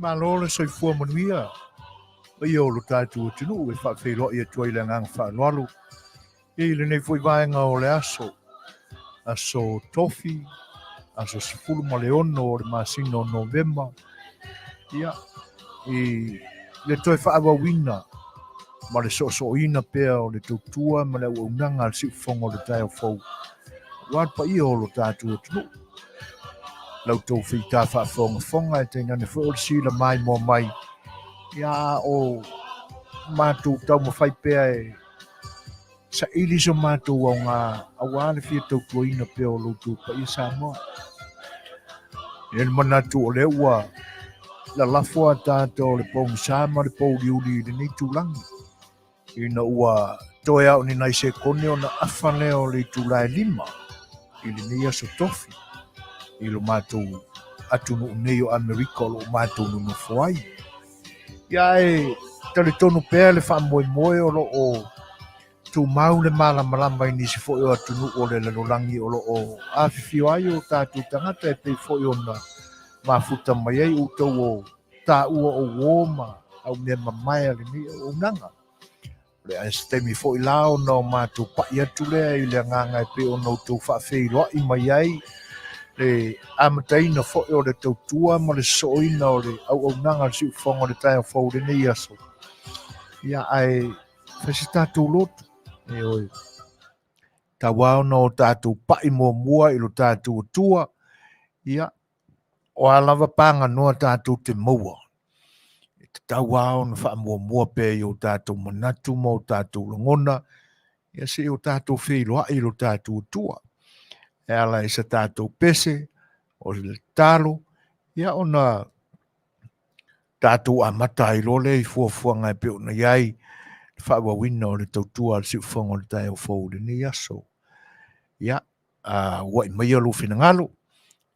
Malo le soifua Manuia. Ia o lo tātou tunu e whawhewhelo i a tuai le ngang whanoalu. I le nei fwoi vaenga o le aso tofi, aso sifuru ma le ono o le masino o Novemba. Ia, i le toi whaawawina, ma le so-so-ina pea o le tautua, ma le unanga al siufonga o le tai o fau. Wāpa ia o lo tātou tunu. Lau tau whita whaafonga e te ngane whaol sila mai mo mai. Ia o mātou tau mawhai pea e sa ili so mātou au ngā awāle whia tau tuaina pea o loutou pa ia Samoa. E le manatu o le ua la lafua tātou le pōngi sāma le pōri uli le nei tūlangi. Ina ua toe au ni nai se kone o na awhane o le tūlai 5 i le nei aso tofi. I lo mātou atunu nei o Amerika o lo mātou nunu fuai. Ia e tale tonu pea le whaamoe o lo o tu mau le malama i nisi fo o atunu o le lalolangi o lo o Afiafi ai o tātou tangata e pei fo o na mafuta mai ei o tau o tā ua o woma au mea mamaya le ni o nanga. Le a stemi fo i lao na o mātou pai atu lea i le nganga e pei o na o tau whaafeiroa i mai ai le amataina fo o le tautua ma le soina o le au nanga si ufonga le tai o fau le nei aso. Ia ai fesi tātou lotu. E oi. Ta wao no tātou pai mua i lo tātou tua. Ia. O alava panga noa tātou te maua. E ta wao na wha mua pe i o tātou manatu mo tātou langona. Ia se o tātou whiloa i lo tātou tua. E ala i sa tātou pese, o le talo, ia ona tātou amata i lole i fuafuanga e peo na iai, whaawawina o le tautua al siufonga o le tai o fau le ni aso. Ia, wai mai alu fina ngalo,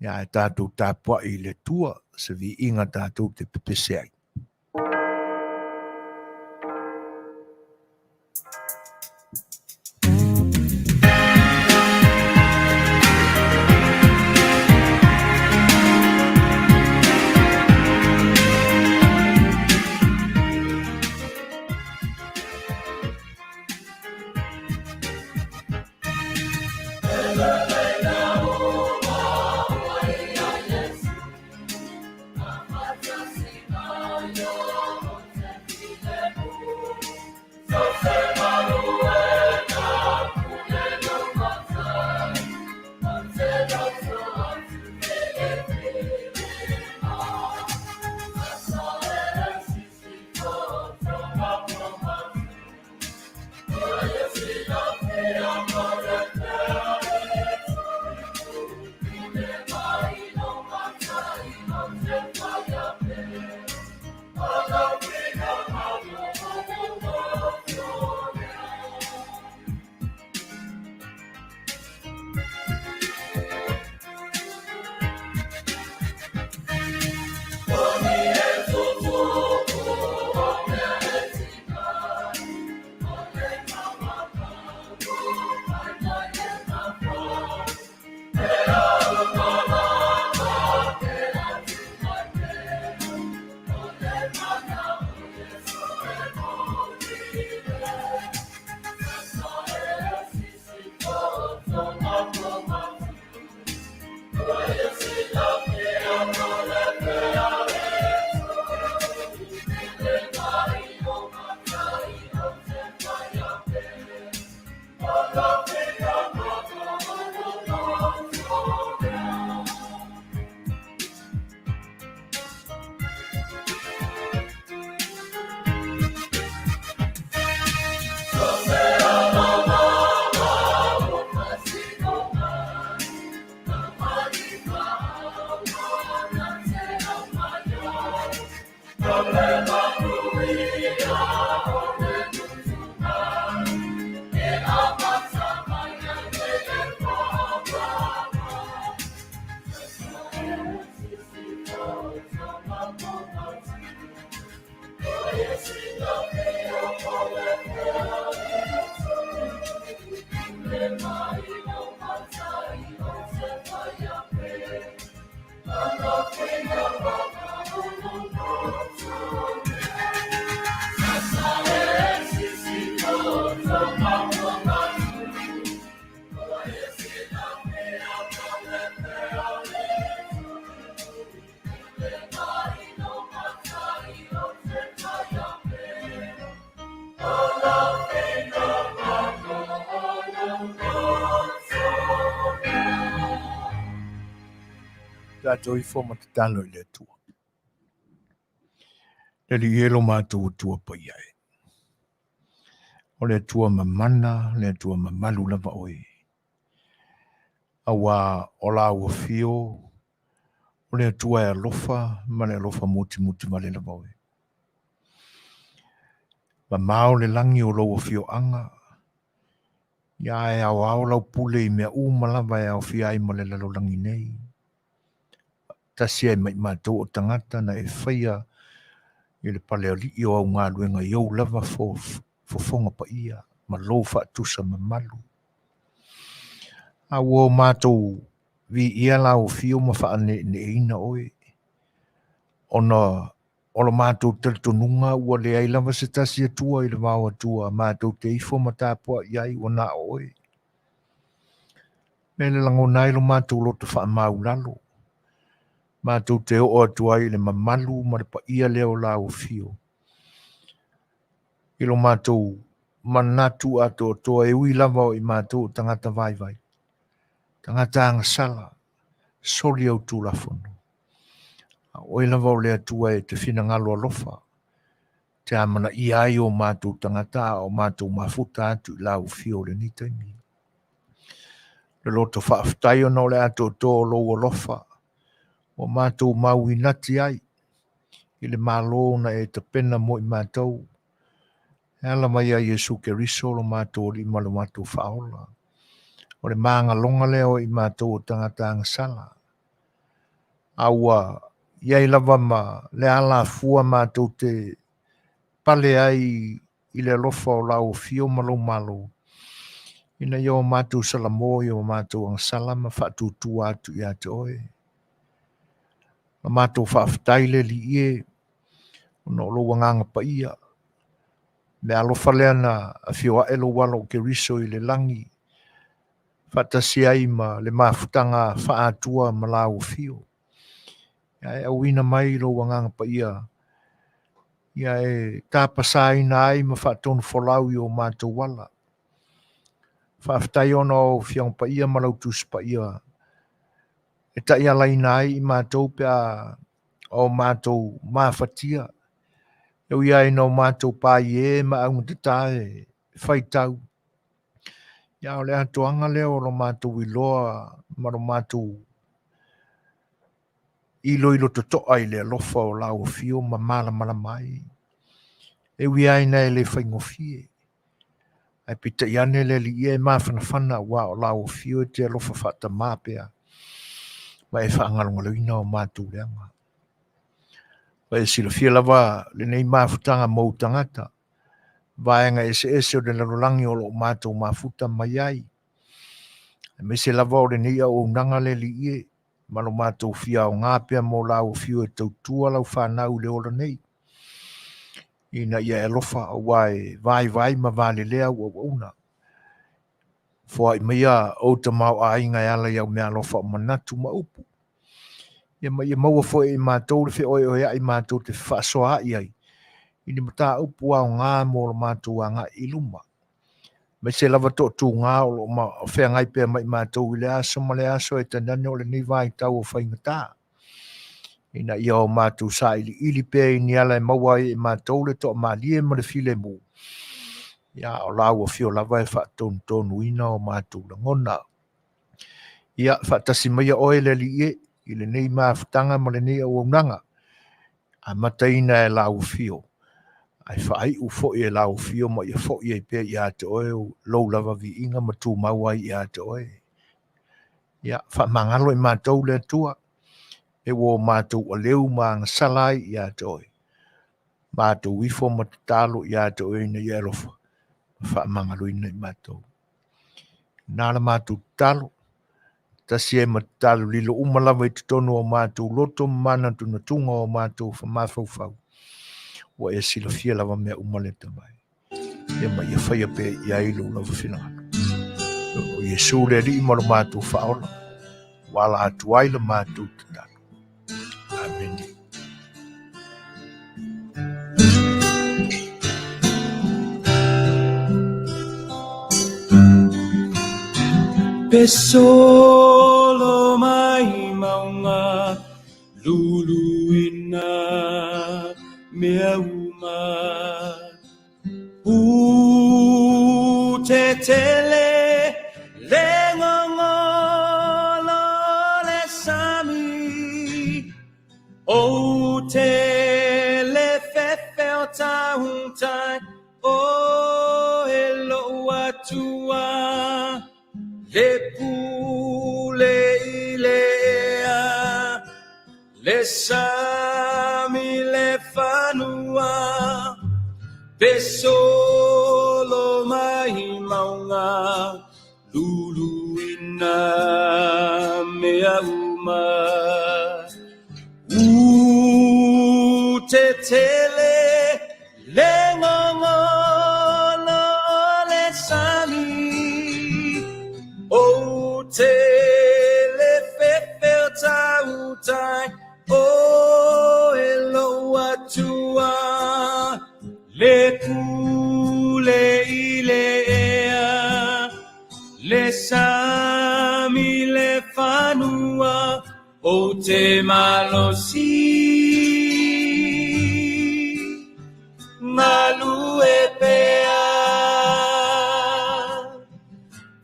ia e tātou tāpua i le tua, se vi inga tātou te pepese ai. Tatou I fo matatalo I le tua. Le li elo mātou tua pa iai. O le tua mamana, le tua mamalu lava oi. Awa o la ua fio, o le tua e alofa, ma le alofa muti ma le lava oi. Ma mao le langi o loa fio anga. Ia e au lau pule I mea malava e au fia I ma le lalo langi nei. Tasi e mai mātou o tangata na e whaia I le pale ali I o au ngā luenga I au lava fofonga pa ia, ma lo whaatusa ma malu. A o mātou vi ia lau fio ma whaane ne ina oi. Ona Ola mātou tel tonunga ua le ai lava se tasi atua I le vau atua mātou te ifo ma tāpua iai o nā oi. Me le lango nai lo mātou lo te wha mau lalo. Mātou te o atua I le mamalu ma le pa ia leo lau fio. I lo mātou manatu ato toa e ui lava o I mātou tangata vai. Tangata angasala, soli au tū lafono. O I lava o le atua e te whina ngalo alofa. Te amana I ai o mātou tangata o mātou mafuta atu I lau fio le ni taimi. Le loto whaaftai o no le ato tō lo alofa. O mātou mau inati ai. I le mālo na e te pena mo I mātou. Ala mai a Yesu ke riso lo mātou li malo mātou whaola. O le maanga longa leo I mātou o tangata angasala. Aua, iai lava ma le ala fua mātou te pale ai I le lofa o lau fio malo. Ina yo mātou salamo yo mātou angasala ma whaatutu atu I atu oe. Ma mātou whaaftaile li ie, ono lo wanganga pa ia. Me alofa lea na Afiafi elo walo ke riso I le langi. Whatasi ai ma le mafutanga whaatua ma lau fio. Ia e awina mai lo wanganga pa ia. Ia e tāpasai na ai ma whaatonu wholau I o mātou wala. Whaaftai ono o whiang pa ia ma lau tus pa ia. E ta ia lai na ai I mātou pia o mātou mawhatia. Eo ia e no mātou pa ie ma au te tae whaitau. Ia o le atoanga leo lo mātou I loa ma lo mātou ilo totoa I le alofa o lau fio ma mala mai. E wia ina e le whaingofie. Ai pita iane le li e mawhanawhana wa o lau fio te alofa whata māpea. Ma e whaangalonga o mātou leanga. Wa e sila fia lava le nei mawhutanga mou tangata. Vaenga ese o le lalolangi o lo mātou mafuta mai ai. Me se lava o le nei o nanga le li e. Malo mātou fia o ngāpea mo lau fio e tautua lau whanau le ola nei. Ina ia e lofa o wai vai ma vale lea ua una. Fua I mea o ta mau a inga ala iau mea lofa o manatu ma upu. Ia maua fo e mātou le fe oi ai mātou te whaasoa ai. Ini mata upu au ngā mo lo mātou a ngā iluma. Me se lava to tu ngā o lo ma whea ngai pia mai mātou I le aso ma le aso e tanane o le ni vai tau o whaingata. Ina ia o mātou sa ili pia I ni ala e maua I mātou le to ma lie ma le file mu. Ia o lau o fio lava e whaatonu ina o mātou la ngona. Ia whaatasi mai oe le li e I le nei mawhutanga ma le nei o unanga. A mataina e lau fio. Ai whaai u fo I e lau fio ma I fo I e pia I ate oe o lou lava vi inga ma tū maua I ate oe. Ia whaamangalo I mātou le tua. E wo mātou a leu ma ngasalai I ate oe. Mātou wifo ma tatalo I ate oe na I elofa. Whaamangalo I mātou. Nāla mātou talo. Tasi e matalo lilo umalawa I tutono o mātou loto mana tunatunga o mātou whamawhauwhau. Wa e sila fia lava mea umaleta mai. E mai e whaia pe I ailo lava whinangano. O Yesu le li imaro mātou whaola. Wala atu aila mātou tatalo. Amen. Pesolo mai maunga ina mea uma te tele le ngongolo le sami o te le fefeo tahuntai o e loa tua le pule le ea le sami le fanua pesolo mai maunga lulu ina mea uma te tele le ngongolo le sami o te le fefeo tautai o e loa tua le pule i le ea le sami le fanua o te malosi malu e pea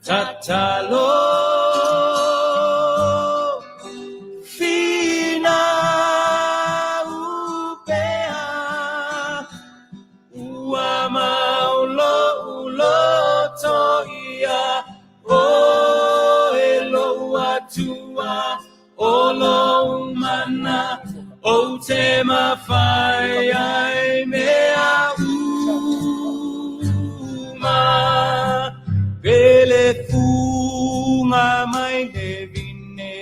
tatalo fina upea ua maulo ulo toia o e loa tua o lo mana o te mawhai ai mea uma pele funga mai le vine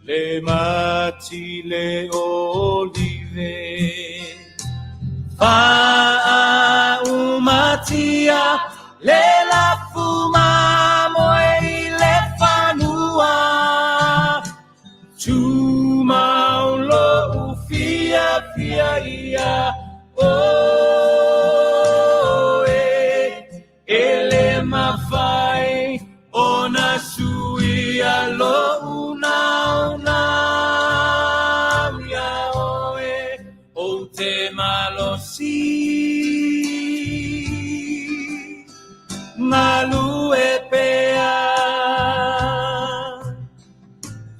le mati le olive fa umatia le la fuma moe le fanua tu maulo ufia fia ia o ele mafai ona suia lo una mia oe o te malosi malu e pea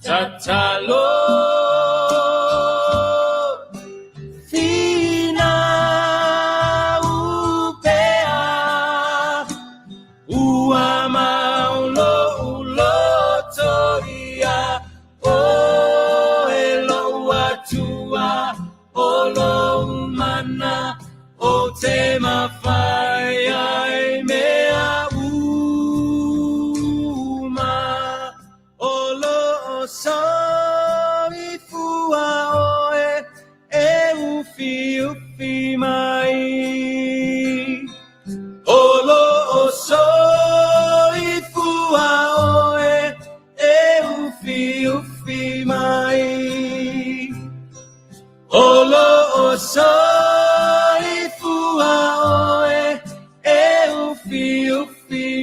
tatalo fina upea ua maulo ulo toia o e loa tua o lo mana o te mawhai ai mea uma o lo sori fua oe e ufi mai o lo sori fua oe e ufi mai o lo sori fua oe e ufi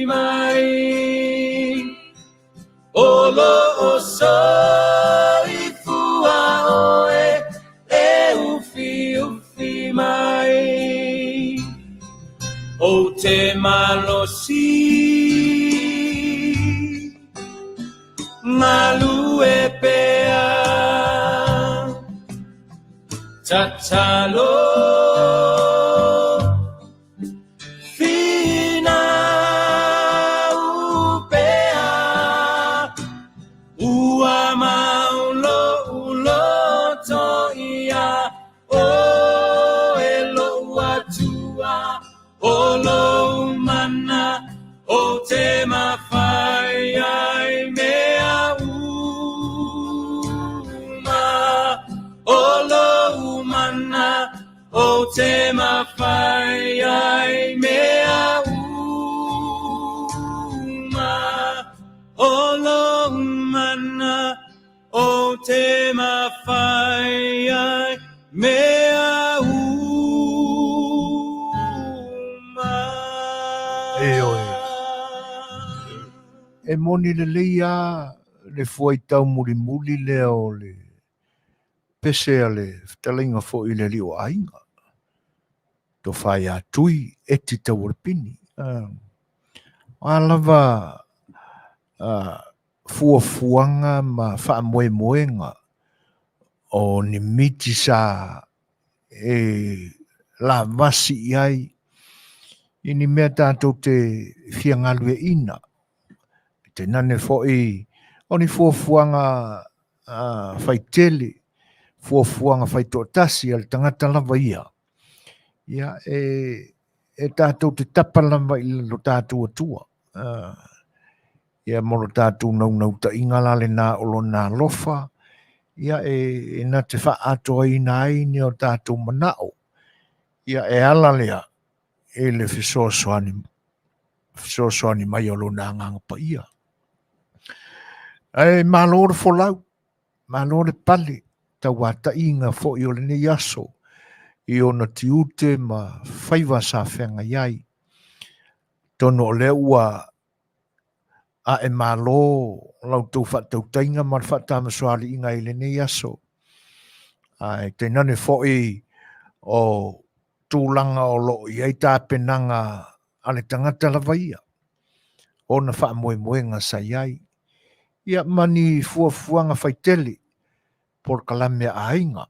mai o lo sori fua oe e ufi mai o te malosi malu e pea tatalo fina upea ua maulo ulo toia o e loa tua o lo mana o te mawhai ai mea uma o lo mana o te mawhai ai mea uma o lo mana o te mawhai ai mea uma e oe e moni le leia le fuai tau muli le o le pese ale talinga fo i le liu ainga. To whai a tui e ti tawurpini. Alava fuafuanga ma wha moe moenga o ni miti sa e la vasi iai i ni mea tātou te whiangalue ina. Te nane fo i o ni fuafuanga whaitele, fuafuanga whaitotasi al tangata lava ia. Ia e tātou te tapalama i lo tātou atua. Ia moro tātou nau ta ingalale nā olo nā lofa. Ia e nā te wha atoa i nā ini o tātou manao. Ia e alalea e le fisosoani mai o lo nā nganga pa ia. E malore folau, malore pale, tau ata inga fo i o le ne yaso. I o na tiute ma whaiva sa whenga iai. Tono le ua a e malo lau tau whatau tainga mar whatama soali inga i le ne yaso. Ai te nane fo i o tūlanga o lo iai tā penanga ale tangata la vaia. O na wha moe moenga sa iai. Ia mani fuafuanga whaitele Polokalame a inga.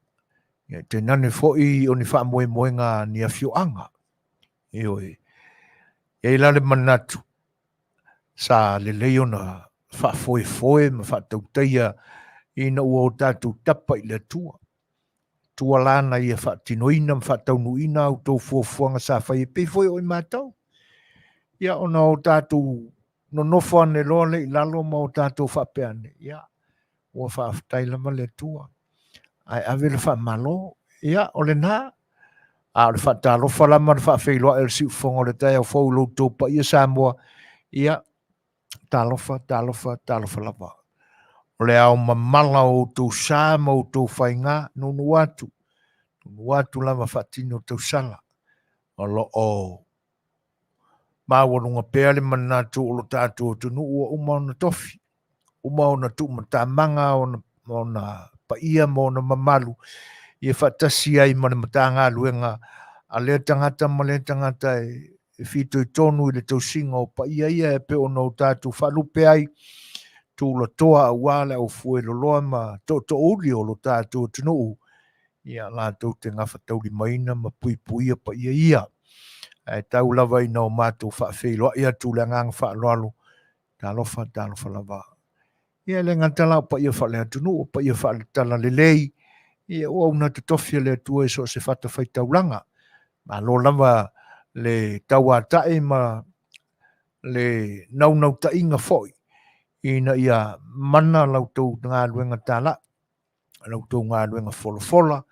Ia te nane fo i o ni wha moe moenga ni Afioanga. Ioi. Ia lale manatu. Sa le leo na wha foe ma wha tautaia i na ua o tātou tapa i le tua. Tua lana ia wha tinoina ma wha taunuina au tau fuafuanga sa whai e peifoe o i mātau. Ia ona o tātou no nofo ane loa le i lalo ma o tātou wha peane. Ia ua wha aftaila ma le tua. Ai ave le wha malo. Ia o le nā. A le wha tālo whalama le wha whailoa el siu whongo le tai au whau lo tōpa ia Samoa. Ia tālofa lava. O le au mamala o tō sāma o tō whainga nunu atu. Nunu atu lama whatino tō sala. O lo o māwarunga pēa le manatu o lo tātou tunu ua umau na tofi. Umau na tu matamanga o na paia mo na mamalu. Ia whatasi ai mana matanga luenga. A lea tangata ma lea tangata e whito i tonu i le tausinga o paia ia e pe o no tātou whalupe ai. Tūla toa a wale au fue loloa ma to uli o lo tātou tunu. Ia lātou te ngawha tauri maina ma pui pa ia. E tau lava ina o mātou whaafeilo ia tūlengang whaaloalo. Tālofa lava. Ia le ngantala pa ia whalea tunu, pa ia whaletala le lei. Ia o una te tofia le tua e so se whata whai taulanga. Ma lo lava le taua tae ma le nau ta inga foi. Ina ia mana lautou ngā luenga tāla. Lautou ngā luenga fola.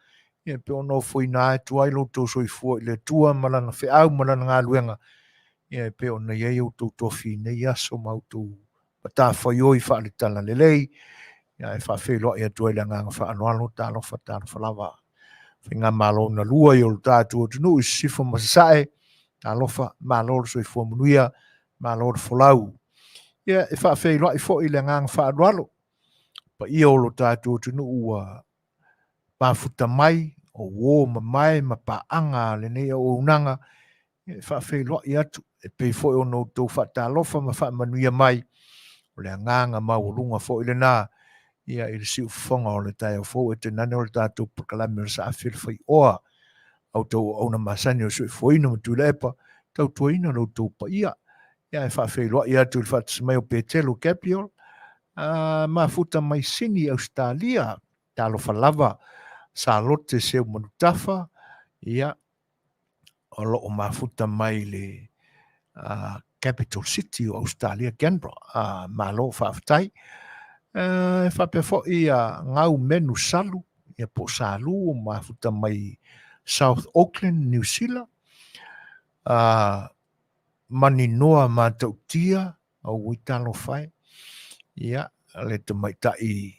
Ia pe ono foi nā e tuai lautou soifua i le tua malana whiau malana ngā luenga. Ia pe ono iei au tau tofi nei aso mautou ta whaioi whaale tala lelei. Ia e whawhelo ia tuai le nganga whaanoalo tālofa lava. Whinga malo na lua i o tātua tunu i sifo masasae. Tālofa malo soifua Manuia. Malo folau. Ia e whawhelo i fo i le nganga whaanoalo. Pa ia o lo tātua tunu ua pāfuta mai o wō mai ma paanga le nei o unanga. Ia e whawhelo i atu. E pei fo i o no tau whaatalofa ma whaamanuia mai. O le nganga maurunga fo i le nā. Ia i le siu whonga o le tai au fo e te nane o le tātou Polokalame o sa A Le Fai'oa. Au tau au na Masani o sui foina ma tui lepa. Tau tuaina lo tau pa ia. Ia e whawhailoa ia tu le whatasmai o Petersen Capital. Mafuta mai sini Australia. Tālofa lava. Sa lote seu manutafa. Ia o lo o mafuta mai le capital city o Australia, Canberra. Malo whawhatai. Whape fo i ngau menu salu. Ia po salu o mafuta mai South Auckland, New Zealand. Mani noa mātou tia au uitalo whai. Ia, le te maitai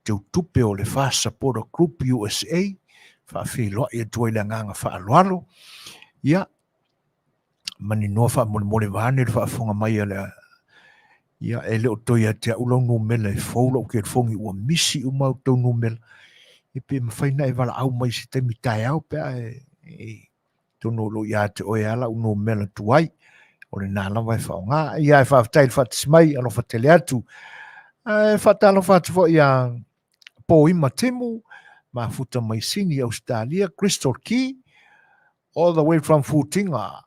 te utupe o le Fast Supporter Group USA. Whawhiloa ia tuai le nganga whaaloalo. Ia, mani noa wha mole vāne le whaafonga mai le ia e le o toi a te ulau no mela e faulo ke fongi ua misi mau tau no mela e pe mawhaina e wala au mai si te mitai au pe e tono lo ia te oe ala no mela tuai o le nā lawa e whaonga ia e whaafitai le whaatismai alo whatele atu e whatalo whaatufo ia po ima temu ma futa mai sini Australia Crystal Key all the way from Futinga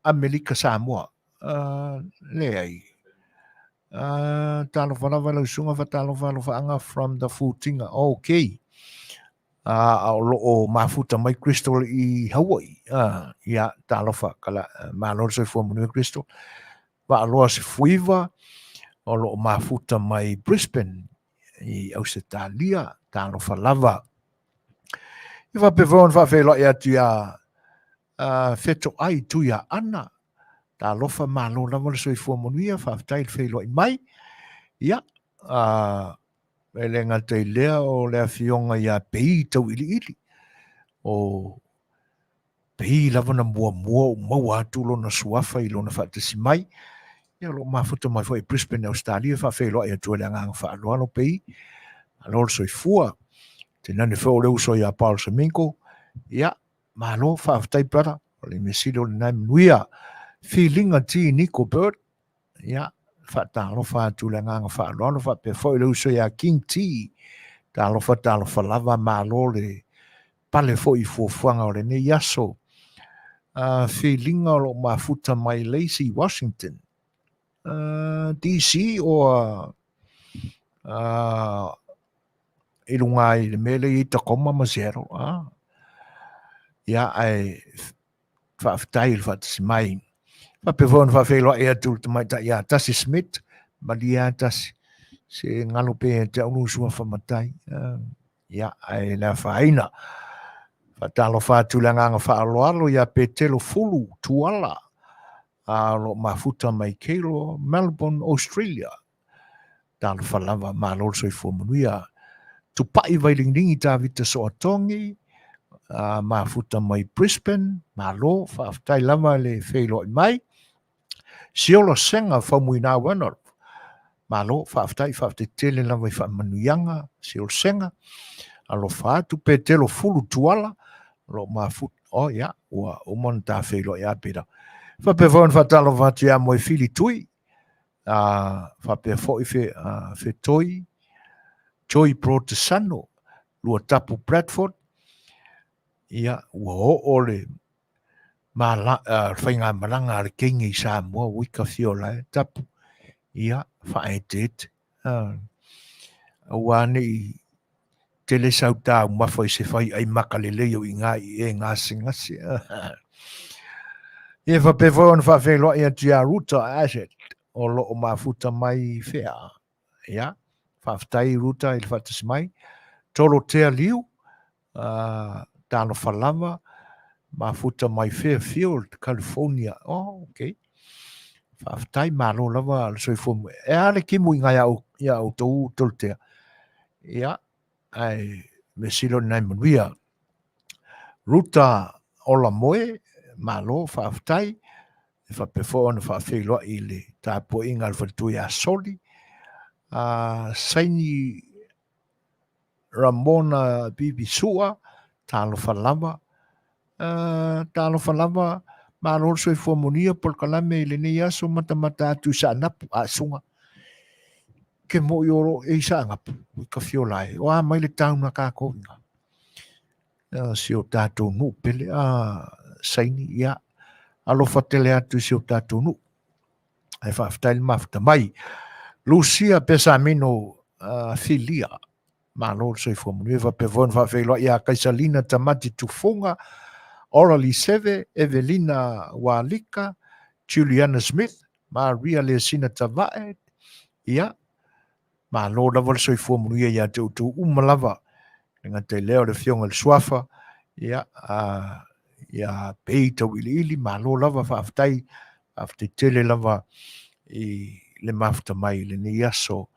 Amerika Samoa le ai talo whalawa lau sunga whatalo whalawa from the Futinga okay o mafuta mai Crystal i Hawaii ia talo whakala malor se fua Manufui Crystal wa aloa se fuiva o lo mafuta mai Brisbane i Australia talo whalawa i whapewon whawhelo ia tu ia feto ai tu ia ana talo wha malo lama le soi fua Manuia whawhtai whelo i mai ia e le ngata i lea o le awhionga ia pei tau ili o pei lava na mua o mau atu lo na suafa i lo na whaatasi mai ia lo mafuta mai fo i Brisbane Australia whawhelo ia tu le ngang whaaloalo pei alo soi fua te nane whao leu soi a Paul Seminko ia malo whawhtai brada o le mesilo le nai Manuia feelinga ti Nico Bird ia whaatalo whaatu le ngang whaaloalo whape fo leu soi a King T talo lava malo le pale fo i fuafuanga o le ne yaso feelinga o lo mafuta mai Lacey Washington DC o ilungai le mele i Tacoma Mazero ia ai whaaftai whaatasi mai whapewon whawhelo ea tu mai ta ia Tasi Smith malia tasi se ngalo pe te unu sua whamatai ia ai la whaina whatalo whaatulanga whaaloalo ia pe telo fulu tuala lo mafuta mai Keilo Melbourne Australia talo whalawa malol soi fo Manuia tu pai vailinglingi ta vita so atongi mafuta mai Brisbane malo whaaftai lama le whelo i mai siolo senga whamuina wanor malo whaaftai tele lama i whamanuianga siolo senga alo whaatu pe telo fulu tuala lo mafuta ia ua umon ta whelo ia pera whapewon whatalo whatu ia moe fili tui whapewho i whe toi Protesano lua tapu Bradford ia ua ole whainga maranga le kingi i Samoa wika fiola tapu ia whaetet ua ni tele sauta mawhai se whai ai makaleleo i ngā singasi ia whapewon whawhelo ia tia ruta asset o lo o mafuta mai whea ia whaftai ruta i le whatasi mai tolo tea liu talo whalawa mafuta mai Fairfield California okay whaftai malo lava le soi fomu e ale kimu i ngai au tau toltea ia ai me silo nai Manuia ruta ola moe malo whaftai e whapewhona whawhelo i le tāpo inga le whatui a soli Saini Ramona Bibisua talo whalawa malo soi fua Manuia Polokalame i le nei aso mata atu sa napu a sunga ke mo ioro e sa ngapu ka fiolai o mai le tauna ka kovinga si o tatou nu pele Saini ia alo fatele atu si o tatou nu ai whaftai mafuta mai Lucia Pesamino Filia malo soi fua Manuia whapewon whawhelo ia Kaisalina Tamati Tufunga Orally Seve, Evelina Walika, Juliana Smith, Maria Lesina Tavae, ia, ma lo lava le soi fua Manuia ia te utu umalava, nga te leo le fionga le suafa, ia, ia peita ili, ma lo lava whaaftai tele lava i le mafuta mai le ni aso,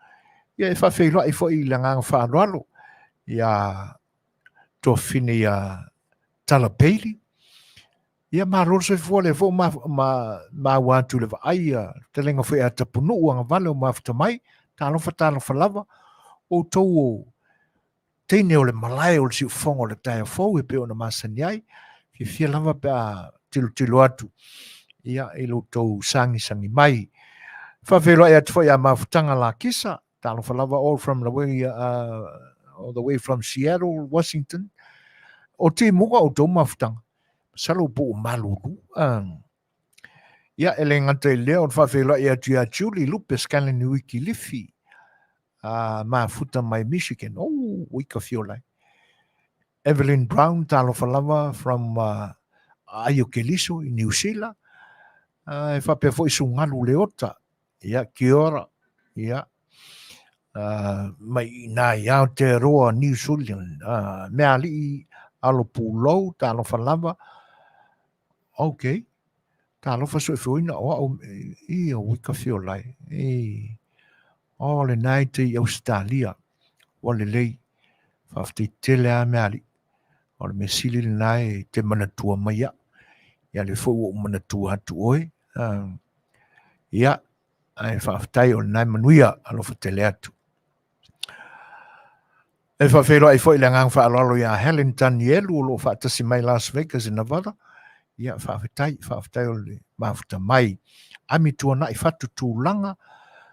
ia e whawhelo ai fo i le ngang whaanoalo, ia to fine ia Talapeili, ia malo se fo le fo ma wa tu le ai te lenga fo ata punu anga vale o mafta mai talo fa lava o to teine o le malai o le si fongo le tai fo e pe ona Masani ai fia lava pe tilo atu ia e lo to sangi mai fa velo e at fo ia maftanga la kisa talo fa lava all the way from Seattle, Washington o te muga o to maftanga salo po malulu ia ele ngata leo fa velo ia tu Julie Lupes kan ni wiki lifi ma futa mai Michigan wika fiola Evelyn Brown talo falava from Ayokeliso in New Zealand fa pe foi sungalu leota ia kiora ia mai na ia te roa New Zealand me ali alo pulo talo falava okay talo fa so fuina o i o wika fiola le night i Australia o le lei fa fti tele a me ali o le mesili le nai te manatua mai ia le fo o manatua atu oi ia ai fa ftai o nai Manuia alo fa tele atu e fa fero ai foi le ngang fa alo ia Helen Danielu lo fa tasi mai Las Vegas in Nevada ia fa ftai o le mafuta mai ami tua na i fatu tūlanga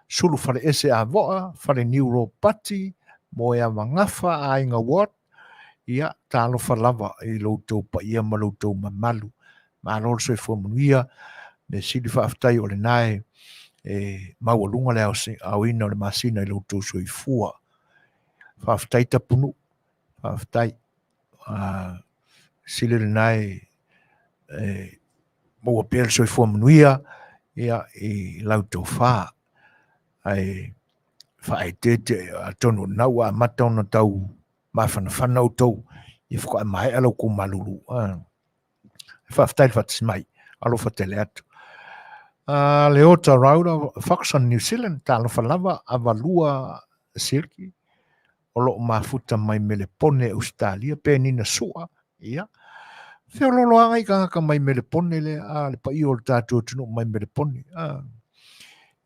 sulu fale ese a voa fale neuropati mo ea mangafa a inga wat ia talo falava i loutou pa ia ma loutou mamalu ma lor so fo Manuia me sili fa aftai o le nai maualunga le au ina o le masina i loutou so i fua fa aftai tapunu fa aftai sili le nai mo apel so i fo Manuia ia i loutou fa ai fa te atonu na wa matona tau ma fana o tau i fo mai alo ko malulu fa ftai fa tsmai alo fa tele atu Leota Fox on New Zealand talo fa lava avalua silki o lo mafuta mai mele pone Australia pe ni na sua ia fe lo ai ka mai mele pone le le pa i o Tatou tunu mai mele pone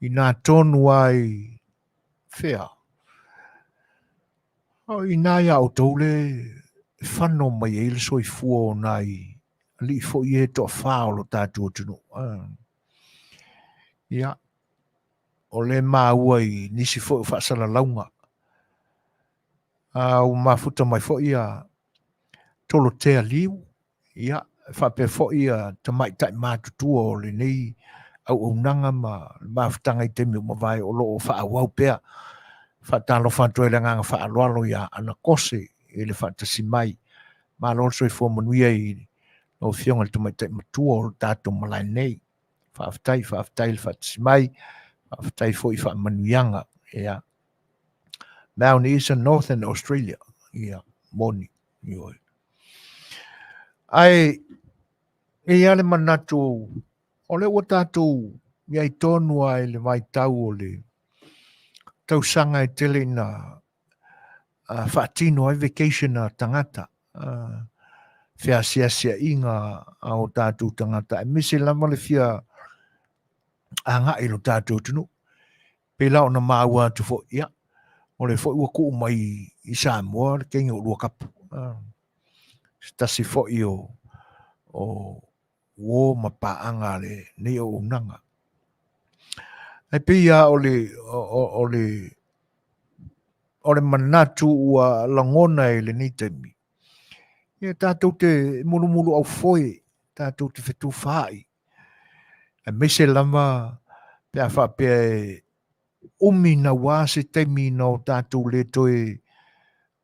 ina tonu ai fea ina ia o tole fano mai ele so i fuo nai li fo i to fa o Tatou tunu ia o le maua i nisi fo fa sala launga o mafuta mai fo ia tolo te liu ia fa pe fo ia te mai tai matutu o le nei au nanga mafutanga i te mi ma vai o lo fa au pea fa talo fa to le nganga fa alo ia ana kose ele fa tasi mai ma lo so i fo Manuia i o fionga te mai tai matu o Tatou malai nei fa aftai fa tasi mai aftai fo i fa Manuianga ia down east and northern Australia ia moni io ai ia le manatu o le o Tatou ia tonu ai le vai tau o le tau sanga e tele na whaatino ai vacation na tangata fea sia inga o Tatou tangata e mise lama le fia anga i lo Tatou tunu pe lao na maua tu fo ia o le fo ua ku mai i Samoa le kengi o lua kapu stasi fo i o ma paanga le ni o unanga ai pe ia o le manatu ua langona i le nitemi ia Tatou te mulu au foi Tatou te fetu fai e mise lama pe a fa pe umi na wase temi no Tatou le toe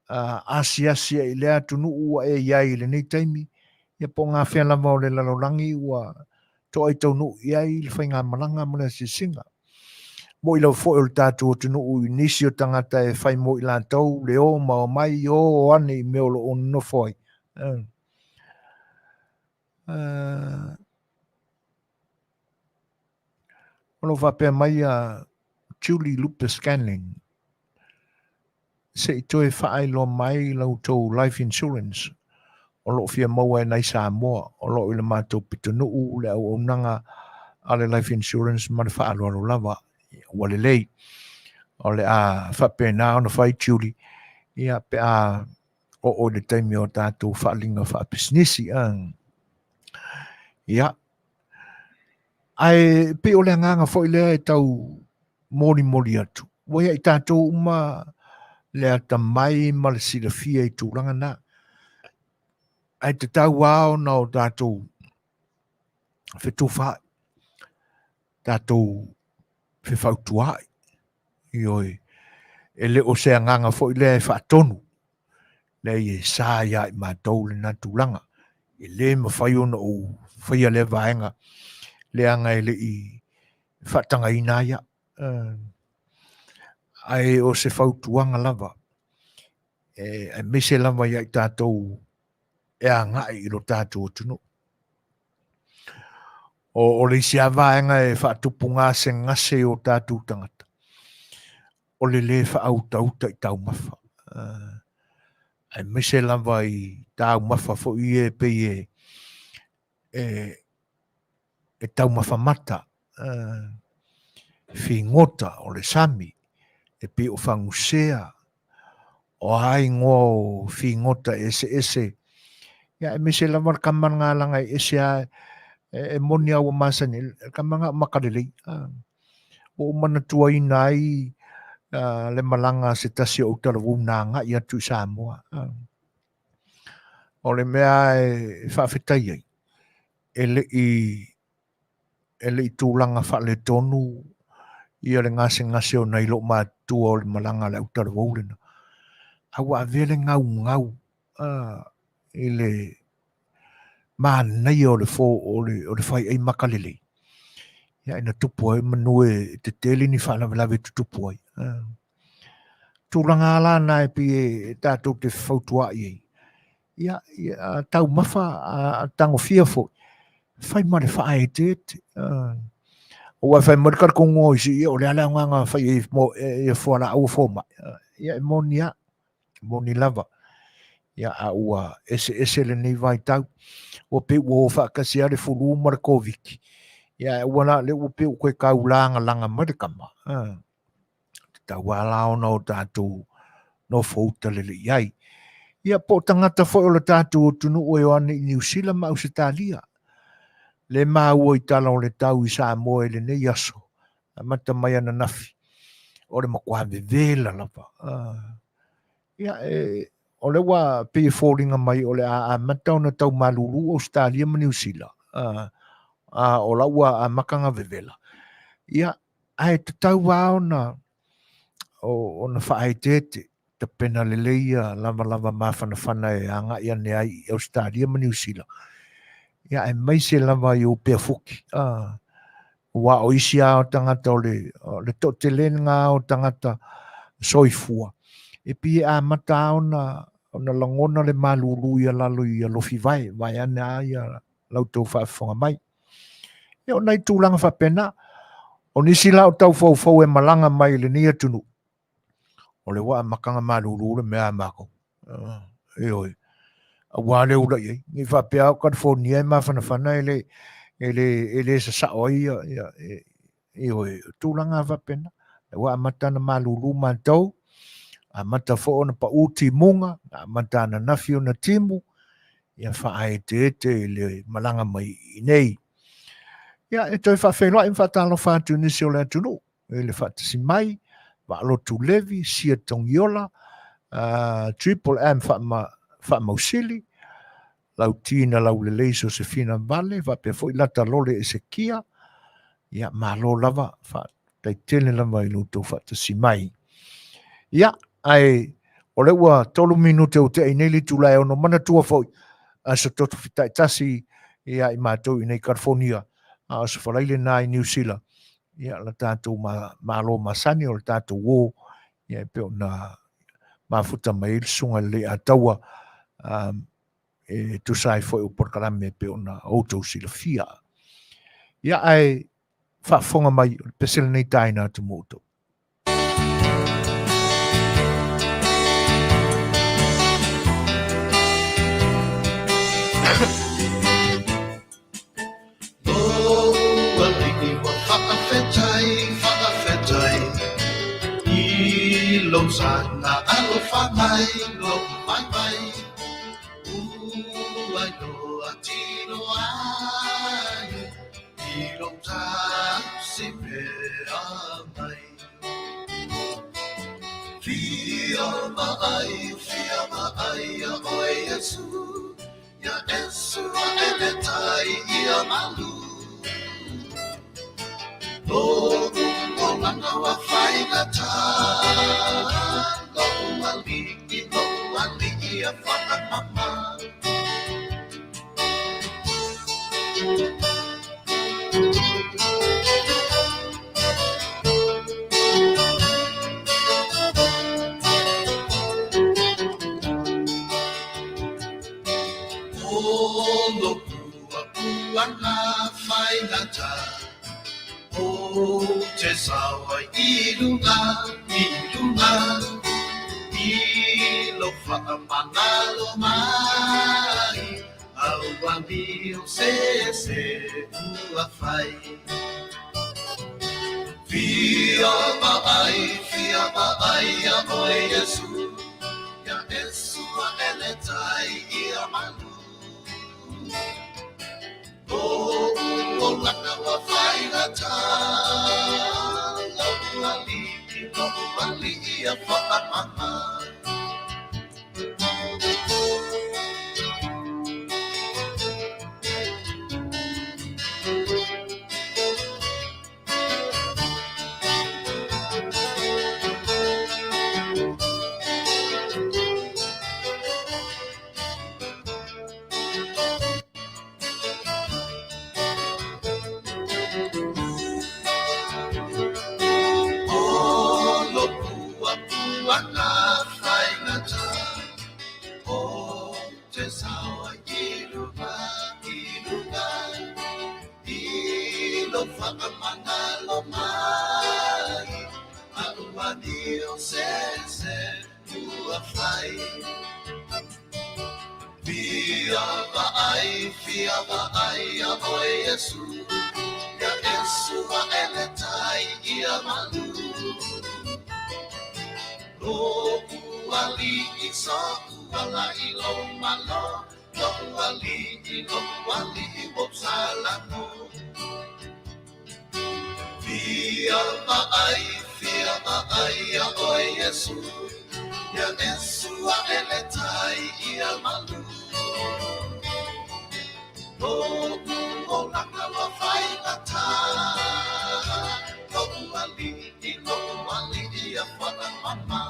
asia i le atunu ua e iai le nitemi ia po ngā whea lama o le lalolangi ua to ai tau nu iai le whainga malanga mula si singa mo i lau fo o Tatou tunu ui nisi o tangata e whai mo i la tau le o ma o mai o ane i meo lo o no foi ono whapea mai a Julie Lupes Scanling se i toe whaai lo mai lau tau life insurance o lo fia maua e nei Samoa, o lo i le mātou pitonuu, le au nanga a le life insurance ma le whaalualu lava, ua le lei, o le a whapena ona whai tiuri, ia pe a o le taimi o tātou whaalinga whaapisnisi, ia, ai pe o le nganga fo i lea e tau mori atu, wai i tātou uma le ata mai ma le silafia i tūranga na, ai te tau wao na o tātou whetu whai, tātou whewhautuai, i oi, e le o sea nganga fo i lea e whaatonu, le i e sā ia i mātou le nā tūranga, e le ma whai ona o whaia le vaenga, le anga e le i whaatanga ina ia, ai o se whautuanga lava, e me se lava ia i tātou e a ngai i lo tātou tunu. O le isi a vaenga e whaatupunga se ngase o tātou tangata. O le whaauta i tau mawha. Ai me se lava i tau mawha fo i e pe e tau mawha mata. Fi ngota o le sami. E pe o whangusea. O hai ngō fi ngota ese. Ia e me se lava kamanga langa ese a e moni au Masani, kamanga makarelei. O manatua i nai le malanga se tasi o utarawu nanga i atu Samoa. O le mea e whawhetai ai. E le i tūlanga whale tonu i le ngase o nei lo mātua o le malanga le utarawu lena. Awa vele ngau i le nei o le fo o le whai ei makalelei. Ia ina tupu ai manue te tele ni whanawelawe tutupu ai. Tūranga ala nai pi e tātou te whautua i ei. Ia tau mawha a tango fia fo. Whai mare whae te. O wai whai mare karakongo isi i o le ala nganga whai e whara au fōma. Ia e moni lava. Ia a ua ese le nei vai tau. O pe ua whakasi are furu mara koviki. Ia ua le ua pe koe kaulanga langa marikama. Tau ala ona o tātou no fauta lele iai. Ia po tangata fo o le tātou tunu o e ane i New Zealand ma Australia. Le māua i tala o le tau i Samoa le nei aso. Mata mai ana nafi. O le makuave vela lapa. Ia o le wa pe fallinga mai o le a mata ona tau malulu Australia ma New Zealand. O la ua a makanga vevela. Ia ai te tau wao na o na whaai tete te pena leleia lava mawhanawhana e anga ia ne ai Australia ma New Zealand. Ia e mai se lava i o pia fuki. Wa o isi a o tangata o le totelenga o tangata soifua. E pi a mata o na langona le malulu ia lalo i lofi vai ane a ia lautou whaafonga mai. Ia o nei tūlanga whapena. O nisi la o tau fau e malanga mai le nia tunu. O le waa makanga malulu le mea mako. E oi. A wale ura iei. Ni whapea o California e mawhanawhana e le sa sao ia. E oi. Tūlanga whapena. Le waa matana malulu mātou. A mata fo ona pa uti munga. A matana nafi ona timu. Ia whaai te le malanga mai i nei. Ia e toi whawhenua i whatalo whātu nisi o le atunu. E le whatasi mai. Lotu levi, sia tongiola, triple M whamausili, lau tina lau le leiso se fina vale, whape fo i lata lole e se kia, ia malo lava, tai tele lava i luto whatasi mai. Ia, ai, o le ua tolu minute o te ineli tulai ono mana tua foi, sa toto fitai tasi, ia i mātou i nei California, sa whalaile nā i New Zealand. Ia la tātou malo Masani o le tātou wō, ia peo na mafuta mai sunga Lei'ataua, e tusai foi o Polokalame peo na outou silafia. Ia ai whaafonga mai o le pesele nei taina atu mōtou. sana alofa mai lo mai mai ai no atino ai ilong ta si pe mai fia mai ya oi Yesu ya Yesu eletai ia malu oh langa wa fai ngata lo wali ia fa mama Langa fai ngata oh te sawa ilunga ilo fa manalo mai au bambio se ua fai fia mai ya oi Yesu ya Yesu eletai ia malu oh langa wa fai ngata lo wali ia fa mama Fia vai ya oi Yesu ya Yesu va eletai ia malu lo wali iso wala ilo malo lo wali bob salamo Fia vai ya oi Yesu ya Yesu va eletai ia malu oh langa wa fai ngata lo wali ia fa mama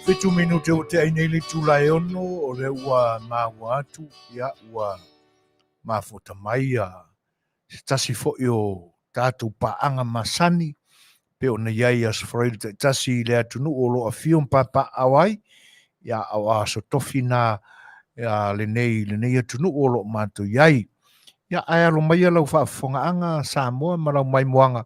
Fitu minute o te ainele tulai ono o le ua maua atu ia ua mafota mai a tasi fo'i o Tatou paanga Masani pe o na iai as freire te tasi le atunu o lo afion papa awai ia au aso tofi na ia le nei atunu o lo mato iai ia ai alo mai lau whaafongaanga Samoa ma lau mai moanga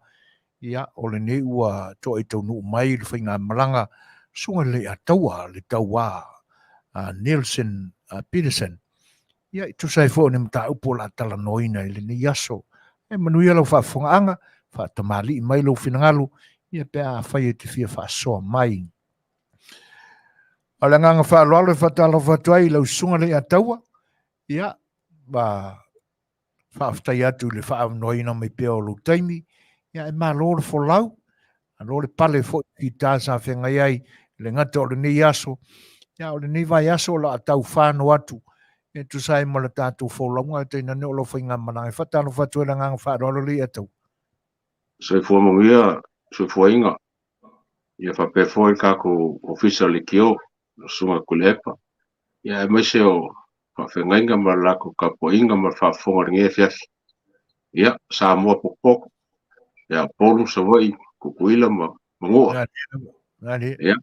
ia o le nei ua to e tau nuu mai le whainga malanga sunga Letaua Nielsen Petersen ia i tusai fo ni mta upo la tala noina ile ni yaso e Manuia lau whaafongaanga whaatamali mai lau finangalu ia pe a whai e te fia whaasoa mai ala nganga whaaloalo e whaatalo whaatuai lau sunga Lei'ataua ia ba whaaftai atu le whaanoina mai peo lo taimi ia e maa lore fo lau a lore pale fo i tāsa whengai ai le ngata o le nei aso ia o le nei vai aso la atau whāno atu e tu sai ma le tātou whaulaunga e teina ne o lo whainga mana e whatalo whatu e la nganga whaaloalo Lei'ataua Se fua Manguia, se fua inga. Ia whape foi kako official i kio, sunga kulepa. Ia e maise o whawhengainga ma lako kapo inga ma whafonga ringe Afiafi. Ia, Samoa pokpoko. Ia, polu sa wai, kukuila ma mangua. Ia,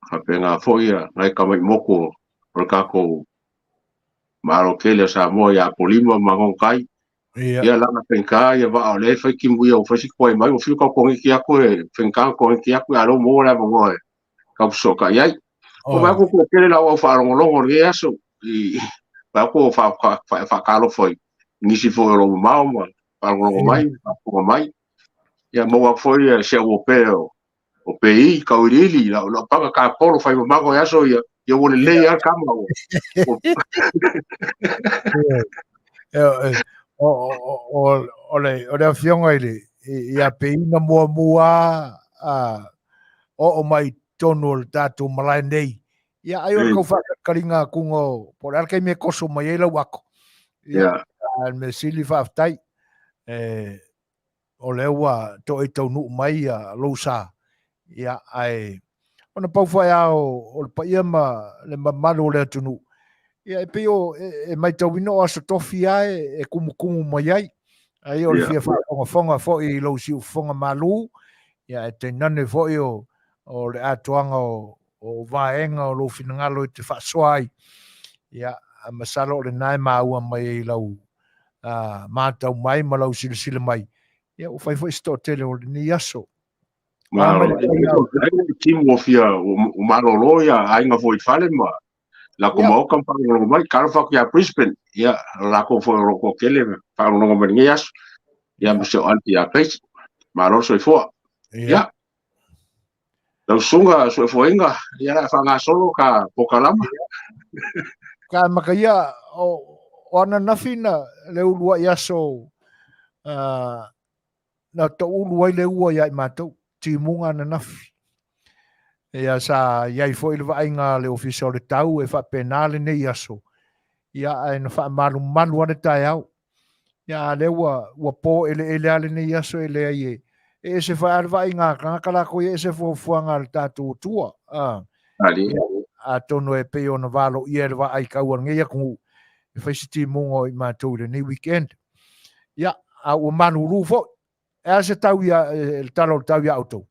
whape ngā foi ia, ngai kamai moko, o kako maaro kele Samoa ia polima ma ngongai. Ia langa penka ia va ole fa ki mu ia fa si ko mai o fi ko ko ki ako e penka ko ki ako alo mo la mo e ka so ka ia O vai ko pele la o fa longo nge aso I va ko fa kalo foi nisi foi lo mau ma fa longo mai ko mai ya mo foi se o peo o pei ka urili la paga ka polo fai ma ko aso ya yo wole le ya kama o o le afionga ile ia peina mua o mai tonu o Tatou malai nei ia ai o kau whakaringa kungo por alkai me koso mai e lau ako ia me sili whaftai o leua to e tau nuu mai a lousa ia ai ona pau whai o le paia ma le mamalu o le atunu ia e peo e mai tau wino aso tofi ai e kumu mai ai o le fia whonga fo i lau si whonga malu ia e te nane fo i o le atuanga o vaenga o lo finangalo i te whaaswai ia a masalo o le nai maua mai i lau mātau mai ma lau sila mai ia o fai sto tele o le ni aso ma tim o fia o malolo ia ainga foi fale ma la ko mo kam pa no mai kar fa ya Brisbane ia la ko fo ro ko kele pa no mo ni aso ia mo se anti a pes ma ro so fo ia lau sunga so foinga ia la fa nga solo ka Polokalame ka makaia o ana nafina le ulua yaso na to ulua le ua ia matou timunga na nafi ia sa ia foi le vainga le official le tau e fa penale nei yaso ia ai na fa malu ana tai au ia le ua po ele ale nei yaso ele ai e se fa vainga kala ko e se fo fuanga le Tatou tua ali a tono e pe ona valo ia le vai kau ngia ku e fa siti mungo I matou le ni weekend ia a o manu rufo e se tau ia el talo tau ia auto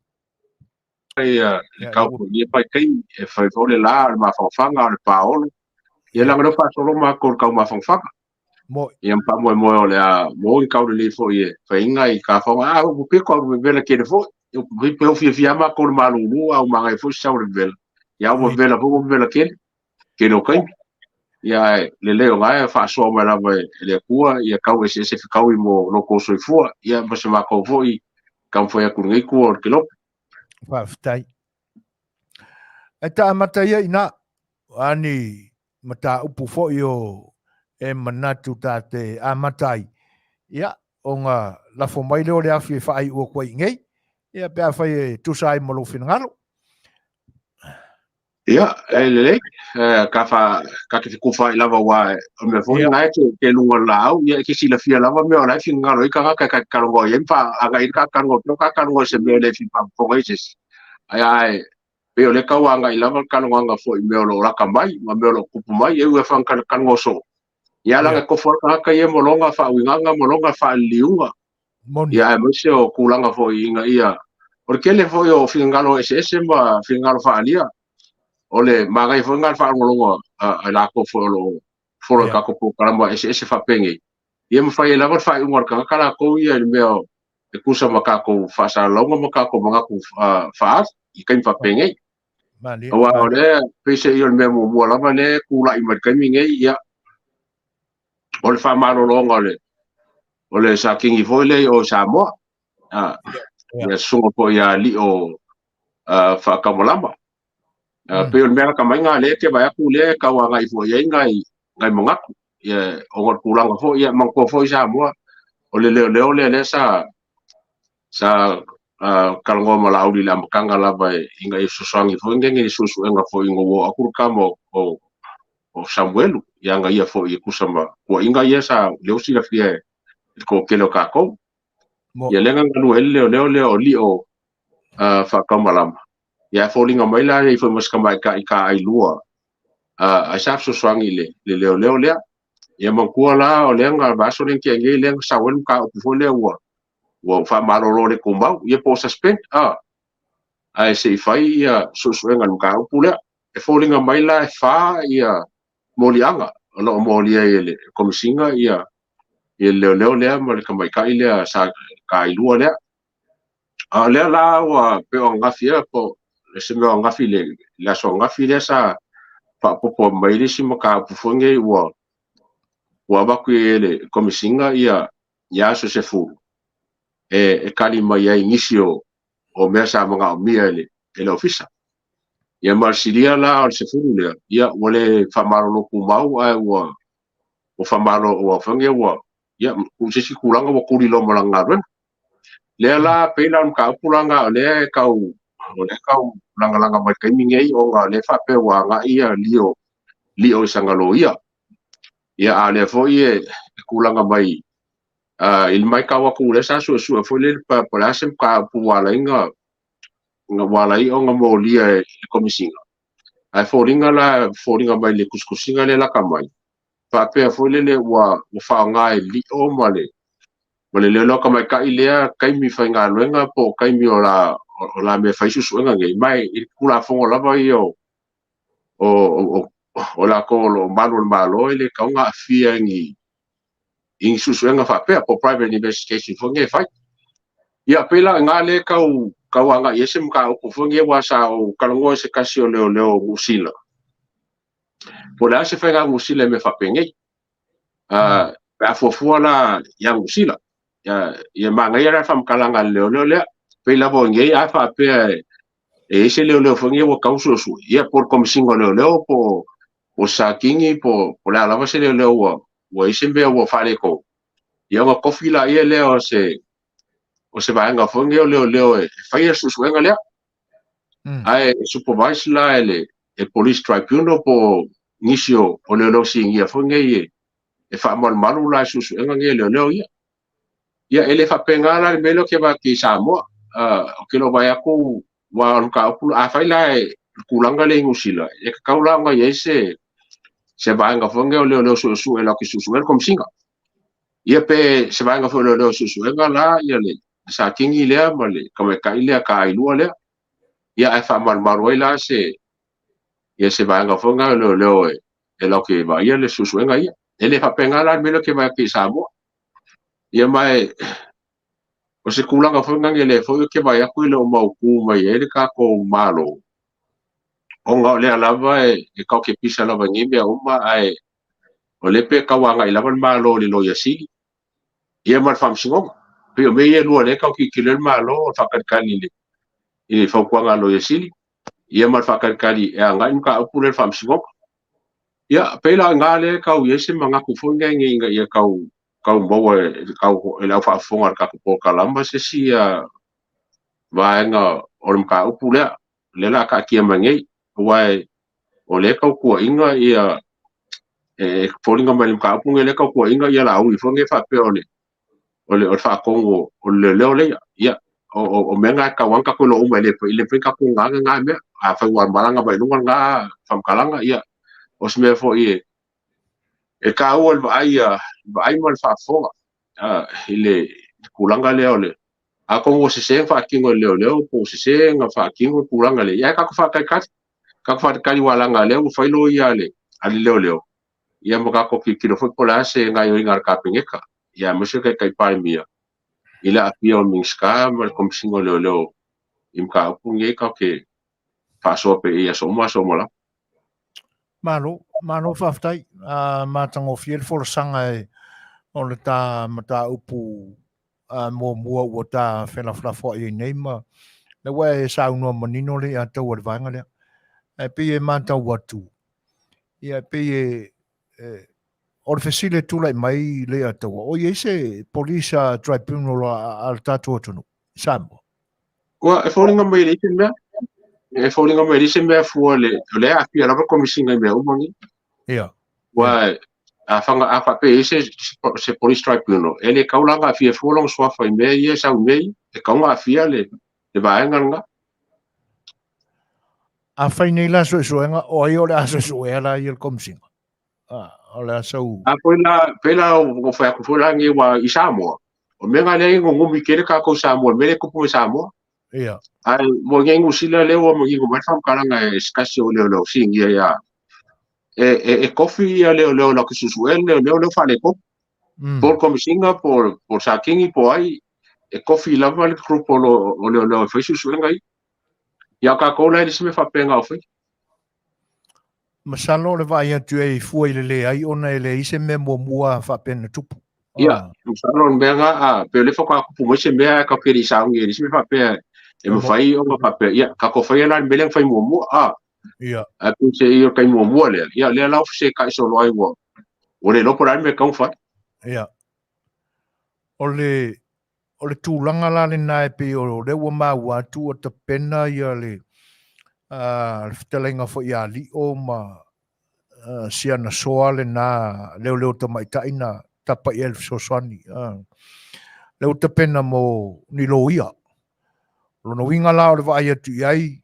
ia ka ko ia pai kai e fai fole la ma fa fanga le paolo ia la no fa solo ma ko ka ma fa fanga mo ia pa mo le mo I ka le fo ia fa inga I ka fa o pe ko me vela ke le fo o pe o fia ma ko ma lu au ma ngai fo sa le vela ia o vela fo vela ke no kai ia le leo ngai fa so ma la le kua ia ka we se ka I mo no ko so fo ia ma se ma ko fo I kam fo ia ku ngai ku o ke lo whaftai. E ta amata ia ina, ani mata upu fo o e manatu ta te amatai. Ia, o ngā lafo mai leo le afi e whaai ua kua ingei, ia pia whai e tusai malo whinangalo. Ia, e lele, ka ke kufa I lava wa o me fo ngai ke lunga lau, ia ke sila fia lava me o lai whingaro I ka karongo I empa, aga I ka karongo se me le fi pa fongeses. Ai, pe o le kauanga I lava karongo fo I me o lo raka mai, ma me o lo kupu mai, e ue whang karongo so. Ia langa ko fo ka ia molonga fa winganga molonga fa liunga. Ia e mose o kulanga fo I inga ia. Or kele fo o whingaro SS ma whingaro fa alia. Ole magai fo ngal fa ngolongo a la ko fo lo fo ka ko Polokalame ese fa pengi ia me fai la fa ngor ka kala ko ia me e kusa maka ko fa sa longo maka ko manga ko fa I kain fa pengi wa ole pese ia me mo la vale ku la I mar kaimi ngai ia ole fa maro longo ole sa kingi fo le o Samoa ia sungo po ia li o fa kamolama pe on mera kamainga le ke ba ku le ka wa ngai fo ye ngai mongaku ye o kulanga fo ye mangko fo Samoa o le le sa kalongo mala uli la makanga la ba inga Susuangi fo ngengi susu enga fo ingo wo aku kamo o Samuelu yanga ia fo ye kusama ko inga ye sa le usi la fie ko kelo ka ko ye lenga ngalu le o li o fa kamalama ia falling on my line if must come back ka ai lua a sa Susuangi le lea ia mangkua la o le nga baso le ke nge le sa wen ka fo le wa fa maroro le kumbau ia po suspend ai se fai ia Susuenga ka pula e falling on my line fa ia molianga lo molia ele komisinga ia le ma le kamai ka ile sa ka ai lua le a le la wa pe o ngafia po se me ngafi le so ngafi le sa pa popo mai le simo ka pufonge wa ba ku le komisinga ia so se fu e kali mai ai inisio o me sa mga mia le ofisa ia marsilia la o se fu le ia wole famaro no ku mau ai o famaro o fange ia ku se kulanga wa kuli lo malanga ren le la pena ka pulanga le kau langa mai kai mingai o nga le fa pe wa nga ia lio sangalo ia a le foi kulanga mai il mai ka wa ku le sa su foi le pa sem ka pu wala nga wala i o nga mo lia komisinga ai foringa mai le kuskusinga le la kamai pa pe foi le wa fa nga li o male le lo ka mai ka ilea kai mi fa nga luenga po kai mi o la me fa su nga ngai mai i kula fongo la vai o la ko lo malo le ka nga fia ngi in su nga fa pe po private investigation fo ngai fa ia pela nga le ka nga yesem ka o fo ngai wa sa o kalongo se kasio le musila po la se fa nga musila me fa pe ngai a fo la yang musila ia manga ia fam kalanga le pe la bo ngai a fa pe e se le fongi o kauso ia por komisingo le po sa kingi po la lava se le o ise be o fa le ko ia ngo kofila ia le o se va nga fongi o le fa ia su nga le ai supervise la e police tribunal po nisio o le singia fongi e fa mal la su nga le ia ele fa pengala melo ke va ki Samoa ke lo vai aku wa ka pu a fa la kulanga le ngusila e ka kaulanga yese se va nga fonge o le su e la ki su kom singa ia pe se va nga fo le su nga la ia le sa kingi le male ka ka ile ka ilu le ia e fa mal la ia se va nga fonga le e la ke va ia le su nga ia ele fa pengala melo ke va ki Samoa ia mai o se kulanga fonga le fo ke vai aku le mau ku mai ele ka ko malo o nga le alava e ka ke pisa lava ngi me uma ai o le pe ka wanga i lava malo le lo yasi ia mal fam singo pe o me ye lo le ka ki le malo o fa ka le i fa ko nga lo yasi ia mal fa ka e nga ka pu le fam singo ia pe la nga le ka u yesi manga ku fonga ngi nga ia ka mo e la fa fonga ka Polokalame se sia vai nga o ka upu le la ka kia mangai wai o le ka ku inga ia e folinga mai ka upu le ka ku inga ia la u fonga fa pe o fa kongo o le ia o menga ka wanka ko lo mai le pe ka ku nga me a fa war malanga mai lunga nga fam kalanga ia o sme fo e ka o vai mal fa fonga ile kulanga le a ko se fa kingo le po se nga fa kingo kulanga le ya ka fa ka wala nga le fa lo ia le ali le ia mo ka ko ki lo fo pola se nga yo ngar ka pengeka ia mo se kai pa mia ila apia o minska mal kom singo le im ka punge ka ke fa so pe ia so mola Mano faftai matango fiel for sanga o le mata upu mua ua tā whenawhawha i neima. Le wai sa unua manino le a tau advanga le. E pi e mātau watu. Ia pi o le whesile tūlai mai le a tau. O i eise polisa tribunal al Tatou atunu. Samoa. Wa e fōringa mai le ite mea. E fōringa mai le ite mea fua le a pia lava komisinga i mea umangi. Ia. Wa a fanga a fa pe se police tribunal ele kaulanga fie folong swa fa me ye sa me e kaunga fia le vaenga nga a fa nei la so nga o yo la so ela i el komsing o la so a pela o fa ko fola ngi wa i Samoa o menga le ngo mi kere ka ko Samoa me le ko po Samoa ia ai mo ngengu sila le o mo ngi ma fam kalanga skasio le singia ya e kofi ia leo la que Susuga leo fa le ko por komisinga por sakingi po ai e kofi lava le grupo lo fa Susuga ngai ia ka ko le se me fa penga foi Masalo le vai atu e fua i le ai ona ele ise me mua fa pena tupu. ia usalo menga a pe le foka ku mo se me ka ke ri sa ngi se me fa pe e mo fai o fa pe ia ka ko fai la me le fai mo a Ia. a ku se io kai mo le ia le la se ka so lo ai wo o le lo por me ka fa Ia. O le tūlanga la le nai pe o le ua mau atu o te pena ia le whitalenga fo ia li o ma siana soa le nā leo te maitai na tapa i elf soswani. Leo te pena mo ni lo ia. Lono winga la o le vai atu iai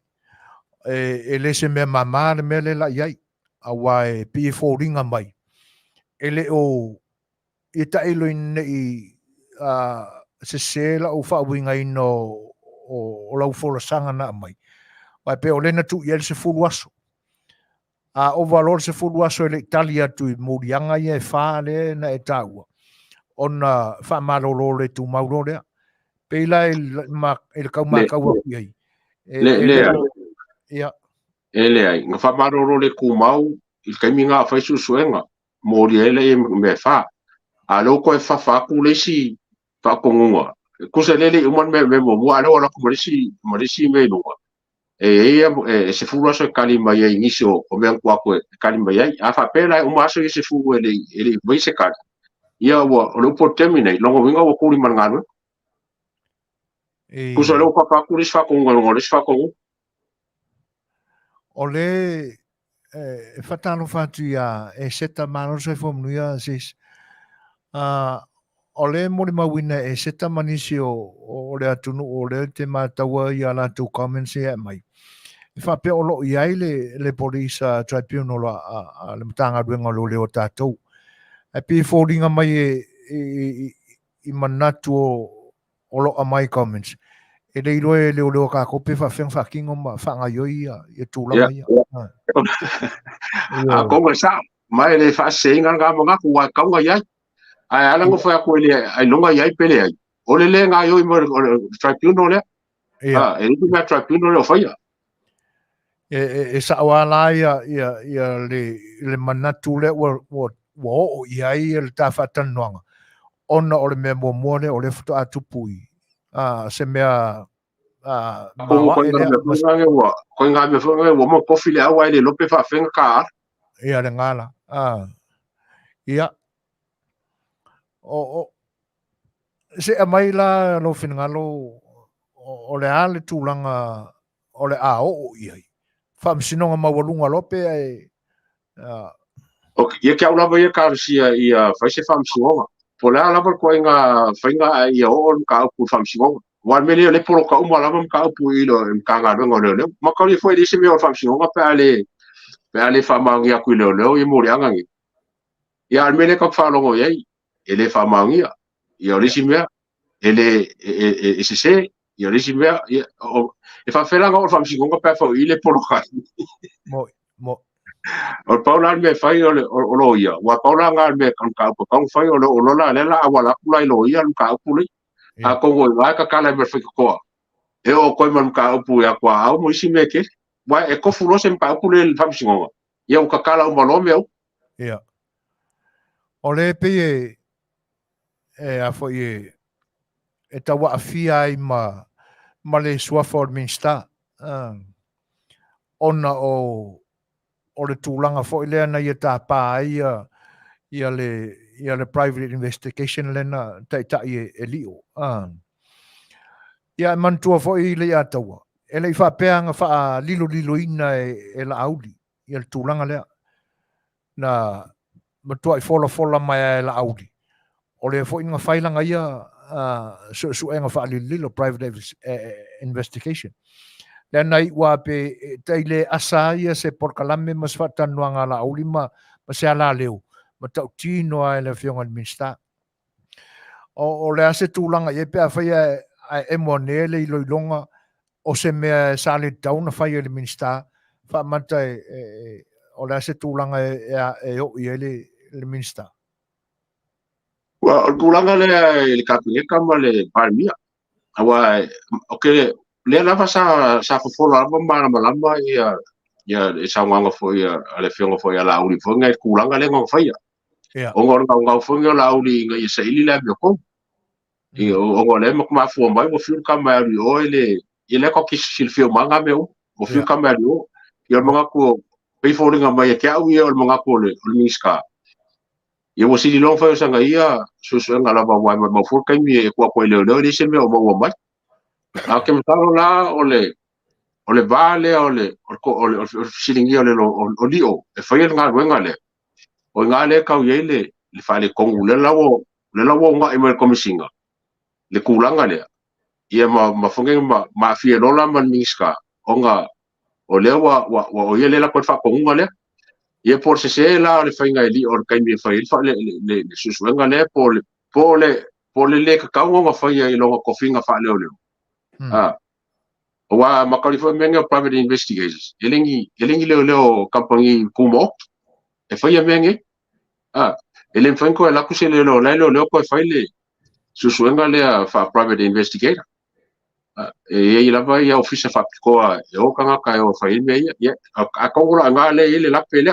e le se mea mamā le mea le la iai. Awa e pi e fōringa mai. E le o i ta ilo i se la o whawinga ino o lau wholasanga na mai. Wai pe o lena tu i el se fulu aso. O valor se fulu aso e le Italia tu i murianga i e whale na e taua. Ona whamarolo le tu mauro lea. Pe ila e le kaumakaua ki ai. ele ai nga fa maroro le ku mau il kaiminga fa susuenga mori ele me fa a lo ko fa ku le si fa ko ngwa ku se le umon me mo alo la ku mo si me no e se fu so kalima ya inicio o me kwa ko kalima ya a fa pela o maso se fu ele vai se ka ia o lo po terminate lo winga o ku ri mangano ku se lo fa ku ri fa ko ngwa fa ko o le whatano whatu ia e seta mano se whamuia sis o le mori mawina e seta manisi o le atunu o le te mātaua ia la tu comments e mai e whape o lo iai le police tribunal a le matanga ruenga lo leo Tatou e pi fōringa mai i manatu o lo a mai comments e le iroe leo ka kope whawhenga ma whanga yoi e tūlanga ia. A ko sa mai le fa se nga mga ku wa ka ia ai ala ngo fa ko le ai longa ia pele ai o le nga yo mo tribunal le e ni ma tribunal o fa ia e sa wala ia le manatu le wo o ia le ta fatanonga ona o le me mo le o le foto atupui se mea ko nga me fa wo mo ko file awa le lope fa fenga ka ia le ngala ia o se mai la lo finngalo o le ale tūlanga o le o ia whamsinonga mawalunga lope ai o ia ke aula vai ka sia ia fa se whamsinonga po la la ko nga fainga ia o ka ku whamsinonga wa mele le polo ka uma lava ka pu ilo ka nga ngo le ma ka li foi dise me o famsinga pa ale fa mangi a ku le i mo anga ngi ya mele ka fa longo ye ele fa mangi ya dise me ele se ya dise me e fa fela ngo famsinga pa fa ile polo ka mo o paula me fai o lo ia wa paula nga me ka fai o lo la wala ku lai lo ia ka ku le a ko wa ka kala me fai ko e o ko man ka pu ya kwa au mo isi me ke wa e ko fulo sem pa pu le fam singo ya o ka kala o malo me ia o le pe a fo e tawa afia i ma le sua for minsta ona o le tūlanga fo ile na ia ta pa ia le private investigation lena ta e liu ia mantua fo i Lei'ataua e le whapeanga wha lilo ina e la auli ia le tūlanga lea na matua i fola mai e la auli o le fo inga whailanga ia suenga wha lilo private investigation le nei wa pe teile asa ia se Polokalame mas whatanuanga la auli ma se ala leo ma tau tino ai le whionga minsta o le ase tūlanga i pe a whaia e moane le iloilonga o se mea sa le tauna whai le minsta wha mata o le ase tūlanga e o i le minsta wa o tūlanga le kapinga ma le palmia awa o ke le lava sa fofolo lava malama ia e saungaga foi a le fionga foi a lauli foi ngai kulanga le ngau faia o ngau foi o lauli ngai sa ili le me ko i o ngole mo ma fu mai mo fiu kama ali o ele ko ki silfio manga me o fiu kama ali o ia manga ko pe fo ringa mai ke au ia o manga ko le miska ia mo sili long foi sanga ia susu ngala ba wa mo fu kai mi e ko le se me o mo mai a ke mtalo la o le vale o le silingi o le o lio e fai ngā ruenga le o ngā le kau iei le whale kongu le lawo ngā ima le komisinga le kulanga le ia ma whunge ma fie lola man miska o ngā o lea wa o ia le la koe whakongunga le ia por se la o le whai ngai li o le kaimi e whai le susuenga le po le kakau ngā whai i longa kofinga wha leo leo wa makalifa menga private investigators elengi leo kampangi kumo e fai menge ele fanko la kusele leo ko fai le susuenga le fa private investigator e ila vai ya officer fa ko e o kanga ka o fai me ya a kongola nga le ele la pele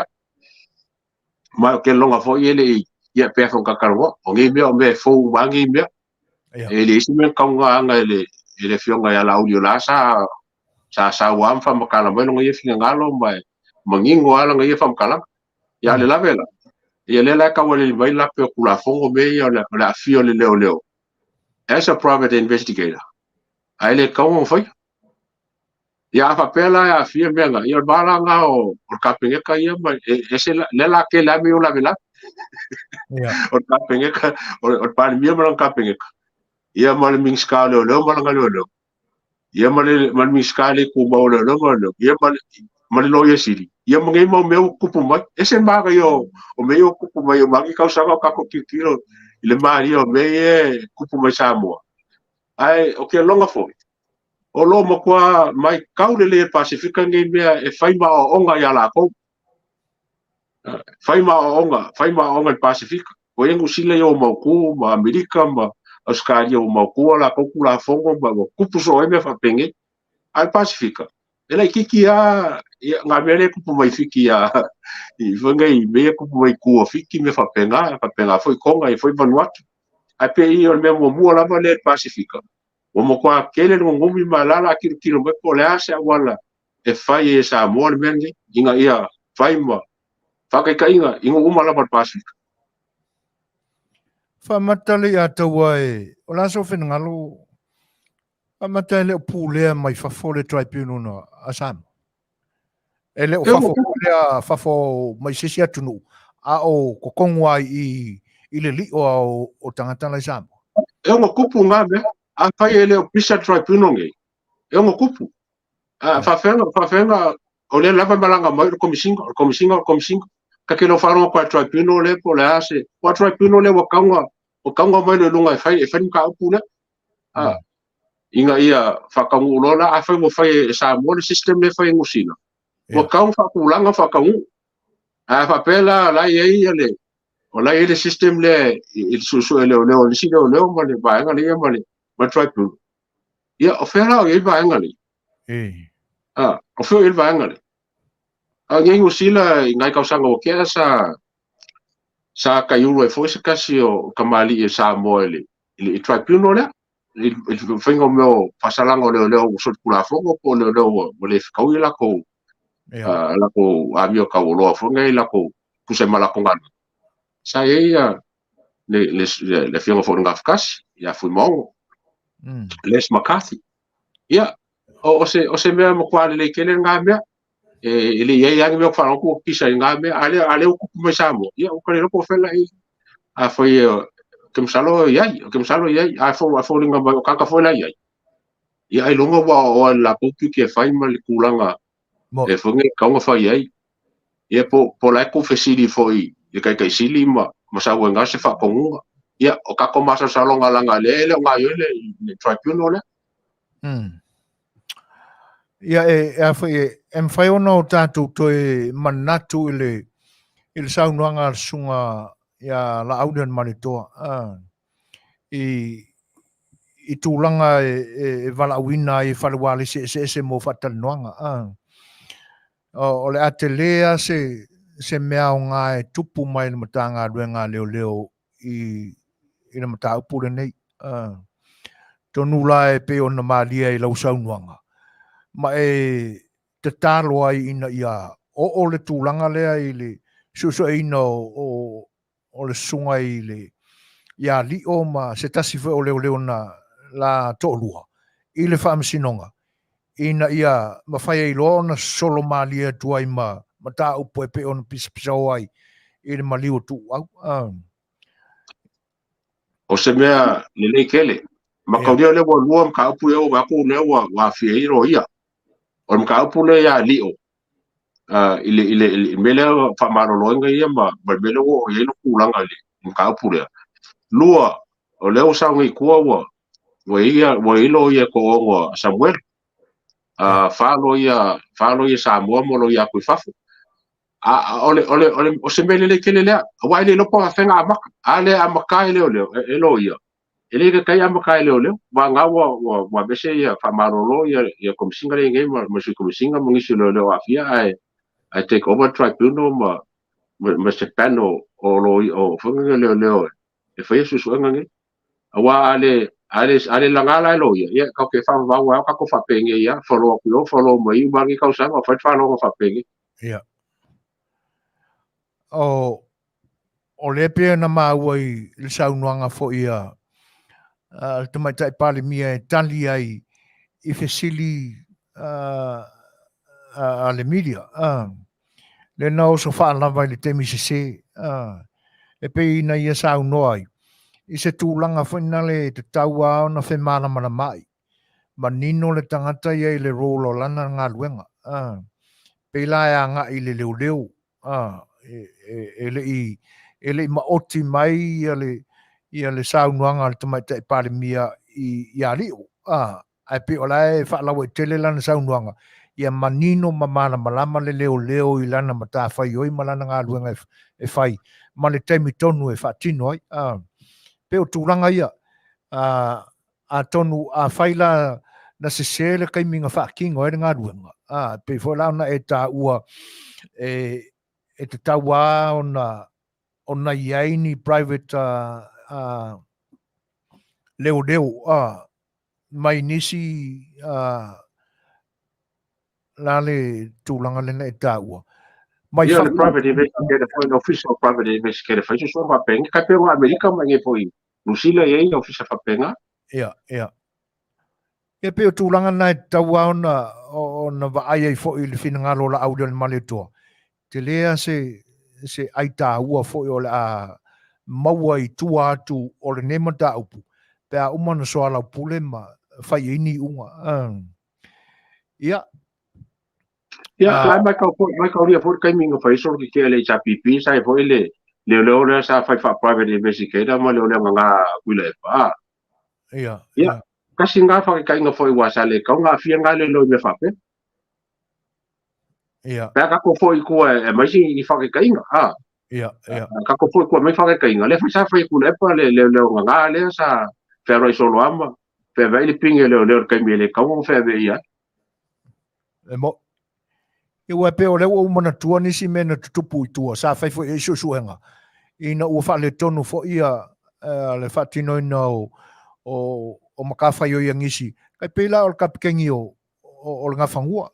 ma ke longa fo ele ya pe fo ka karwa o ngi me fo wangi me ele isime kanga nga ele fionga ya la audio la sa wam fa makala mai longa ia finga ngalo mai mangingo ala nga ia fa makala ya le lavela ia le la ka wale mai la pe kula fongo me ia la afio le leo as a private investigator ai le ka mo foi ya fa pela ya afio me nga ia bala nga o kapinga ka ia mai ese le la ke la me o la vela o kapinga ka o pa mi mo kapinga ia mal ming ska leo mal nga leo ia mal miskale ku mau le ia mal lo ia siri ia mangai mau meu kupu mai ese maga yo o meu kupu mai o magi kau sanga ka ko kilo ile mari o me kupu mai Samoa ai o ke longa foi o lo mo kwa mai kau le Pasifika ngai me e fai ma o onga ya la ko fai ma o onga Pasifika o yengu sile yo mau ku ma Amerika ma Australia o mau ku la ko kula fongo ma kupu so e me fa penge al Pasifika ela kiki a nga mele ku mai fiki a i vanga i me ku mai ku fiki me fa penga foi konga i foi Vanuatu a pe i o me mo la vale Pasifika o mo kwa kele no ngumi malala kilo me ko le ase wala e fai e Samoa mengi inga ia fai ma fa ka inga ingo uma la Pasifika fa matale Lei'ataua e o la so fen ngalo matale o pule mai fa fole tribunal no asam ele o fa fo mai sisi atunu a o kokongwa i le li o tangata lai Samoa e ngo kupu ngabe a fai ele o pisa tribunal ngai e ngo kupu a fa fenga o le lava malanga mai komisinga ka ke lo faro kwa tribunal le po le ase kwa tribunal le o kanga mai le lunga e fai ka upuna inga ia whakangu lola a whai mo whai Samoa le system le whai ngusina o kanga whakulanga whakangu a whapela lai e le o lai le system le il susu leo le si leo ma le vaenga le ma le ma tribunal ia o whera o e vaenga le o whera e vaenga le a ngai ngusila ngai kausanga o kia sa kaiuru e foi se kasi o kamali e Samoa le tribunal le il fingo meu pasalango leo so kula fongo po leo mo le fikau la ko amio ka lo fonga la ko kuse mala ko ngana sa ia le fingo fo ngafkas ya fu mo les makati ia o se me mo kwa le kele ngamia ele ia yang me fa ko kisa ngamia ale ko me Samoa ia o kale ko fela a foi kem salo yai a fo linga ba ka fo la yai ia ai longa wa o la puki ke fai mal kulanga e fo nge ka nga fai yai ia po la ko fesili foi e kai sili ma sa wenga se fa konga ia o ka ko masa salonga langa le nga yo le tribunal le ia e foi fai ono Tatou to e manatu ile saunoanga sunga ia la audian manitoa i tūlanga e walauina i whalewale se mo whatanoanga. O le ate lea se mea o ngā e tupu mai na matanga ruenga leo i na mata upure nei. Tonu la e pe o na malia i lau saunuanga. Ma e te talo ai ina ia o le tūlanga lea i le suso ina o le sunga i le ia li o ma se tasi fe o leo na la tolua i le whaamasinonga ina ia mawhai i loa na solo malia tuai ma ta upo e pe o na pisa ai i le maliu tu au. O se mea le kele. Ma kaunia le wa lua mka upu eo wako nea wa fia iro ia. O mka upu le ia li o. Ile mele whamaroloinga ia ma mele o ia no kulanga li mka upu lea. Lua o leo saunga i kua wa ilo ia ko o Samuel. Falo ia Samoa mo lo ia kui fafu. O se mele le kele lea. Wa ile lopo a whenga amaka. Ale amaka elo ia. Ele ka kai amaka leo. Wa nga wa bese ia whamarolo ia komisinga le ngai ma si komisinga mo ngisi leo afia I take over tribunal ma se pano o whanga leo. E whaia Susuga ngai. Awa ale langala lo ia ka ke fa wa ka ko fa penge ia follow mai bangi ka sa fa fa penge ia o le pe na mawai le saunuanga fo ia te mai tai pale mia e tali ai i fesili a le media le na o so fa lava le temi se e pe ina ia saunoai i se tūlanga whaina le te taua o na whemana mana mai. Ma nino le tangata ia i le rolo lana ngā luenga. Pela e anga i le leo. E le maoti mai ia le saunuanga le tamai te pare mia i a leo. Ai pe ola e whaalawa i tele lana saunuanga. Ia manino mamana malama le leo i lana mata whai oi malana ngā luenga e whai. Ma le teimi tonu e whaatino ai. Pe o tūranga ia, a tonu a whaila na se sele kai minga whaakingo e ngā ruenga. Pe whaila na e tā ua e te taua ona iaini private leo mai nisi lale tūranga lena e tā ua. Ia le private investigator foi no official private investigator foi so fa penga ka pe o America ma nge foi Nusila e ia ofisa fa penga ia e pe o tūlanga nai taua ona vaai ai fo i le whinangalo la audio le maletoa te lea se aita ua fo i o le a maua i tua atu o le nema ta upu pe a umana soa lau pule ma whai ini unga ia la mai ka ria for kai minga fai so ki le HPP sai foi le sa fai fa private investigator ma le nga kuile pa ia ka singa fa kai nga foi wa sale ka nga fia nga le lo me fa pe ia ka ko foi ku e mai si i fa kai nga ia ka ko foi ku mai fa kai nga le fa sa fai ku le pa le nga le sa ferro so lo ama pe vai le pinge le kai me le ka mo fe ve ia mo e ua pe o leo o mana tua nisi mena tutupu i tua, sa fai fo e susuenga. Ina ua wha le tonu fo ia le whatino ina o makawhai o ia ngisi. Kai pila o le kapikengi o le ngawhangua.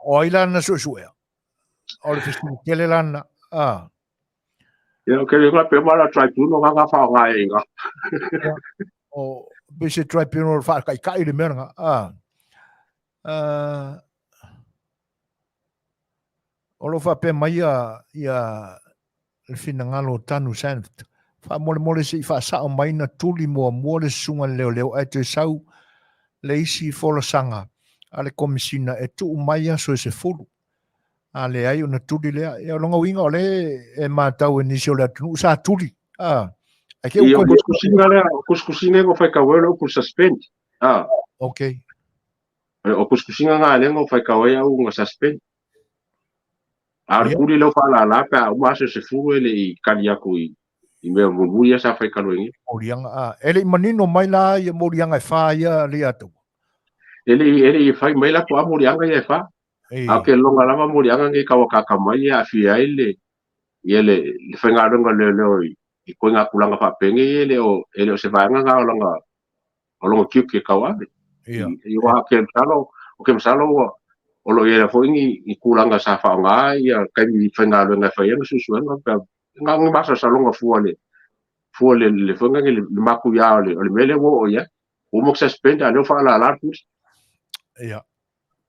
O ila na susuea. O le festival kele lana. Ia ke le pe mala tribunal nga fa nga inga. O bese tribunal fa kai le meranga. O lo fa pe mai ia le finangalo tanu sanft fa mole se fa sa o mai na tuli mo le sunga leo e te sau le isi fola sanga ale komisina e tu mai so se fulu ale ai una tuli le e longa winga ole e matau ni so le tu sa tuli ake o kuskusinga ngo fai ka welo ku suspend okay o kuskusinga nga le ngo fai ka wea u ngo suspend Ar kuri lo fa la pe o ma se fu ele I kali aku I I mea Manufui sa fai kaloingi. Morianga ele manino mai la ia morianga e fa ia Lei'ataua. Ele fai mai la ko morianga ia fa. A ke longa lava morianga ngi kawakaka mai ia afia ele fai ngalonga le I ko nga kulanga fa pengi ele o se vaanga nga olonga kiuke kawabe. I wa ke msalo o lo ia fo I kulanga sa fa nga ia kai fai ngalonga fa ia Susuga nga masa salonga fuale le fonga le maku ya le mele wo o ya o mo suspend ale fa la pus ia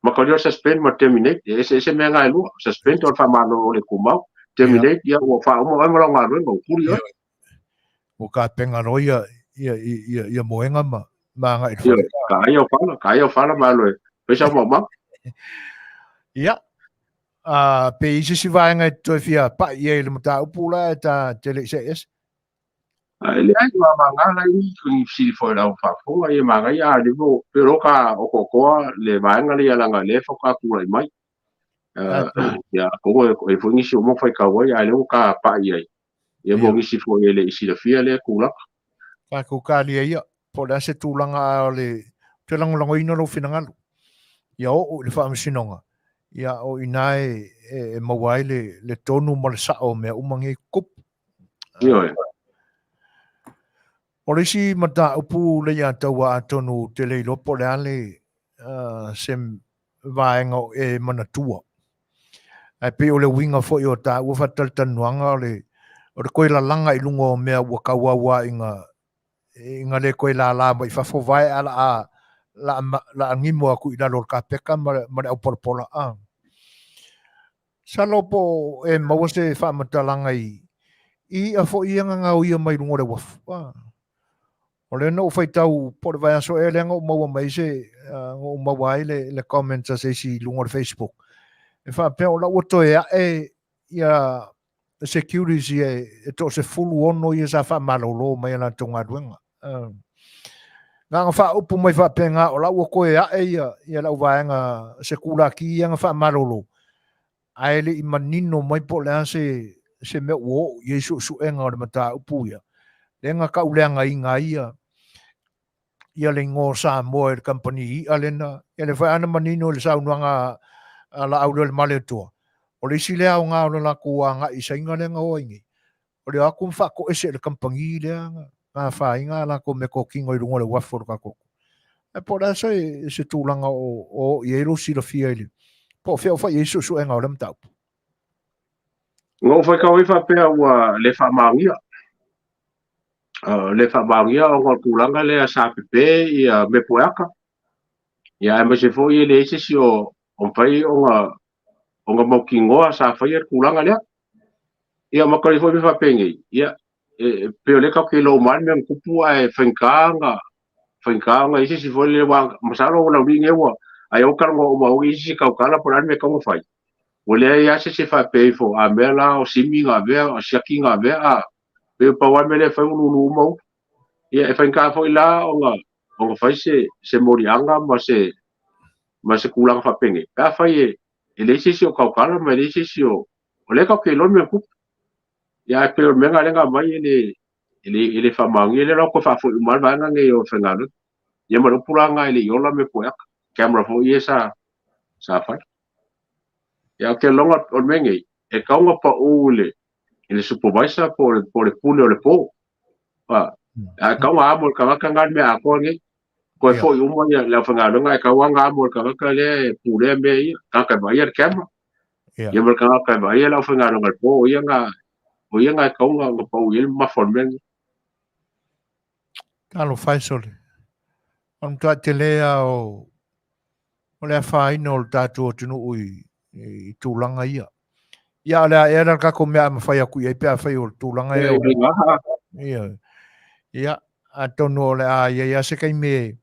ma ko suspend ma terminate ese me nga lu suspend or fa ma no le kuma terminate ya o fa mo mo nga ro ngo kuri yo o ka penga no ia moenga ma nga ka yo fa ma lo pesa mo ma ia pe isi si vai nga to fia pa ia le mata upula ta tele ses le ai ma nga la ni ku si fo la fa fo ai ma nga ya le bo pero ka o ko le va nga le ya la nga le fo ka ku mai ya ko e fo ni si mo fai ka wa ya le ka pa ia ia mo ni si fo ele isi la fia le ku la ka ku ka ia po la se tulanga le te lango ino lo finanga ia o le fa msinonga ia o inae e mawai le tonu ma le sao me umangi kup ia o le si mata upu le Lei'ataua atonu te le lopo le ale sem vaenga e manatua ai pe o le winga fo o ta ua fatal tanuanga o le koe la langa I lungo mea ua kawawa inga le koe la mai fa fo vai ala la ngimo aku ina lor ka peka ma le au porpola sa lopo e mawase fa matalanga I a fo ia nga o ia mai lungo le wafu o le no fai tau po le vai aso e le ngo maua mai se ngo mawai le comments se si lungo le Facebook e fa pe o la woto e ia security e to se fulu ono ia sa fa malolo mai na tonga duenga nga fa upu mai fa pe nga o la wo ko ia la vaenga se kula ki ia fa malolo ai le manino mai po le se me wo Yesu su enga o le mata upu ia le nga ka ulenga ia le ngo Samoa le company alena le fa ana manino le saunuanga ala au le male tua o le sile au nga o la kuanga I sainga le nga oingi o le aku fa ko ese le company le nga fa inga la ko me ko kingo I lungo le wafor ka ko e po da se tulanga o yelo sila fiele po fe fa Yesu su enga o le mtau ngo fa ka wi fa pe wa le fa mangia le fa mangia o ko kulanga le sa pepe ia me poaka ia me se fo ia le se si o pai o nga mo kingoa sa fa ia kulanga le ia ma ko fo fa pengi ia pe le ka ke lo man me kupu ai fankanga isi si fo le wa masalo la ringe wa ai o ka ngo mo isi ka kala por me como fai o le ia se fa pe fo a mela o siminga ve o shakinga ve a pe pa wa me le fa unu mo ia e fanka fo la o fai se morianga ma se kulang fa pengi ka fai e le si o ka kala ma le si o le ka ke lo me ku ia pe o menga le nga mai ele fa mangi le ko fa fo mal va nga nge o fengalo ia ma pulanga ele yola me poa camera fo ia sa fa ia ke longa o mengi e ka nga pa ule ele supervisor por le pule o le po pa a ka nga mo ka nga me a ko nge ko fo yo mo ia la fengalo nga ka nga mo ka le pule me ka va ia camera ia ma ka va ia la fengalo nga po ia nga o ia nga ka nga pa ia ma formen Alo fai sole. On ta te lea o le fai no le Tatou tunu I tūlanga ia. Ia lea era kako mea ma fai aku ia pia fai o tūlanga ia. Ia a tonu o le a ia se kai me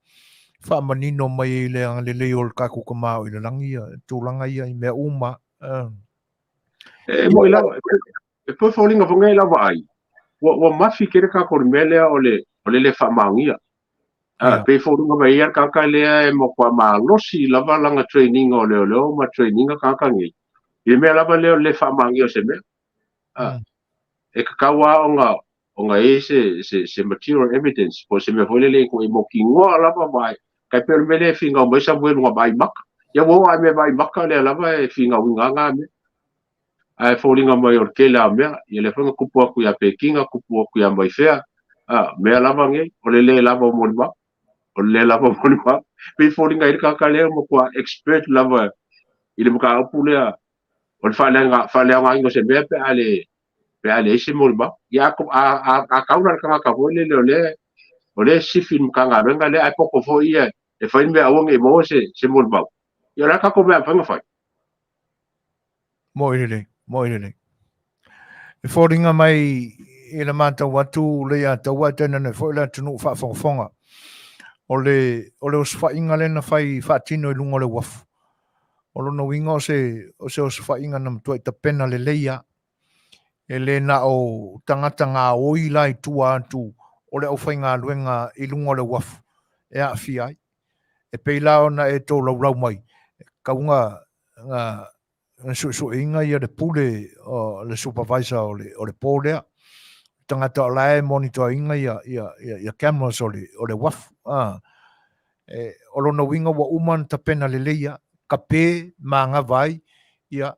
fa manino mai le ang le leo le kako kamau I le langi ia. Tūlanga ia I mea uma. Mo ila e po falling of ngai la vai wa mafi kere ka ko mele o le fa mangia pe fo nga mai ia ka le e mo kwa ma losi la langa training o le ma training ka ngi e me la le fa mangia se me e ka wa o ngai se material evidence po se me foi le ko mo kingo la ba mai kai per mele finga mo sa bueno nga bai mak ya wo ai me bai mak le la ba finga unga nga me ai folinga mai or ke la me ye le fanga kupu ku ya pekinga kupu ku ya mai fea me la ba nge o le la ba mo ba o le la ba mo ba pe folinga ir ka le mo kwa expert la ba ile mo ka pule o fa le nga ngo se be pe ale se mo ba ya ko a kauna ka ho le o le sifin kanga benga le ai poko fo ia e fai me awong e mo se mo ba ya la ka ko me fa fai Mo ile. E fōringa mai e la mātau watu Lei'ataua tēnā ne fōi la tunu whaafonga. O le os whainga le na whai whaatino i lunga o le wafu. O lo no winga o se os whainga na mtua i ta pena le leia. E le na o tangata ngā oi lai tua atu o le au whainga luenga i lunga o le wafu. E Afiafi. E peilao na e tō lau mai. Kaunga na suinga ia le pule le supervisor o le polea tangata o lae monitoringa ia cameras o le wafu o lona winga wa uman ta pena le leia ka pē manga vai ia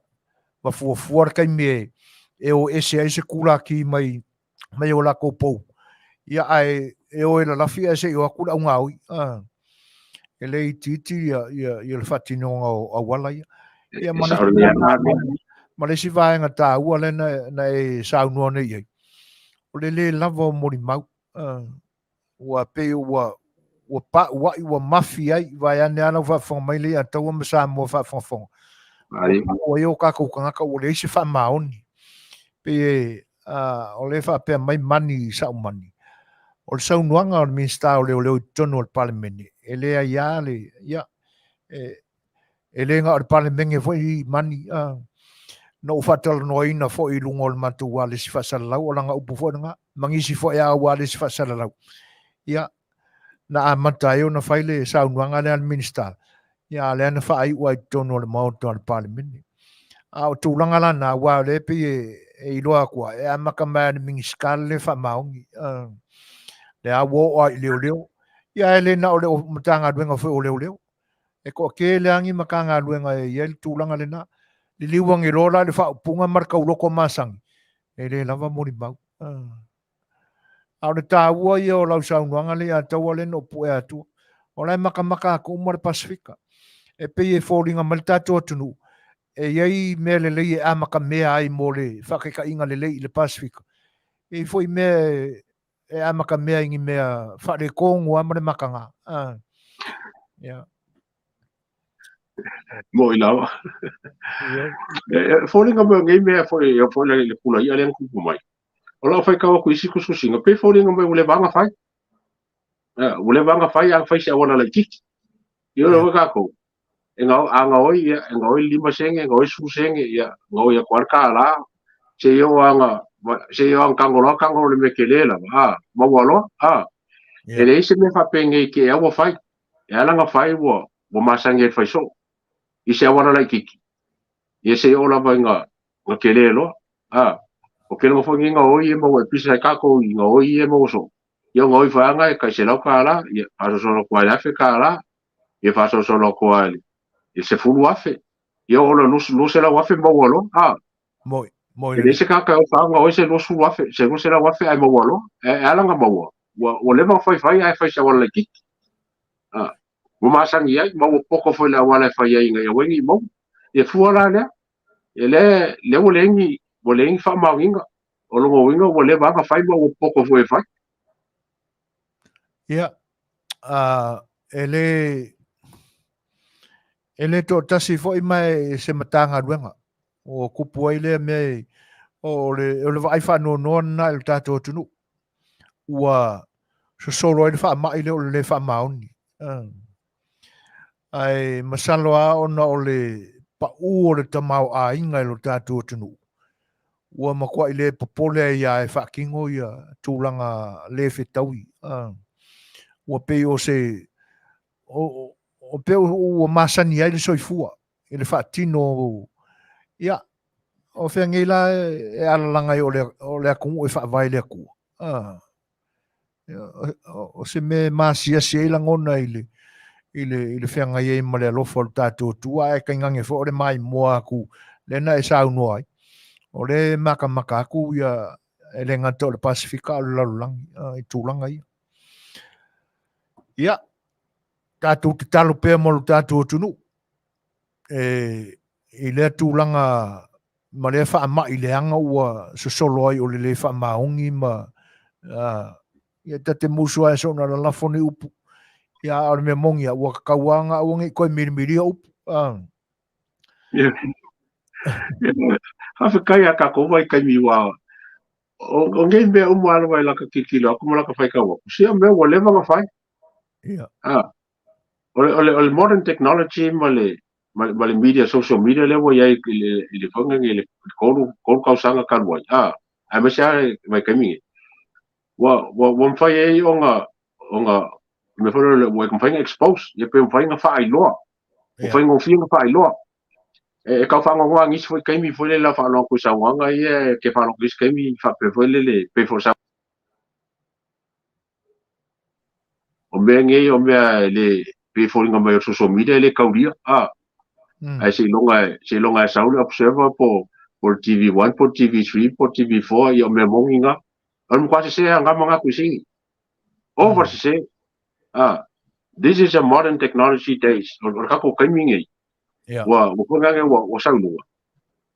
wa fuafua kai me e o ese ai se kula ki mai o la kopou ia ai e o la lafia se o kula unga oi e le titi ia le fatino o wala ia ia ma le si vaenga tā ua le na e saunua nei ai. O le lava o mori mau. Ua pe ua ua mafi ai vai ane ana whaafonga mai Lei'ataua ma Samoa whaafonga. Ua eo kako kangaka ua le isi whaamaoni. Pe o le whaapea mai mani sau mani. O le saunuanga o le minsta o leo i tono o le palemene. E lea ia le ia e lenga o le palemenge foi mani no fatal no ina foi lungo le matu wale si fasalau o langa upu foi nga mangisi foi a wale si fasalau ia na matayo na faile saunuanga le minister ia le na fai wa tono le mauto al parliament a tulanga la na wa le pe e loa kwa e amakama ni mingiskal le fa maungi le a wo o leo ia le na o le mtanga duenga foi o leo e ko ke le angi makanga luenga e yel tulanga le na li liwang i rola le whaapunga marka uloko masang e le lava mori mau au le tāua ia o lau saunuanga Lei'ataua le no pue atu o lai maka ako umar Pasifika e pe e fōringa mali tātou atunu e iei mea le lei e amaka mea ai mo le whakeka inga le lei le Pasifika e foi mea e amaka mea ingi mea whare kongu amare makanga yeah. mo ilawa folinga mo ngai me foi le pula ia le ku mai o la fai ka ko isi ku singa pe folinga mo le vanga fai a fai se ona le kiki yo lo ka ko anga oi lima senge ngoi su senge ia ngoi ya kwarka la se yo anga kangolo le mekelela ma walo ele ise me fa penge ke a fai ya la nga fai wo masange fai so i se awana lai kiki. I se ola vai nga kelelo. O ke mo fongi nga oi e mo e pisa kako i nga oi e mo so. Ia nga oi whaanga e kai se lau kāla, i faso solo kua le afe kāla, i faso solo kua le. I se fulu afe. Ia ola luse lau afe mo walo. Moi. E se kaka o whaanga oi se luse afe, se luse lau afe ai mo walo, e alanga mo walo. O lema fai ai fai se awana lai kiki. Mo masangi ai mo poko foi la wala fa ia inga wengi mo e fuala le o lengi fa maunga o lo winga o le va fa mo poko foi fa ia ele to tasi foi mai se matanga ruenga o kupu ai le me o le vai fa no na el tato tunu ua so solo ele fa mai le fa mauni ai masalo a ona o le pa o le tamau a inga lo tātou tunu. Ua makua i le popole ia e whakingo ia tūlanga le whetaui. Ua pe o se o pe o Masani ai le soifua i le whaatino ia o whengi la e alalanga i o le akungu e whaavai le akua. o se me masia se langona ile whenga i ma le alofa o tātou tua e kaingange fo ore mai moa aku lena e sau noai o le maka aku ia e le ngata o le Pasifika o le lalulangi i tūlanga ia tātou te talo pēr mo lo tātou tunu i le tūlanga ma le wha ma i le anga ua sosolo ai o le wha maongi ma ia tate musua e sona la lafoni upu ia o me mongi a ua kakauanga ua ngi koe mirimiri upu hafe kai a kako vai kai miwa o ngai me o mala vai la ka kikilo ako mala ka fai ka wa sia me o leva nga fai o modern technology male media social media level ya ile fonga ile ko kausanga kan wa ai me sia vai kai mi wa fai e onga me fo le wa fai expose ye pe fai nga fai lo o fai nga fi nga fai lo e ka fa ngwa ngi foi kai mi foi la fa lo ku sa wanga ye ke fa lo ku kai mi fa pe foi le pe fo sa o me ngi o me le pe foi nga me social media le kauria ai se longa sa u observer por TV1 por TV3 por TV4 yo me monginga on quasi se nga manga ku sing over se this is a modern technology days or ka ko kai mi ngi wa ko nga wa sa lu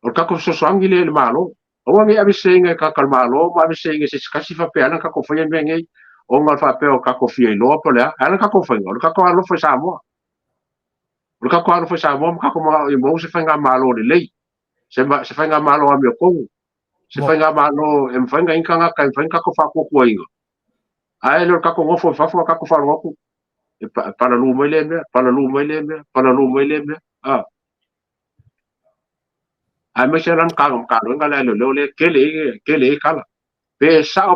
o kako sosoangi le malo o ngi abisenga ka kalmalo ma abisenga se kasi fa pe ana kako fa ngi o ngal fa pe o kako fi lo po le ana kako fa o kako alo fa Samoa o kako alo fa Samoa kako ma i mo se fa nga malo le se fa nga malo a me ko se fa nga malo e fa nga inga ka fa kako fa ko ko inga ai lo kako ngo fa kako fa ngo para lu mai le ai me se ram ka nga le ke le kala pe sa o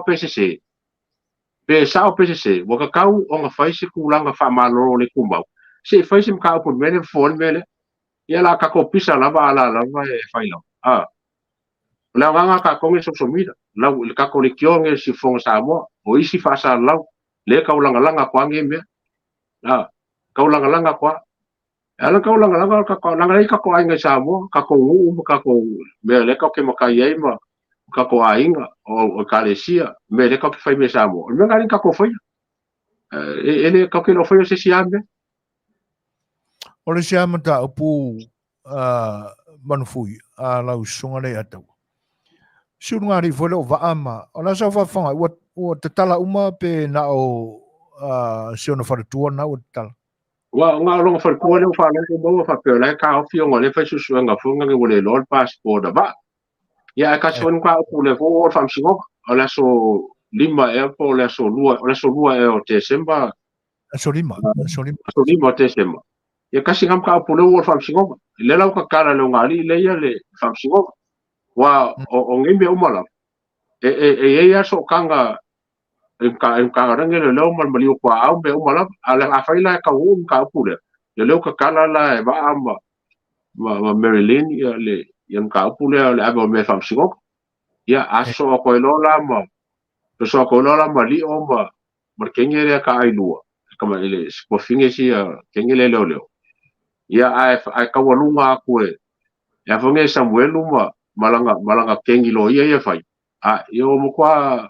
PCC wa ka kau o nga fai se kulanga fa malo le kumbau se fai se ka po mele fol mele ia la ka ko pisa la e fai la nga ka ko ngi so mida la ka ko le kionge si fong sa mo o isi fa sa la le ka ulanga kwa ngi me ka ulanga kwa ala ka ulanga ka ko ainga sa mo ka ko ka ko me le ka ke makai ai ma ka ko ainga o kalesia me le ka fai me sa mo me ngari ka ko fai ele ka ke lo fai se siambe o le siama ta upu Manufui la usunga Lei'ataua sunga ri fo le vaama o la sa fa fanga o te tala uma pe na o se ona fa tua na o tala wa nga lo fa ko le fa le mo fa pe la ka o fi ngo le fa Susuga nga fu nga le lo passport ba ya ka son ka ku le vo fa msingo ala so lima e po la so lua e o Desemba so lima Desemba ya ka singam ka po le vo fa msingo le la ka kala le ngali le ya le fa msingo wa o ngimbe umala ya so kanga ka range le lo mal mali kwa au be umala ala afaila ka ka po le ka kala la ba ama ma Marilyn ya le yang ka po le aba me fa msingo ya aso ko lo la ma so ko lo la mali o ma markengere ka ai lua kama ile po finge si kengele lo ya ai ka walunga ku ya fonge Samuel uma malanga kengi lo ia fai yo mo kwa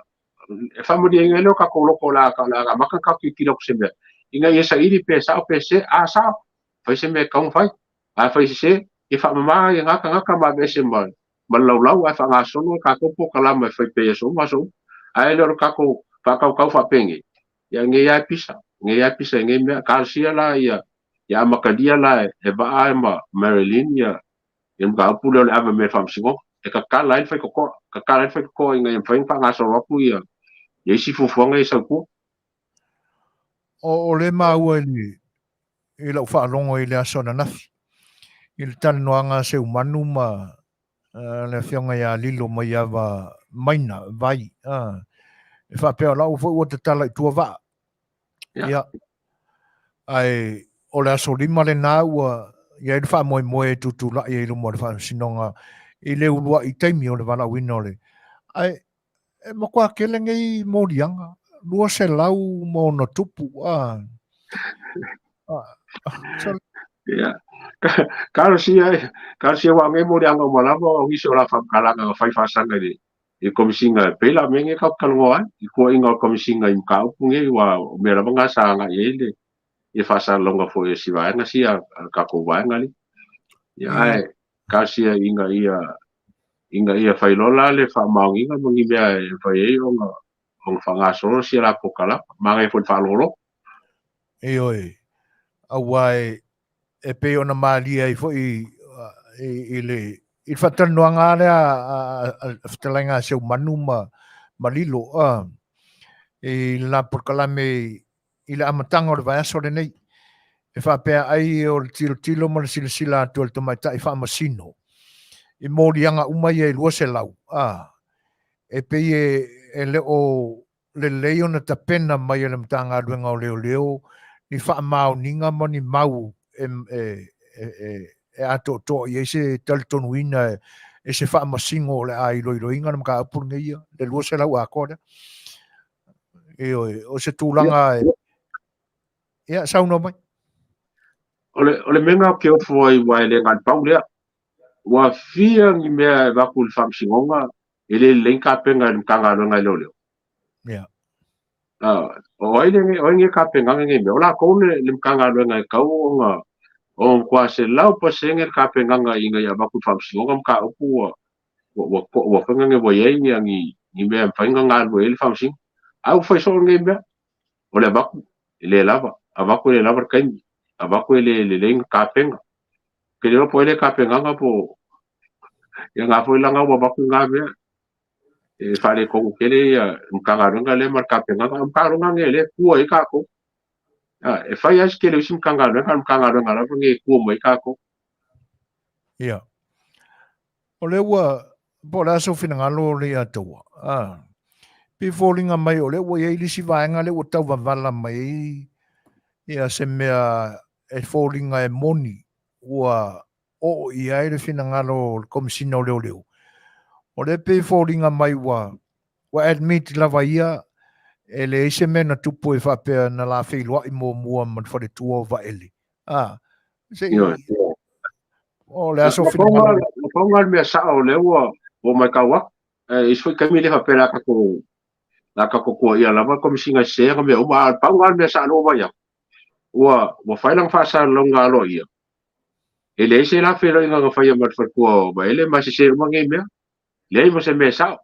family ngelo ka ko lo ko la maka ka ki lo sembe inga ye sa iri pesa sa fai sembe ka fai fai se e fa mama ye ngaka ma be semba malau fa nga sono ka ko Polokalame fai pe so maso ai lo ka ko ka fa pengi ya nge ya pisa nge me ka sia la ya makadia la e ba ma Marilyn ya yang ka pulo le ava me fam singo e ka kala fai ko inga fai fa nga so ku ya ye si fofonga sa ku o le maua i lau whaalongo i le asona nafi. I le tane noanga se umanu ma le whionga ia lilo mai awa maina, vai. E whapea lau fo ua te tala i tua wā. Ia. Ai, o le aso lima le nā ua, ia i le wha moe tutu la i le mo le wha sinonga i le ulua i teimi o le wala wino le. Ai, ma kwa kele ngai morianga lua se lau mo no tupu ya kalau wa ngai mo yang mo la mo wi so la fa kala nga fa fa sanga di e komisinga pela menge ka kalwa i ko inga komisinga im ka punge wa me la nga sa nga ele e fa sa longa fo e si va nga si ka ko wa nga li ya kasi inga ia fa lola le fa maunga mo ngi me fa e on fa nga so si la ko kala ma ngai fo fa lolo e oi awai e pe ona mali ai fo i le i whatanoanga le a whatalenga se manu malilo i la Polokalame i le amatanga o le vaeaso le nei e whapea ai o le tilo mo le silasila atu le tamaita i whaamasino i mōrianga umai e lua se lau e pe e leo le leo na tapena mai e le matanga aduenga o leo ni whaamau ninga mo ni mau e ato to i se taltonu ina e se whaamasingo le a i loiroinga na maka apurunga ia le lua se lau a kore o se tūlanga ia sauna mai ole menga ke o foi wa le ngat paulea wa fia ni me va kul fam singonga ele lenka penga kanga nga lolo ia o nge ka penga nge me ola ko le kanga nga ka nga on kwa se lau pa senge ka penga nga inga ya va kul fam singonga ka ku wa penga nge wo ye ni me penga nga wo el fam sing au foi so nge me ole va le lava avako le lava kai avako le ka penga ke le po le ka penga nga po ya nga foi langa wa ba ku nga be e fale ko ke le mkanga nga le mar ka penga nga mkanga nga le ku ai ka ko e fai as ke le sim mkanga nga la nge ku mai ka ko ia o le wa po la so fina ngalo le atua pe fallinga mai o le wa ye li si vaenga le o tau vala mai ia se mea e fallinga e moni ua o ia e le fina ngalo komisina o leo o le pe fallinga mai wa admit lava ia e le ise mena tupu e whapea na la Fai'oa i mua man whare tua wa ele se o le aso fina ngalo ponga me sa o le o mai ka wa e foi kami le whapea ka ko ia lava komisina se me o ma ponga me sa no vai wa fai lang fa sa longa lo ia ele se la Fai'oa nga fai ma fa ko ba ele ma se ma nge me le mo se me sa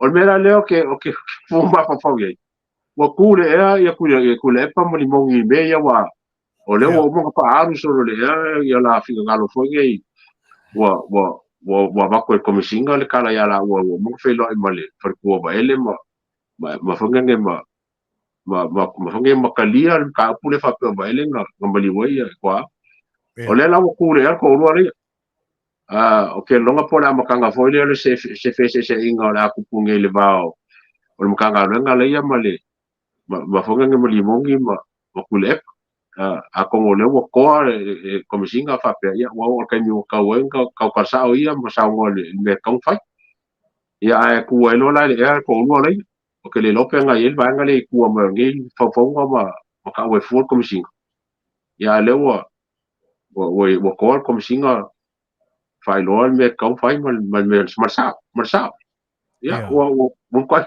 o me la leo ke fu ma fa fa ye wa kule ia kule pa mo ni mongi me ia wa o le o mo pa aru so le ia la fi ngalo fo ye wa ba ko komisinga le kala ya la wa mo Fai'oa ma le fa ko ba ele ma fa nge ma fa nge ma kalia ka pule fa pe ba ele nga mali wa ia kwa o le la mo kule ko ro ri o ke longa po la makanga fo le se inga la ku punge le bao o makanga nga le ia male ma fonga nge mali mongi ma kule a ko le wo ko komisinga fa pe ia wa ka mi ka wenga ka sa o ia ma sa ngol me kong fai ia ku e lo la le ko lo le o ke le lope nga il ba nga le ku ma nge fa fonga ma ka we fu komisinga ia le wo ko komisinga fai lo me kong fai ma marsa ya wo kwa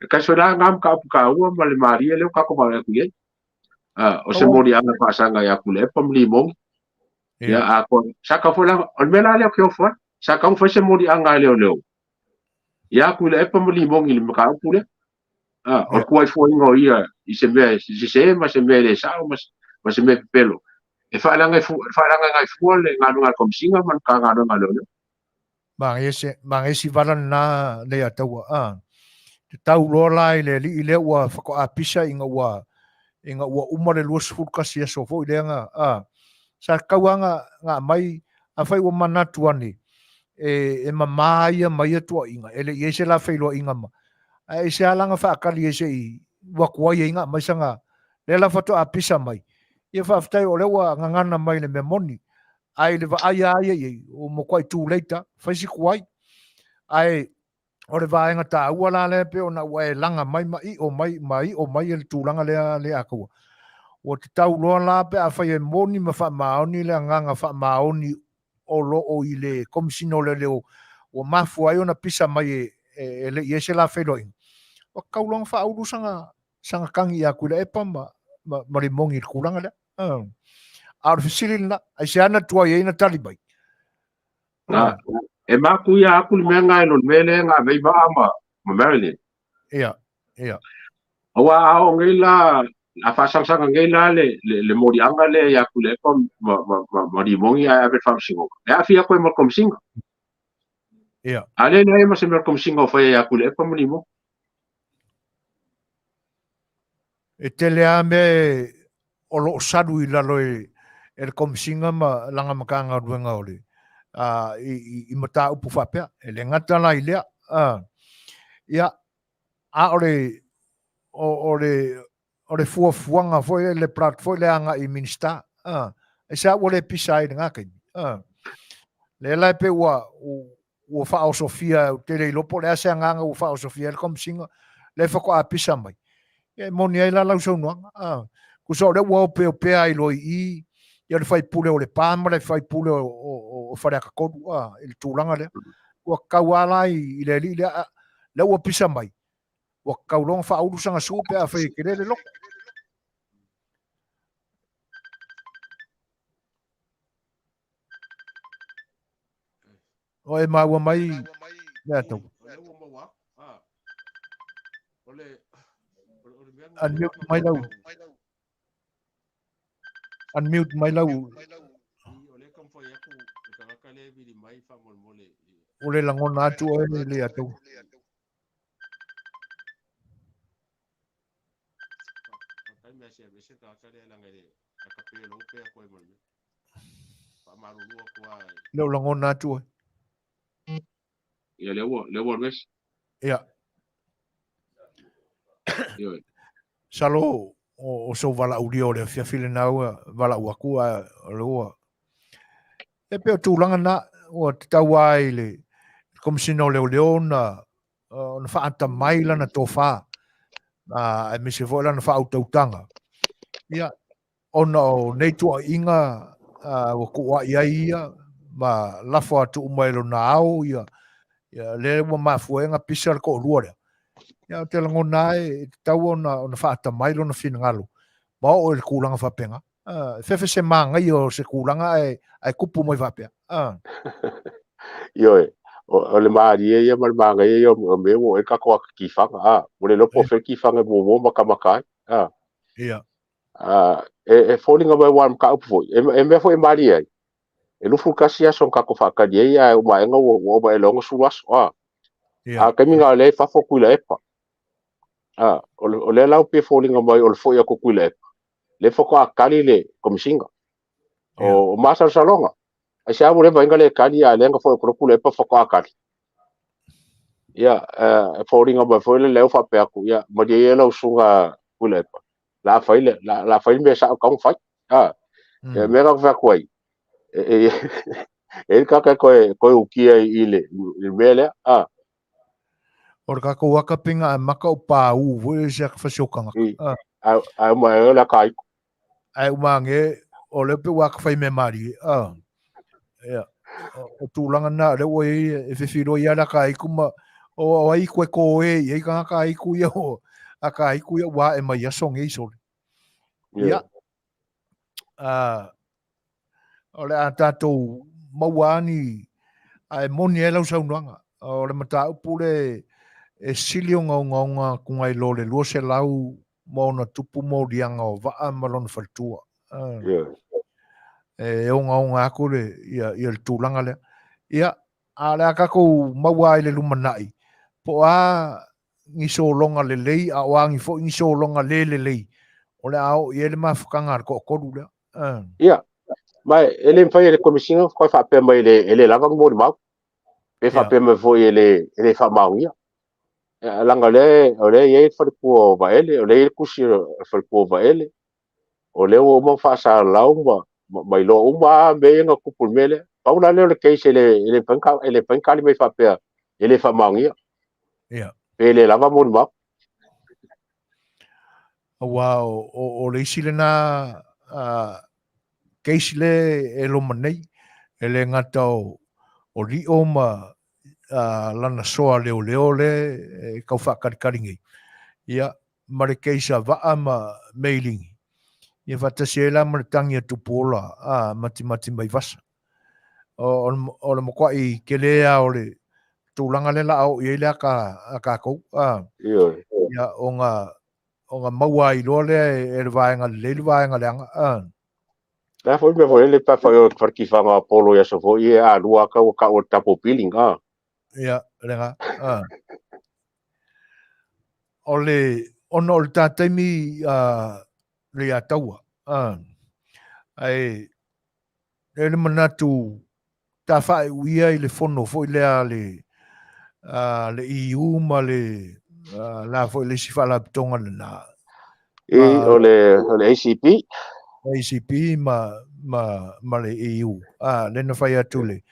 ka so la ngam ka wa ma le maria le ka ko ba ku ye o se mori anga pasanga ya ku le pam limong ya a ko saka fo la on me la le ko fo saka fo se mori anga le ya ku le pam limong il ka ku le o ku ai fo ngo ia i se ma se me le sa ma se me pelo e fa la ngai fu le nga kom singa man ka nga le Bang esi valan na Lei'ataua te tau loa lai le li ile ua whako apisa inga ua umare lua sifurukasi aso fo ile nga sa kauanga nga mai a whai ua manatu ane e mamāia mai atua inga ele i ese la Fai'oa inga ma e se alanga whaakali ese i wakuai inga mai sanga le la whato apisa mai ia whaftai o lewa ngangana mai le memoni ai le va ai o mo kwai too later faisi kwai ai o le vaenga tāua la le pe ona ua e langa mai o mai le tūlanga le akua. O te tau loa la pe a whai e moni ma wha maoni le anganga wha maoni o lo o i le komisino le leo o mafu ai ona pisa mai e le iese la wheloi. O kaulong wha auru sanga kangi a kule epa ma le mongi le kuranga le. Aru fisiri na, ai se ana tua i eina talibai. E maku ia aku le mea ngai lo mele nga vei ba ma Maryland. Ia. Awa ao ngai la a whasangsanga ngai la le morianga le ia ku le pa ma rimongi a ave whamsingo. E a fia koe ma komsinga. Ia. Ale nei ma se ma komsinga o whai ia ku le pa ma rimo. E te lea me o lo sadu i lalo e le komsinga ma langa makanga ruenga ole. I mata upu whapea, e le ngata la i lea. Ia, a ore fuafuanga foi le prat foi le anga i minista. E sa ole pisa i ngā kai. Le lai pe ua wha o Sofia, te rei lopo le ase nganga ua wha o Sofia, le komsinga, le whako a pisa mai. E moni ai la lau sau noanga. Kuso le ua o pea i loi i, ia le fai pule o le pāma, le fai pule o whareaka kodu, i le tūlanga lea. Ua kauala i le li lea, le ua pisa mai. Ua kaulonga wha auru sanga supe a whai kere le loko. O e maua mai, lea tau. Unmute mai lau. Unmute mai lau. O le langona atu o e le atu. Leo langona atu o. Ia leo mes. Ia. Salo o so vala uri o le fiafile na ua vala uakua o le ua. E peo tūlanga na o te taua ai le komisino leo leona o na whaata maila na tō wha. E me se voila na wha autautanga. Ia, ona o neitua inga o kua ia ma lafo atu umailo na au ia le ua mafuenga pisa ko ruore. Ia te langona e tau ona whaata mailo na whinangalo. Ma o le kūlanga whapenga. Fefe se manga i o se kūlanga ai kupu mai whapea. Ioe, o le maari e ia ma le manga e ia o me o e kakoa kifanga. O le lopo fe kifanga mo makakai. Ia. E fōringa mai wan ka upu foi. E me foi maari ai. E lufu kasi a son kako whakari e ia o maenga o ba e longa Suasua. Kai minga le fafo kuila epa. O le lau pe fōringa mai o le foi a kuila epa. Le foko a kali le komisinga. O masar salonga. A se amu le vainga le kali a lenga foi o kuila epa foko a kali. Ia, fōringa mai foi le leo whapea ku. Ia, madi e lau sunga kuila epa. La faile me sa kong fai. Me ka fa koi. E ka koe ukia i le mele. Ora ka ko waka pinga a maka o pa u vo se ka fasokanga. Ai mai la kai. Ai umange o le pe waka fai me mari. Ia. O tūlanga na le o e fefiro ia la kai kuma o ai ko e ka kai ku ia o a kai ku ia wa e mai asong e so. Ia. O le a Tatou mauani ai moni e lau saunoanga. O le mata upule e silio ngaunga kungai lo le lua se lau mo na tupu mo rianga o waa malona faltua. E o ngaunga aku le ia le tūlanga le. Ia, a le a kako maua le lumanai. Po a ngiso longa le lei, a wangi fo ngiso longa le lei. O le au i ele mafukanga ko koru le. Ia. Mai ele fai ele komisinga ko fa pe mai ele lava mo mau. E fa pe me foi ele fa mau ia. Langa le ole ye fa po va ele ole kusi fa po va ele. Ole o mo fa sa lau mai lo uma me nga kupul mele. Paula le ke ele penka ele me fa pe ele fa mau ia. Ia. Pele lava mo ma. Wa o le isi lena keisi le e lo manei e le ngata o li o ma lana soa leo le e kau whakarikaringi. Ia, mare keisa waa ma mailingi. Ia whatasi e la maratangi a tupola mati mai vasa. O le mokwai ke lea o le tūlanga le la au i le ka kou. Ia o ngā maua i loa lea e le vaenga le anga. La foi me foi le pa fa o farkifanga polo ya so foi e a lua ka o tapo peeling Ia, renga. Ono o le tātaimi Lei'ataua. Ai, e le manatu ta whae uia i le fono fo i lea le EU ma le la fo i le si whala pitonga le na. E o le ACP. ACP ma le EU. Le na whai atu le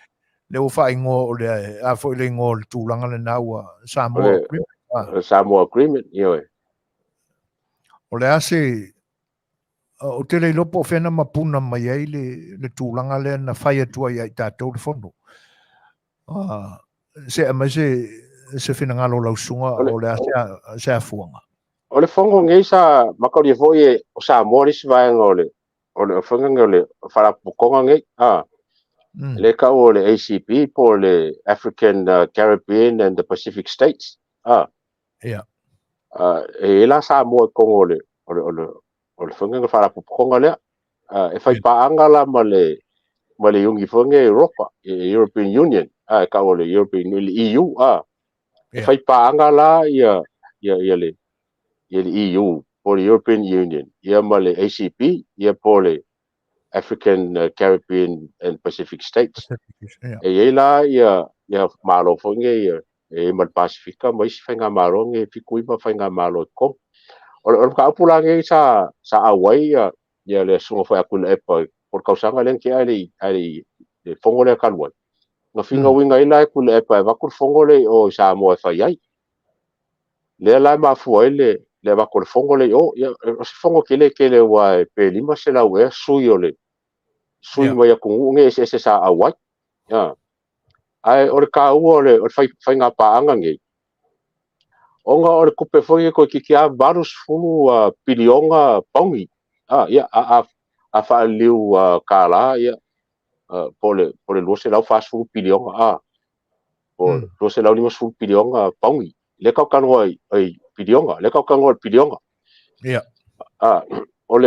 o whae ngō o le fo i le ngō le tūlanga le na ua Samoa. Samoa Agreement, io. O le ase o te le lopo whena mapuna mai ai le tūlanga le na whai atua i tātou le fono. Se mai se whena ngalo lausunga o le ase a fuanga. O le fongo ngai sa makauri foi e o Samoa isi vaenga o le whanga o le wharapukonga ngai. Le ka o le ACP po le African, Caribbean and the Pacific States. Ia. E la Samoa kongo le whanga o wharapukonga lea. E whai paanga la ma le yungi whanga Europa, European Union. Ka o le European EU. E whai paanga la ia le EU, po le European Union, ia ma le ACP, ia po le African, Caribbean and Pacific States. E ia la ia malo fonge ia e ma Pasifika ma isi whainga malo nge fikui ma whainga malo e kong. O ka apula nge sa awai ia le sunga whai aku le epa por kausanga len ki ai le fongo le kanuai. Nga whinga winga ila e ku le epa e wakur fongo le o Samoa e whai ai. Le la ma fuai le wako le fongo le o se fongo kele wa pe lima se la we sui o le sui mai a kungu nge se sa awai ai o le ka o le fai nga paanga nge onga o le kupe foi ko kikia barus fulu pilionga paungi ia a fa liu kala ia po le lo se la fa fulu pilionga po lo se la lima fulu pilionga paungi le ka kanu ai pilionga le ka kanu pilionga ia o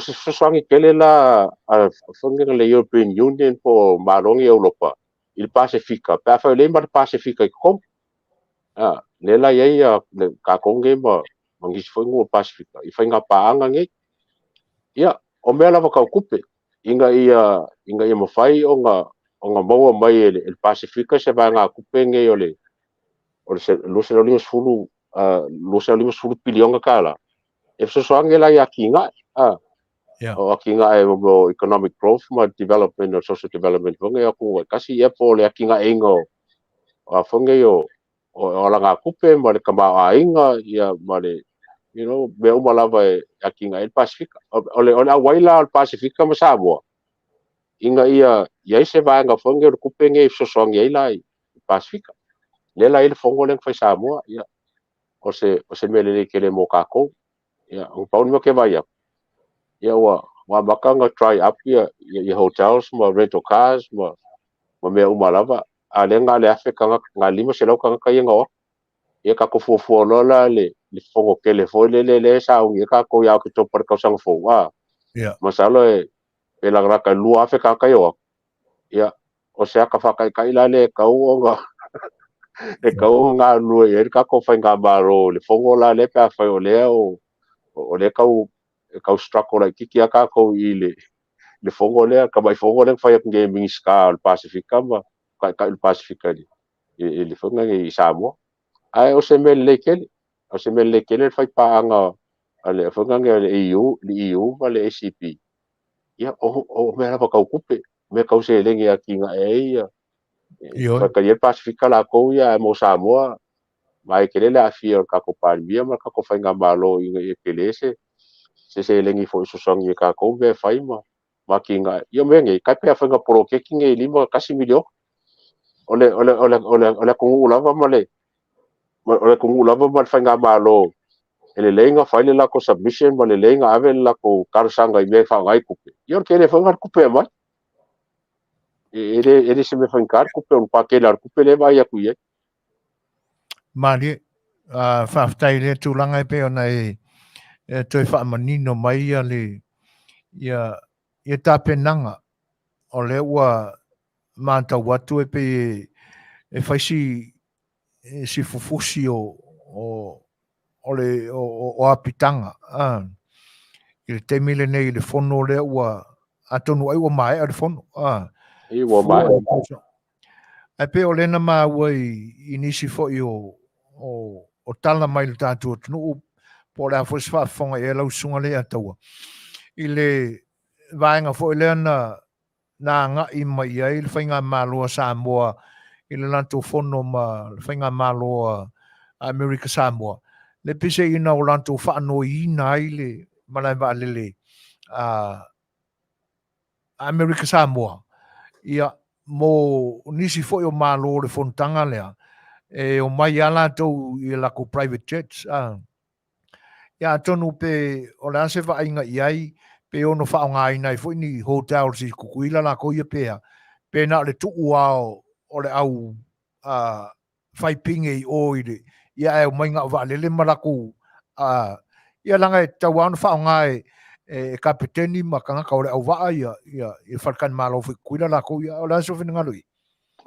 se soangi kele la fonga le European Union po marongi Europa il Pacifica pa fa le mar Pacifica kom le la ia le ka konge ma mangi fonga Pacifica i fainga paanga nge ia o mea lava ka kupe inga ia mo fai onga maua mai el Pacifica se va nga kupe nge ole lo se lo limos fulu pilionga kala e so soange la ia kinga o kinga e mo economic growth ma development or social development fonga ia ku kasi ia po le kinga engo fonga yo o la nga kupe ma le kama ainga ia ma le me uma lava e kinga el Pacifica o le waila al Pacifica ma Samoa inga ia se va nga fonga o kupe nge so soange ia Pacifica le la il fongo le fai Samoa ia o se mele kele mo kako ia o paun mo ke vai ia wa makanga try up ia hotels ma rental cars ma me uma lava alenga le Afrika nga lima se lau kanga kai nga ia ka ko fo lola le fongo kele fo le sa u ia ka ko ia ki to par ka sang fo ia masalo e la raka lu Afrika kai ia o se ka fa kai la le ka u nga e ka o nga lu e ka ko fa nga baro le fongo la le pa fa o le ka struggle like ki ka ko i le fongo le ka mai fongo le fa nge mi ska Pacifica ma ka il Pacifica le fonga i Samoa ai o se mele kele fa pa anga ale fonga nge le EU ma le ACP ia o me la ka kupe me ka se le nge ki nga ia fa ka il Pacifica la ko ia mo Samoa mai ke le afia ka ko palmia ma ka ko fainga malo i ke le se lengi fo susong ka ko be faima makinga yo mengi ka pe fainga pro ke kinge lima kasi milio ole ko ulava male ole ko ulava mal fainga malo ele lenga faile la ko submission male lenga ave la ko karsanga i me fa ngai kupe yo ke le fainga kupe ma ele se me fainga kupe un pakela kupe le vai aku ye Mali, whaftai le tūlanga pe ona toi whaamanino mai ia le ia tāpenanga o le ua mātau watu pe whaisi si fufusi o le o apitanga. I le temile nei i le fono le ua atonu ai ua mai a le fono. i wo mai Ai pe o lena maa ua i nisi fo i o tala mai le tātua tunu po le afo sfa fonga e lau sunga le ataua. I le vaenga fo i lea na nga i mai ai le whainga māloa Samoa i le lanto fono ma le whainga māloa Amerika Samoa. Le pise ina o lanto whaano i ina ai le malai wa lele Amerika Samoa. Ia mo nisi fo i o māloa le fontanga lea. E o mai ala tau i lako private jets. Ia tonu pe o le ase wa inga i ai pe ono wha o ngā inai fo ni hotel si kukuila lako ia pea. Pe na le tuu ao o le au whai pinge i oire. Ia e o mai ngā wa lele malako. Ia langa e tau anu wha o ngā e kapiteni makanga ka o le au waa ia i whalkan malo fo kuila lako ia o le ase whina ngalui.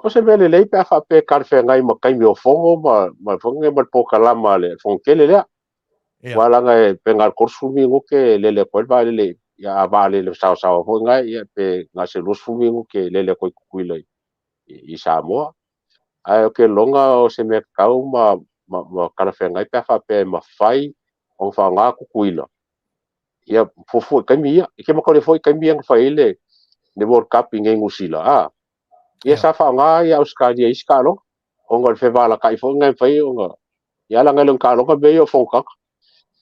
o se mele lei pe fa pe karfe ngai ma kai mi o fongo ma fongo ma Polokalame le fonkele le wala ngai pe ngal korsumi ngo ke lele ko ba lele ya ba lele sa fo ngai ya pe nga se los fumi ngo ke lele ko kuila i Samoa ai ke longa o se me kau ma karfe ngai pe fa pe ma fai o fa nga kuila ya fo kai mi ya ke ma ko le fo kai mi ang fa ile de World Cup ngai ngusila ia sa fa nga ia Australia iskalo o ngol fe vala kai fo ngai fai o nga ia la ngai long ka lo ka be yo fo ka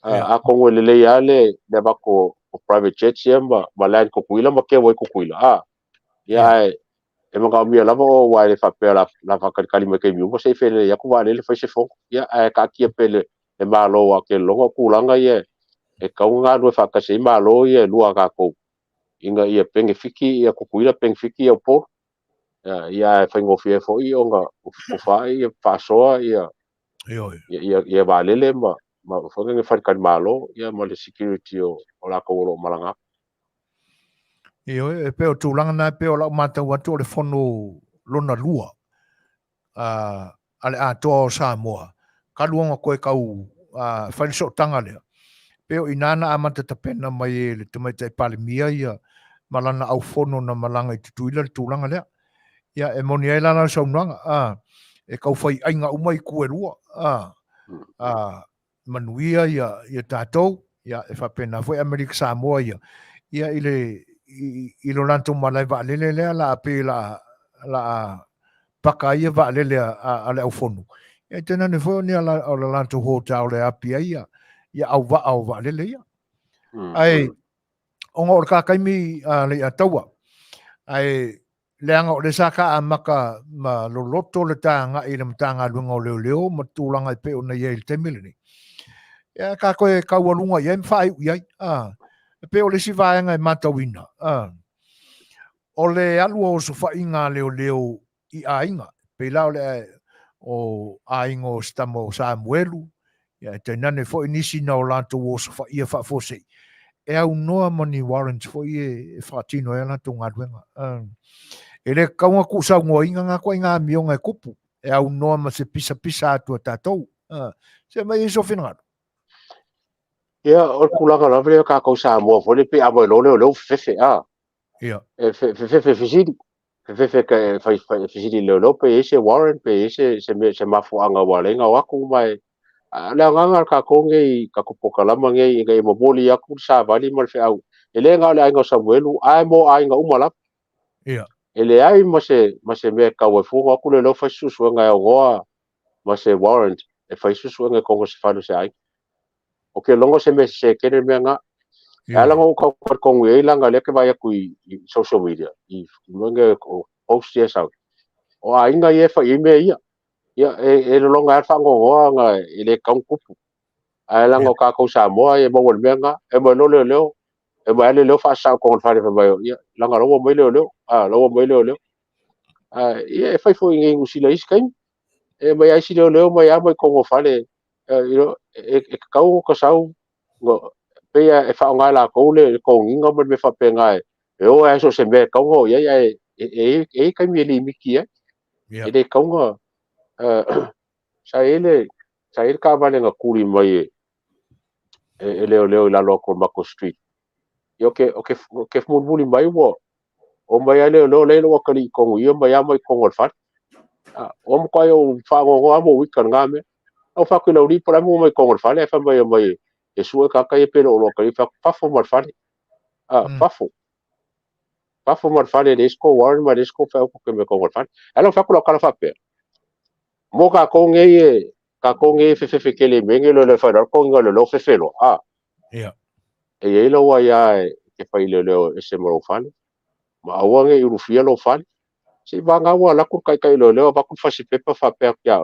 a ko ngol le ya le ba ko private jet siamba ma land ko kuila ma ke wo ko kuila ia e mo ga mi la vo wa le fa pe la fa ka kalima ke mi mo se fe le ya ko va le fa se fo ia ka ki pe le ma lo wa ke lo ko langa ye e ka nga do fa ka se ma lo ye lu ka ko inga ia penge fiki ia ko kuila penge fiki o po ia fai ngofie fo i o nga o fai fa soa ia va lele ma fo nge fa kan malo ia ma le security o la ko lo malanga e pe o tūlanga na pe o la mata watu o le fono lona lua ale atoa o Samoa ka luonga koe kau fai so tanga lea pe o inana amata tapena mai le tumai tai palimia ia malana au fono na malanga i tutuila le tūlanga lea ia e moni ai lana saunanga e kau fai ainga umai kuerua Manuia ia Tatou ia e whapena foi Amerika Samoa ia i lo lanto malai wa lele lea la ape la paka ia wa lele a le au fonu e tena ne foi ni ala o la lanto hotel le api ia au wa lele ia ai onga o kakaimi Lei'ataua ai leanga o le saka a maka ma loloto le tanga i le matanga lunga o leo ma tūlanga i pe o na ia il temile ni. Ia ka koe kaualunga ia mwhai uiai. Pe o le si vaenga i matawina. O le alua o so whainga leo i ainga. Pe lao le o ainga o stamo Samuelu. Ia te nane fo inisi na o lanto o so whaia whafosei. E au noa mani warrants fo i e whatino e lanto ngadwenga. E le kaunga ku sa ngoi nga ko nga mionga kupu e au noa ma se pisa atu Tatou se mai so fina ia o kulanga la vele ka ko sa mo fo le pe abo lo fefe ia fefe fefe ka fa fisidi lo pe ese warrant pe ese se mafu anga walenga wa ku mai la nga ka ko ngai ka ko Polokalame ngai ngai mo boli ya ku sa vali mal fe au ele nga le nga Samuelu ai mo ai nga umala ia ele ai ma se me ka wa fu ko le lo fa Susuga nga goa ma se warrant e fai susu nge kongo se falo se ai o ke longo se me se kere me nga ala ngo ko kongo e langa le ke vai ku I social media I nge post yes out o a inga ye fa ime ia e longa fa ngo nga ile kang kupu ala ngo ka ko Samoa e mo me nga e mo lo leo e mo ale leo fa sa ko fa le fa ia langa lo mo leo lo mo leo e fai fo ngi usila iskai e mai ai si leo mai a mai kongo fale e kau ko sau ngo pe e fa nga la ko le ko nginga me fa pe nga e o e so se me kongo e kai mi li miki e le kongo sa ele ka vale nga kuri mai e leo la lo ko mako street yo ke muli mai wo o mai ale le lo ka li kongo yo mai a mai kongo fa o mo ko yo fa ngo mo wikan ngame o fa ko ri para mo mai kongo fa le fa mai e sua ka kai pelo lo ka fa fo mar fa fa fo mar fa le disco war ma disco fa ko ke me kongo fa alo fa ko lo ka fa pe mo ka ko nge fe ke le menge lo le fa ko ngo lo fe lo e lo wa ya ke fa ile lo e se mo fa ma wa nge ru fia lo fa si va nga wa la ku kai lo va ku fa si pepa fa pe ya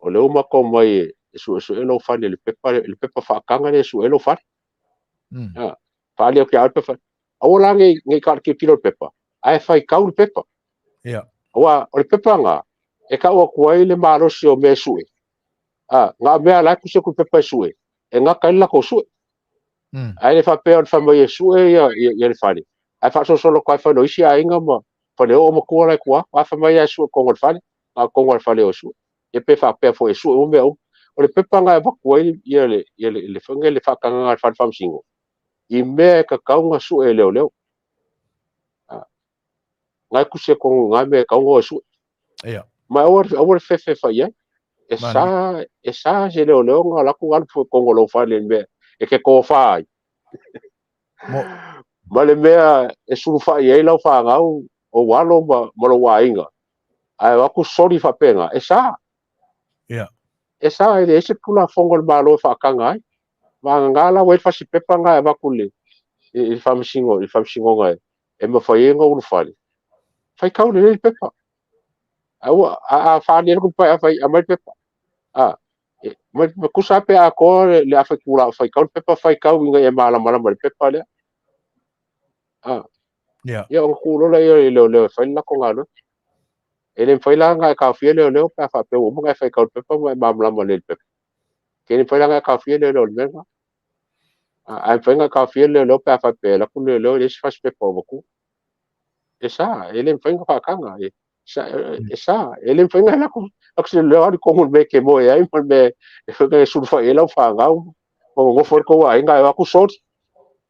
o le uma ko mai su lo fa le pepa fa kanga le su lo fa fa le ke alpe fa o la nge ka ke pilo pepa ai fa ka u pepa wa o le pepa nga e ka o ko ile ma ro si o me su nga me ala ku se ku pepa su e nga ka la ko su ai le fa pe o fa mai su ya le fa ni ai fa so lo ka fa no isi ai nga ma fa le o mo ko la ko wa fa mai su ko ngol fa ni ko ngol fa le o su e pe fa pe fo e su o me o le pepa nga va ko le fanga le fa ka nga fa fa singo I me ka kaunga su e leo ngai ku se ko nga me kaunga su ma o fe fa ia e sa je leo nga la ku al fo ko lo fa le me e ke ko fa ma le me e su fa ia lo fa nga o walo ma lo wa inga ai wa ku sorry fa penga e sa e se pula fongol ma lo fa ka ngai ma nga la we fa si pepa nga va ku le il famsingo nga e ma fa yenga u fa fai kau le pepa a fa le ku pa fa a mai pepa ma ku sa pe a ko le a fa ku la fai kau pepa fai kau nga e mala le pepa le ya o ku lo le fai la ko ngalo ele fai la nga ka fi le pa fa pe o mo nga fai kau pepa ma mala le pepa ke ni fai la nga ka fi le menga ai fai nga ka fi le pa fa pe la ku le fa pe po ku esa ele fai nga fa kanga esa ele fai nga la ku auxiliar ko mo me ke mo ai me e su fa ele fa nga o for ko ai nga ku sort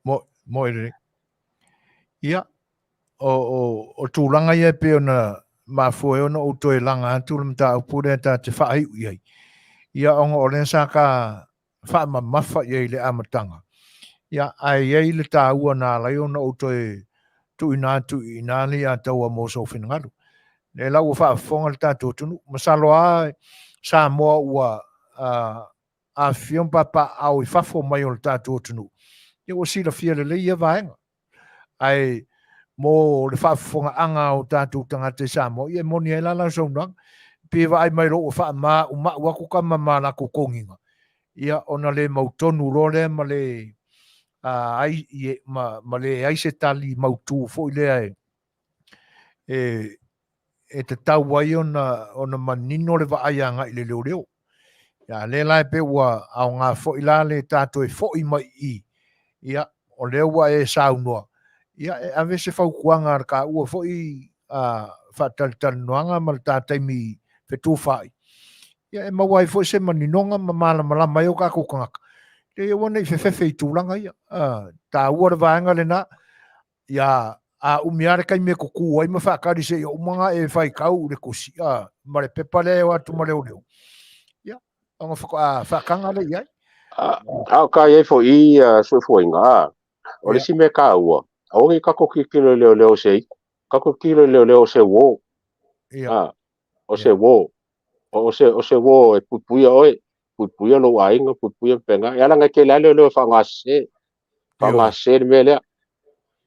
mo ele ia o tūlanga ia pe ona mafue ona o toi langa tu mta pure ta te fa ai ia ongo o len saka fa mafa ia le amatanga ia ai ai le taua na lai ona o toi tu ina le Letaua mo so fingalu le lau fa fonga le tatou tunu masalo a Samoa ua Afiafi papa au I fafo mai o le tatou tunu ia o sila fia le ia vaenga ai mo le fa fonga anga o tatou tangata Samoa ia moni ai la so nang pe vai mai ro fa ma wa ku kama mala ku konginga ia ona le mautonu role ma le ai ma le ai se tali mautu fo le ai e te tau ai ona manino le vaaianga I le leo ia le lai pe ua au ngā fo I la le tatou e fo I mai ia o le ua e saunoa ia e ave se faukuanga ka ua fo I fatal noanga ma le tatai mi fetu fai ia e mawai fo se maninonga ma mala mai o ka kukanga le ia wana I fefe I tūlanga ia ta ua le vaenga le na ia a umiare kai me kuku ai ma whakari se o umanga e whai kau le kusi ma le pepa le o atu ma leo ia anga whakanga le iai ka ia fo I so fo inga o le si me ka ua o ngi ka ko kilo leo se ka ko kilo leo se wo o se wo o se wo e pupuia oe pupuia lo ainga pupuia penga ya langa ke la le fa ngase me le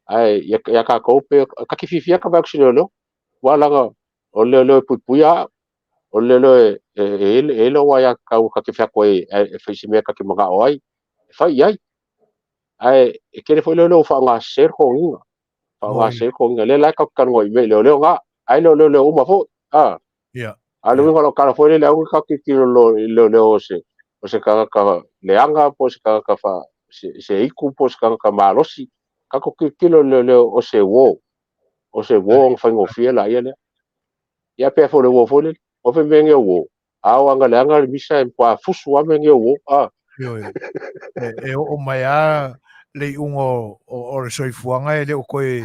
ai ya ka ko pe ka ki fifia ka ba ksilo lo wala ga o le pupuia o le lo wa ya ka ki fa ko e fa si me ka ki manga oi fa ai e ke foi lo fa ngase ko inga fa ngase ko inga le la ka kan ngoi me le nga ai lo uma fo alu ngalo kala foi le au ka ki lo o se ka leanga po se ka fa se iku po se ka malosi ka ko kilo le o se wo ng fa ngofia la ia le ia pe fo le wo fo le o fe menge wo a o anga leanga misa en pa fusu wa menge wo o mai a le ungo o le soifuanga e le o koe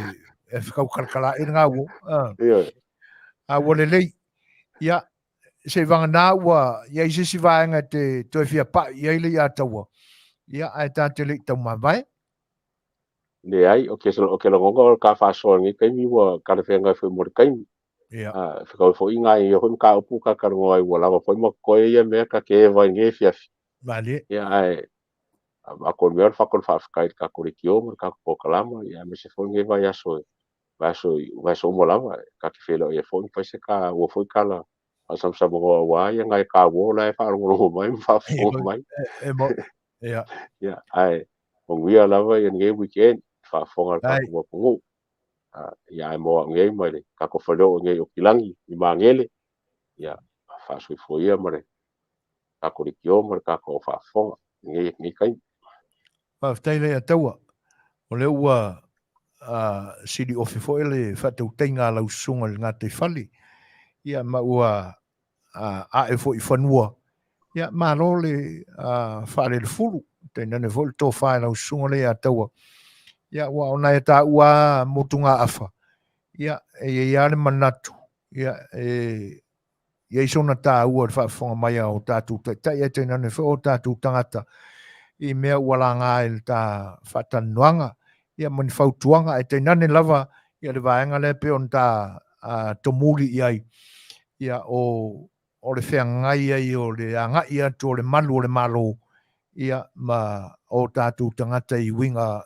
e whakau kalakala i ngā wo a wole lei ia se vanga nā ua ia isi si vaenga te toi fia pa ia ile Lei'ataua ia ai tā te le tau mawai le ai o ke lo ngonga ka fa so ni kai mi wa ka le fenga foi mo kai whakau fo inga i o ka upu ka ngoi wa lava foi mo koe ia me ka ke vai nge Afiafi vale ia ai a ko me fa ko fa kai ka ko kio mo ka Polokalame ia me se foi nge vai aso vai so mo lava ka ke felo ia foi pa se ka o foi kala a sam mo wa ia ngai ka wo la fa ro mai fa fo mai ia ai o wia lava ia nge weekend fa fo ka ko ko ia mo nge mai ka ko falo nge o kilangi i mangele ia fa so fo ia mare ka ko kio mo ka ko fa fo nge kai pa tai Lei'ataua o le ua siri o fefo ele whatau teinga lau sunga le ngā te whali ia ma ua a e fo i whanua ia ma lo le whare le fulu teina ne fo le tō whae lau sunga Lei'ataua ia ua o nai tā ua motunga afa ia e le manatu ia ia isona tā ua le whaafonga mai o tātou tai e teina ne fo o tātou tangata i mea ua la ngā e tā whatanuanga ia mani whautuanga e teina ne lava ia le vaenga le pe on tā tomuri iai ia o le whengai ai o le angai atu o le malu o le malo ia ma o tātou tangata i winga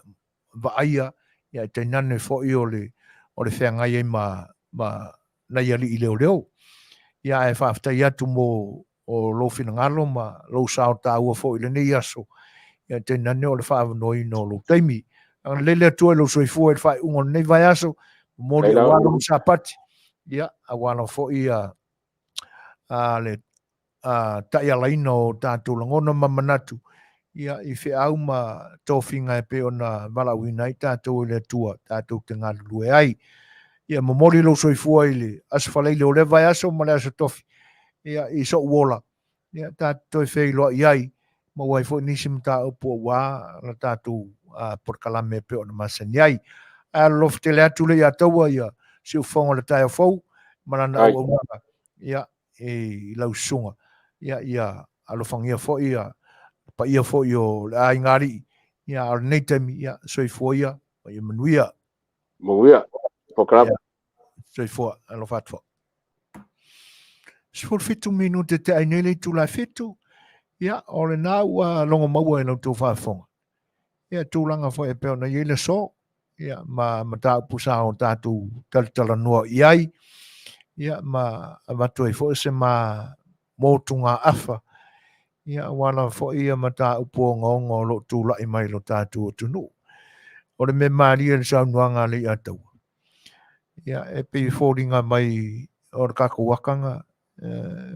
vaaia ia e teinane fo i o le whengai ai ma nei ali i leo ia e whaftai atu mo o lo whinangalo ma lo sao tā ua fo i le nei aso ia teinane o le whaavonoi no lo taimi ang lele atu e lo soifua e whai ungo nei vai aso mori a wano msapati ia a wano fo i le tai alaina o tātou langona mamanatu ia i whi au ma tōwhinga e pe o na walawina i tātou i le tua tātou te ngā lue ai ia mamori lo soifua i le asfaleile o le vai aso ma le aso tofi ia i so uola ia tātou i whei loa i ai ma wai fo nisi mta upo wā la tātou Polokalame pe o na Masani ai a lof te le atu Lei'ataua ia si ufonga le tai fou marana au au ia e lau sunga ia alofangia fo ia pa ia fo yo a ingari ia al neitemi ia soifua ia ia Manuia Polokalame soifua alofatfo sifur fitu minute te ainele tu la fitu ia o le nā ua longo maua e lau tō whaafonga ia tūlanga fo e peo na iele so ia ma tā pusa o tātou talitala noa iai ia ma avatu e fo se ma motunga afa ia wala fo ia ma tā upo ngongo lo tūla i mai lo tātou tunu o le me maria le saunuanga Lei'ataua ia e pe fōringa mai o le kakawakanga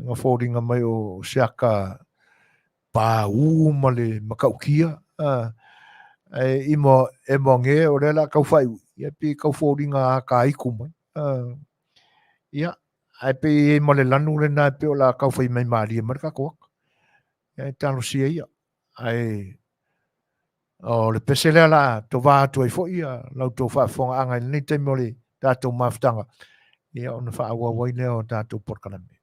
nga fōringa mai o siaka pāu ma le makaukia e mo nge o le la kau whai ia pe kau fōringa a ka iku mai ia ai pe mo le lanu le na pe o la kau whai mai maria ma le kakawaka ia talo sia ia ai o le pesele la to va to fo ia la to fa fonga anga ni te mo le tātou maftanga ia ona fa awa wai le o tātou Polokalame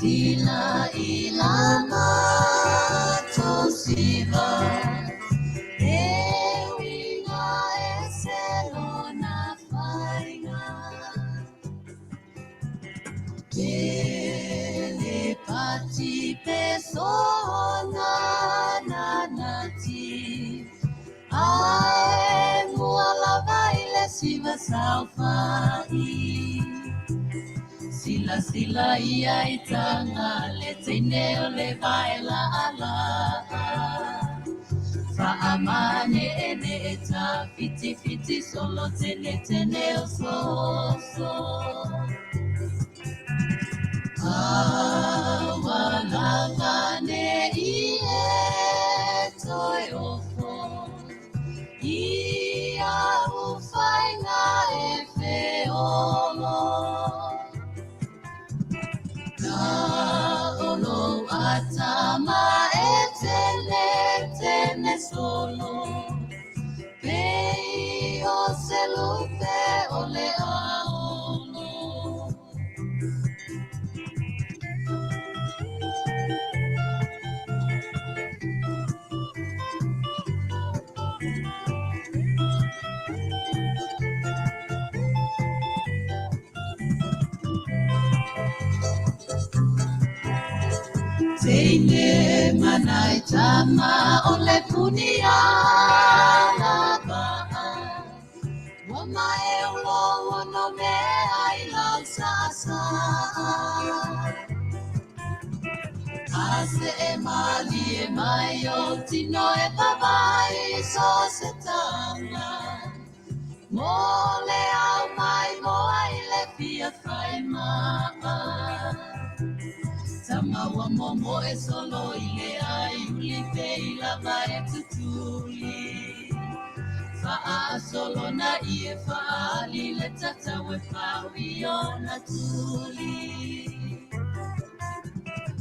Sila ilama tosiva Ewinga eselona fainga Bele pati pesona nanati Ai muala vaile siva salfai Sila ia itanga le tene le baila ala Fa amane ene eta fiti solo tene o so Awalangane ie toi ofo Ia ufainga e feolo Olo atama tene solo Pei o selupe ole aolo Teine manai tama ole punia lava Wama ulo wono me ai lau sasa Ase mali mai o tino babai so setanga Mole au mai mo ai le fia fai Tama wa momo e solo ile ai uli pei la vai tutuli Fa'a solo na ie fa'ali le tata we pa'io na tuli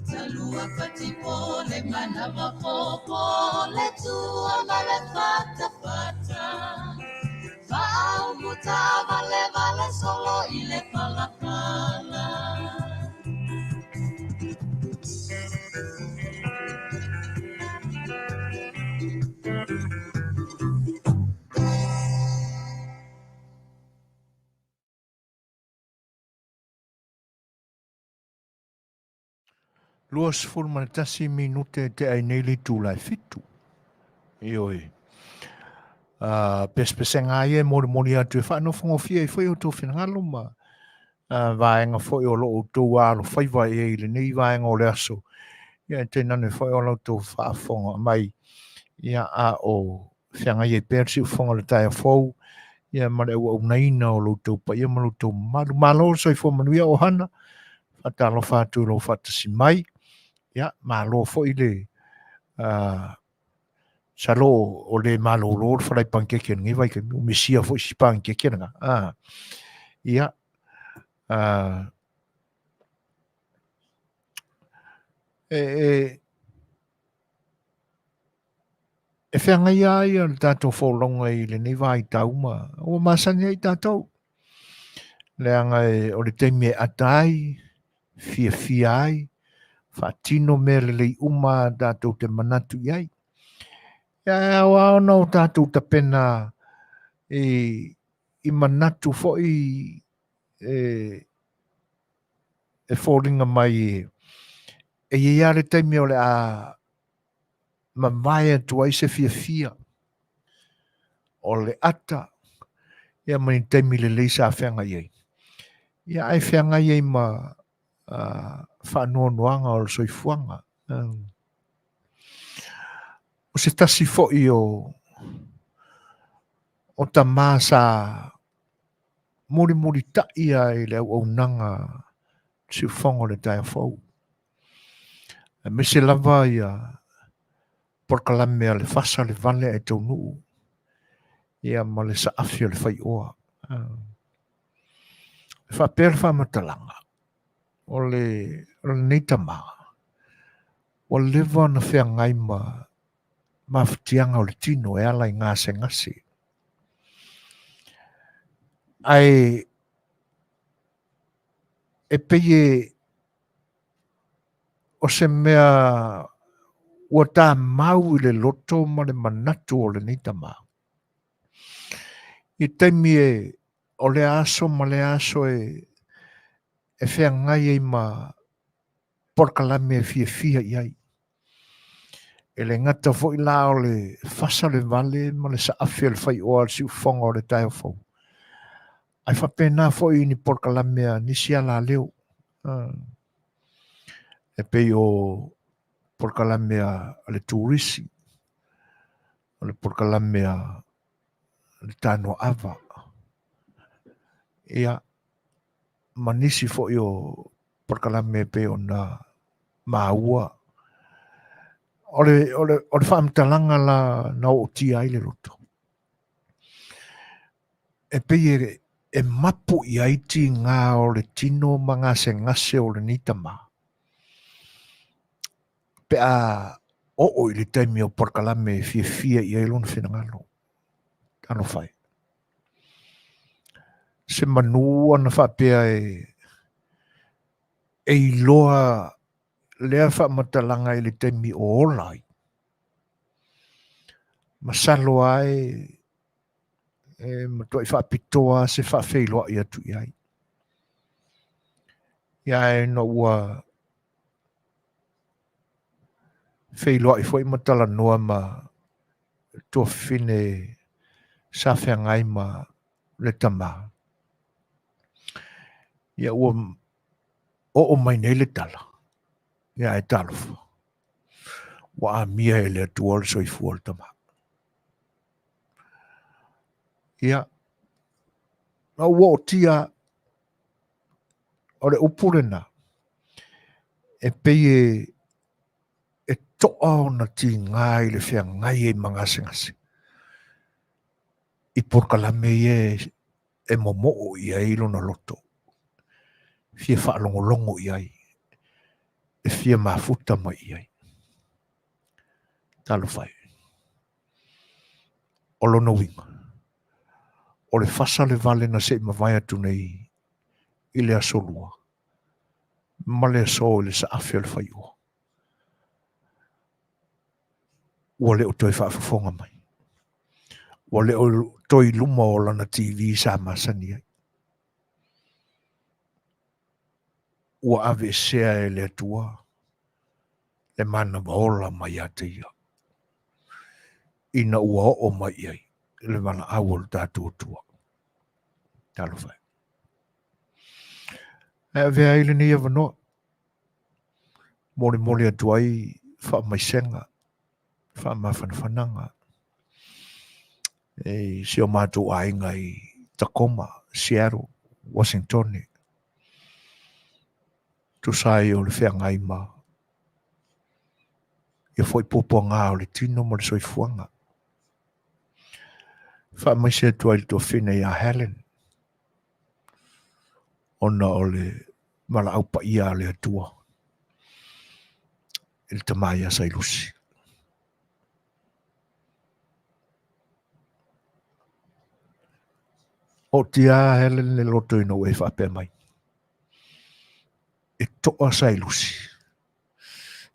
Talua pati pole mana makopo le tua male fata Fa'a umuta vale solo ile pala Luas fulmanatasi minute te ai neli tūlai fitu. Ioi. Pespesenga ia mori atu e whanau fia i whai o tō whinangalo ma. Vaenga whai o loo tō alo whaiva e ile nei vaenga o le aso. Ia te nane whai o loo tō whaafonga mai. Ia a o whianga ia persi u whanga le tai a whau. Ia mare ua unaina o loo tō pa ia malo tō malu. Malo soi fo manuia o hana. Whatalo whātu lo whatasi mai. Ia, malo fo ile. Salo o le malo lo wharai pankeke ngai vai ka misia fo si pankeke nga. Ia. E whianga ia ia le tātou whaulonga i le nei vai tauma. O Masani ai tātou. Le anga o le teime atai, fia ai, whaatino me le lei uma tātou te manatu iai. Ia wao no tātou ta pena i manatu fo i e whoringa mai e ia le teime o le a mamaia tua i se fia o le ata ia mani teime le leisa a whianga iai. Ia ai whianga iai ma whanoanoanga o le soifuanga. O se tasi fo'i o ta māsa muri taia i le au nanga si whango le tai whau. Me se lava ia Polokalame a le fasa le vale e tau nuu. Ia ma le sa Afiafi a Le Fai'oa. Whapere whamatalanga. O le neitama. O lewa na whea ngai ma whitianga o le tino e ala i ngase ngase. Ai e peye o se mea ua tā mau I le loto ma le manatu o le nita mau. I taimi o le aso ma le aso e whea ngai ma Polokalame e fia iai. E le ngata fo I la o le fasa le vale ma le sa Afiafi A Le Fai'oa si ufonga o le taio fau. Ai whapena fo I ni Polokalame a nisi ala leo. E pei o Polokalame a le turisi. O le Polokalame a le tano ava. Ia manisi fo I o Polokalame pe o na maua. O le whaamtalanga la na o tia ai le roto. E pei e mapu I aiti ngā o le tino mga se ngase o le nita ma. Pe a o I le taimi o Polokalame fia I ailon whenangalo. Ano whai. Se manua na whapea e iloa lea whaamatalanga I le taimi o olai. Masalo ai e matua I whaapitoa se whaafeiloa I atu iai. Ia e no ua feiloa I fwoi matala noa ma tua fine sa whea ngai ma le tama. Ia ua o mai nei le tala. Ia e talofa. Wa a mia e le atua le soifua le tama. Ia. Na ua o tia o le upurena. E pei e toa o na ti ngai le whea ngai e mangase. I Polokalame e momo I ailo na loto. Fia whaalongolongo I ai. E fia mafuta mai I ai. Talo whai. O lono winga. O le whasa le vale na se mawai atu nei I le asolua. Ma le aso I le sa Afiafi A Le Fai'oa. Ua le o toi whaafafonga mai. Ua le o toi luma o lana TV sa Masani ai. Ua ave sea e le atua. Le mana maola mai ate ia. Ina ua o mai ai. Le mana awal Tatou tua. Talo whai. E vea ile ni avanoa. Mole atu ai wha mai senga. Wha mawhanawhananga. E sio mātou ainga I Tacoma, Seattle, Washington. Tu sai o le whea ngai ma. Ia foi popo ngā o le tino mo le soifuanga. Wha mai se atu ai le tō whina I a Helen. Ona o le mala aupa ia le atua. Il tamai a sailusi. O tia Helen le loto ino e whape mai. E toa sailusi.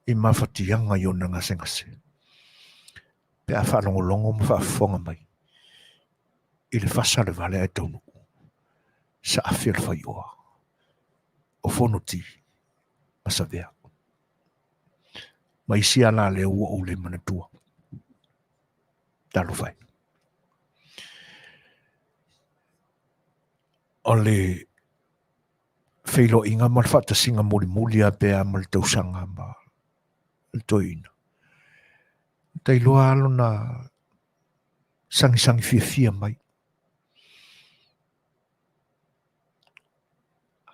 I mawhatianga I ona ngase. Pe a whanongolongo ma whaafonga mai. I le whasa le vale e taunu. Sa Afiafi A Le Fai'oa. O whono ti. Masavea. Ma isi ana le ua o le manatua. Talo whai. O le whailo inga ma whata singa muli a pea ma le tausanga ma le toina. Tai loa alo na sangi fia mai.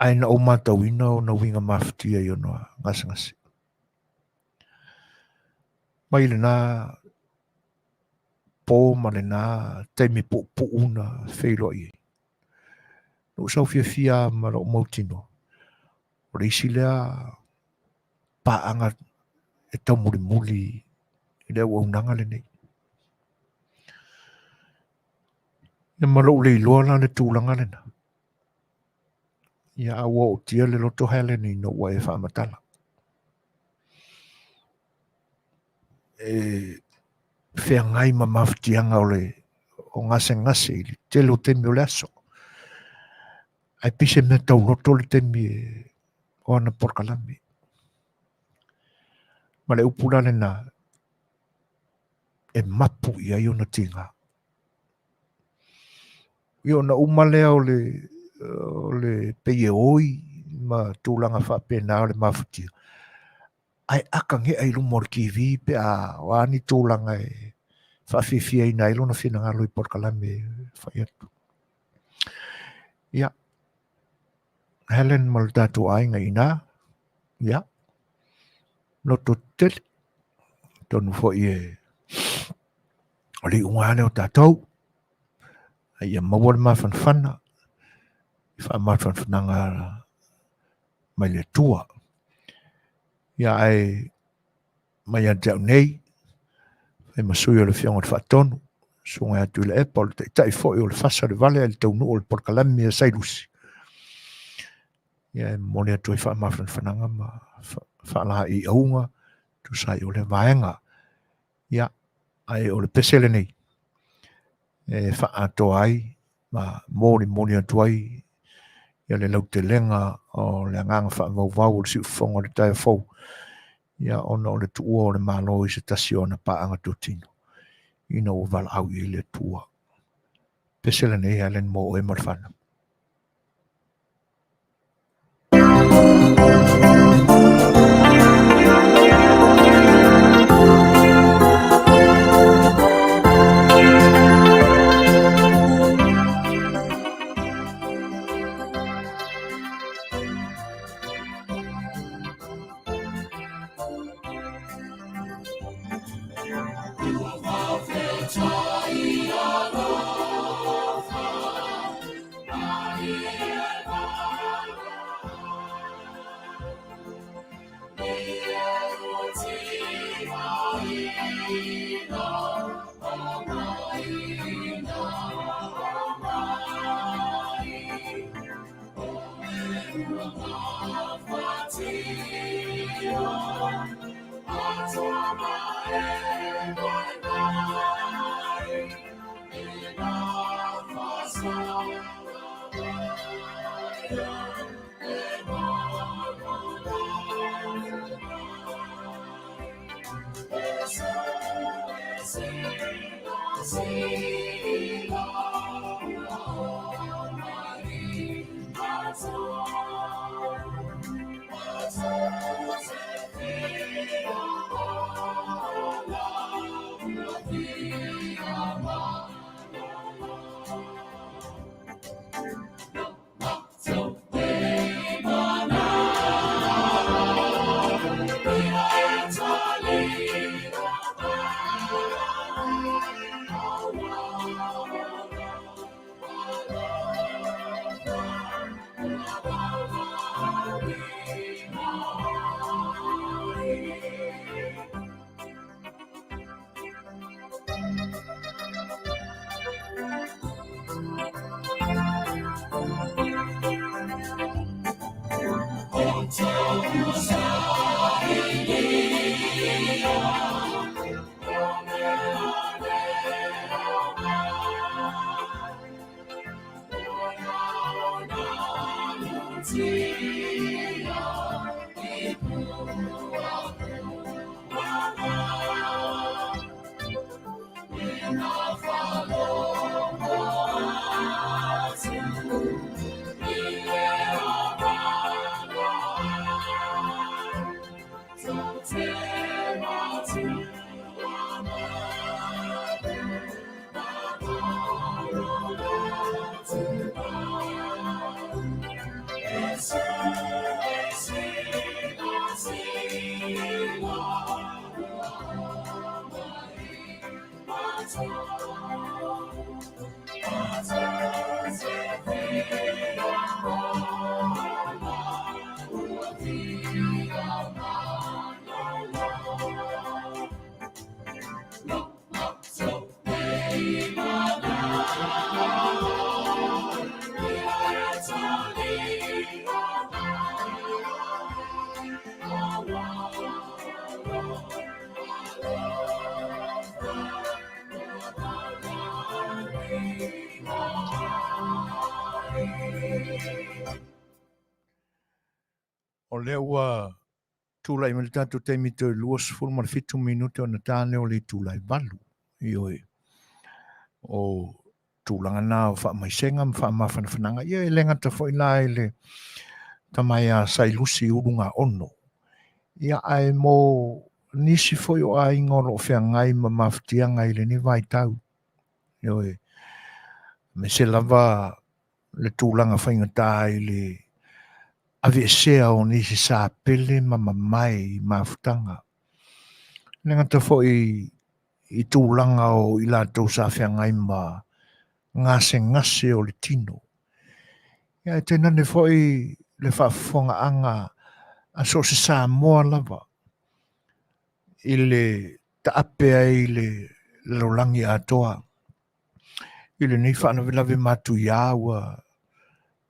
Aina o matauina o na winga mawhatia I ona ngase. Mai le na po ma le na teimi po una whailo I. No sau fia ma ro mautino. O le isi lea paanga e tau muli I lea ua unanga le nei. Ia malo le iloa la le tūlanga le na. Ia awa o tia le loto hele ni no ua e whaamatala. Whiangai ma mawhitianga o ngase i telo temi o le aso. Ai pise me tau roto le temi o ana Polokalame. Ma le upurane na mapu ia i ona tinga. I ona umalea o le peie oi ma tūlanga whapena o le mawhitia. Ai akange ai lumor kiwi pe a wani tūlanga whawhiwhia i nailo na whina ngalo i Polokalame whai atu. Ia. Helen mal Tatou ainga ina. Ia. Noto tele. Tonu fo i o li ungane o Tatou. Ai a mawar mawhanwhana. I wha mawhanwhananga mai Letaua. Ia ai mai a tau nei. Ai masui o le whiangot whaatonu. Sunga atu le Apple. Tai fo i o le whasa le vale al tau nu o le Polokalame a sairusi. Ia mone atu i wha mawhanwhananga ma whaalaha i aunga. Tu sai o le vaenga. Ia ai o le pesele nei. Wha ato ai. Ma moni atu ai. Ia le lau te lenga o le anganga wha vau o le si ufonga le tai fau. Ia ona o le tuua o le malo i se tasi o na paanga tūtino. Ina o vala au i le tua. Pesele nei halen mo o e marwhana. O lea ua tūlai me le tātou teimi te luas fulu ma le 5 minute o na tāne o le tūlai valu. Ioi. O tūlanga nā o wha mai senga ma wha mawhanawhananga. Ia e lenga ta fwoi nā e le tamai a sailusi urunga ono. Ia ai mō nisi fwoi o a ingolo o whea ngai ma mawhatianga i le ni vai tau. Ioi. Me se lava le tūlanga whaingatā i le ave sea o nisi sa pele ma mamai mawhtanga. Lenga ta fwoi i tūlanga o i lātou sa whea ngai ma ngase o le tino. Ia e tēnā ne fwoi le whaafonga anga a so se Samoa lava. I le taapea i le lolangi atoa. I le nei whaana vilave matu iaua.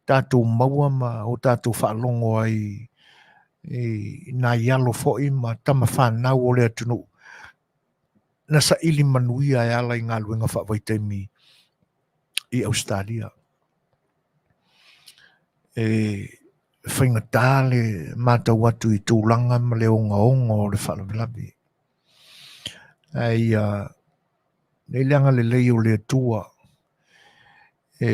Tatou maua ma o tatou whaalongo ai nā ialo fwoi ma tama whanau o le atunu. Nasa ili Manuia e ala i ngā luenga whawaitemi i Australia. E whaingatale mātau atu i tūlanga ma le onga o le whaalavilavi. Ai nei leanga le lei o le atua e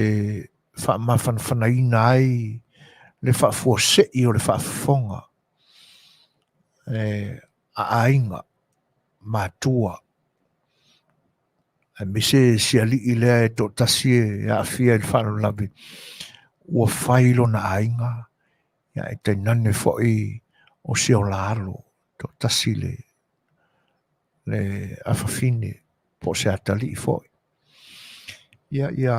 whaamawhanawhanaina ai le whaafuasei o le whaafonga a ainga mātua. Me se siali i lea e tō tasie e Afia i le whaalavilavi. Ua whailo na ainga. Ia e te nane fwoi o se o lalo. Tō tasi le afafine po se atali i fwoi. Ia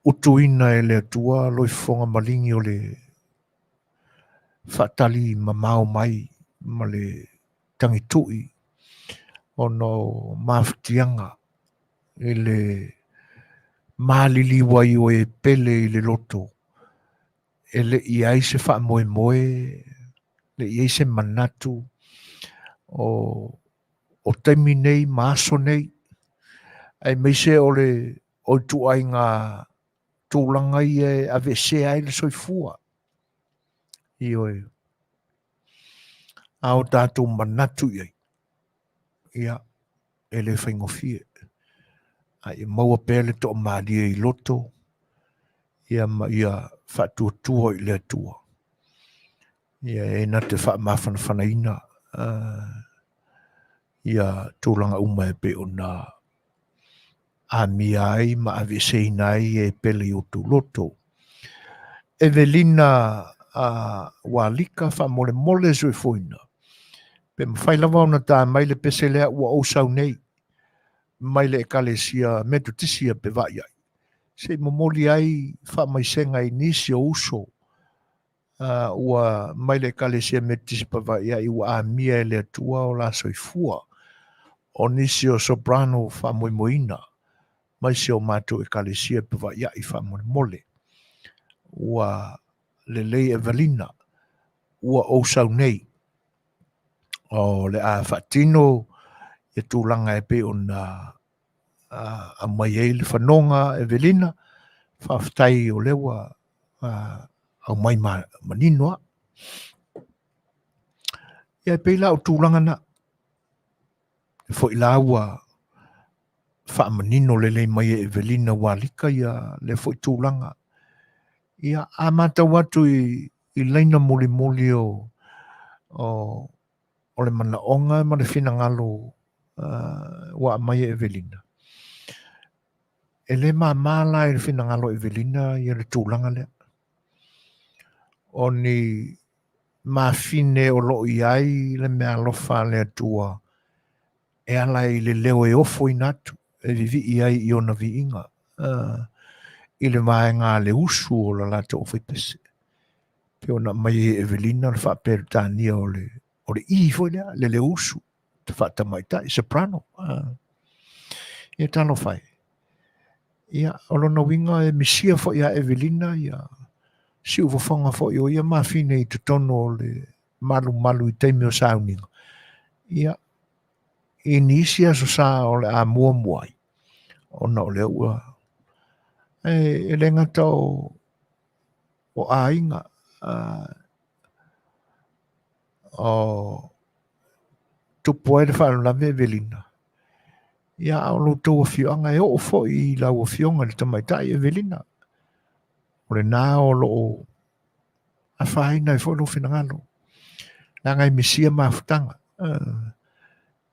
utuina e le atua loi fonga malingi o le whaatali mamao mai ma le tangitui o no mawhtianga e le mālili wai o e pele i le loto e le iai se wha moe le iai se manatu o taimi nei maaso nei ai meise o le o tuai ngā tūlanga i e ave se ai le soifua i oe a o tātou manatu iai ia e le whaingofie ai maua pēle to maalia i loto ia whatuatua i le atua ia e na te whaamawhanawhanaina ia tūlanga uma e pe o nā a miai ma ave seinai e pele o tu loto. Evelina walika fa mole zoi foina. Pe mwhai lawa ona tā mai le pese lea ua ausau nei. Mai le ekalesia metutisia pe vaiai. Se momoli ai fa mai senga i nisi o uso. Ua mai le ekalesia metutisia pe vaiai ua a mia e le atua o la soifua. O nisi o soprano fa moimoina. Mai se o mātou e kalesia pe wa ia i wha mole. Ua lei Evelina. Ua ousau nei. O le a whatino e tūlanga e pe o na a mai e le whanonga Evelina. Whawhtai o lewa au mai maninoa. Ia pe la o tūlanga na. E fo ila ua whaamanino le mai e Evelina walika ia le fwoi tūlanga. Ia a mata watu i leina moli o le mana onga ma le finangalo wa mai e Evelina. E le mamala e le finangalo Evelina ia le tūlanga lea. O ni mafine o lo iai le mea lofa le atua e ala i le leo e ofo inatu. E vivi iai i ona vi inga. I le vaenga le usu o la lata o whaipese. Pe ona mai e Evelina le whapere tānia o le i foi lea, le usu. Te whata mai ta, i soprano. Ia talo whai. Ia olona winga e misia foi a Evelina, ia si uwawhanga foi o ia mawhine i te tono o le malu i teimi o sauninga. Ia i nisia so sa o le a muamuai. Ona o le ua e le ngata o ainga o tupu e le whaalame velina. Ia au lo tau whianga e o fo I lau whionga le tamaitai e velina. O le nā o lo a whaina e fo lo whinangalo. Nā ngai misia mafutanga.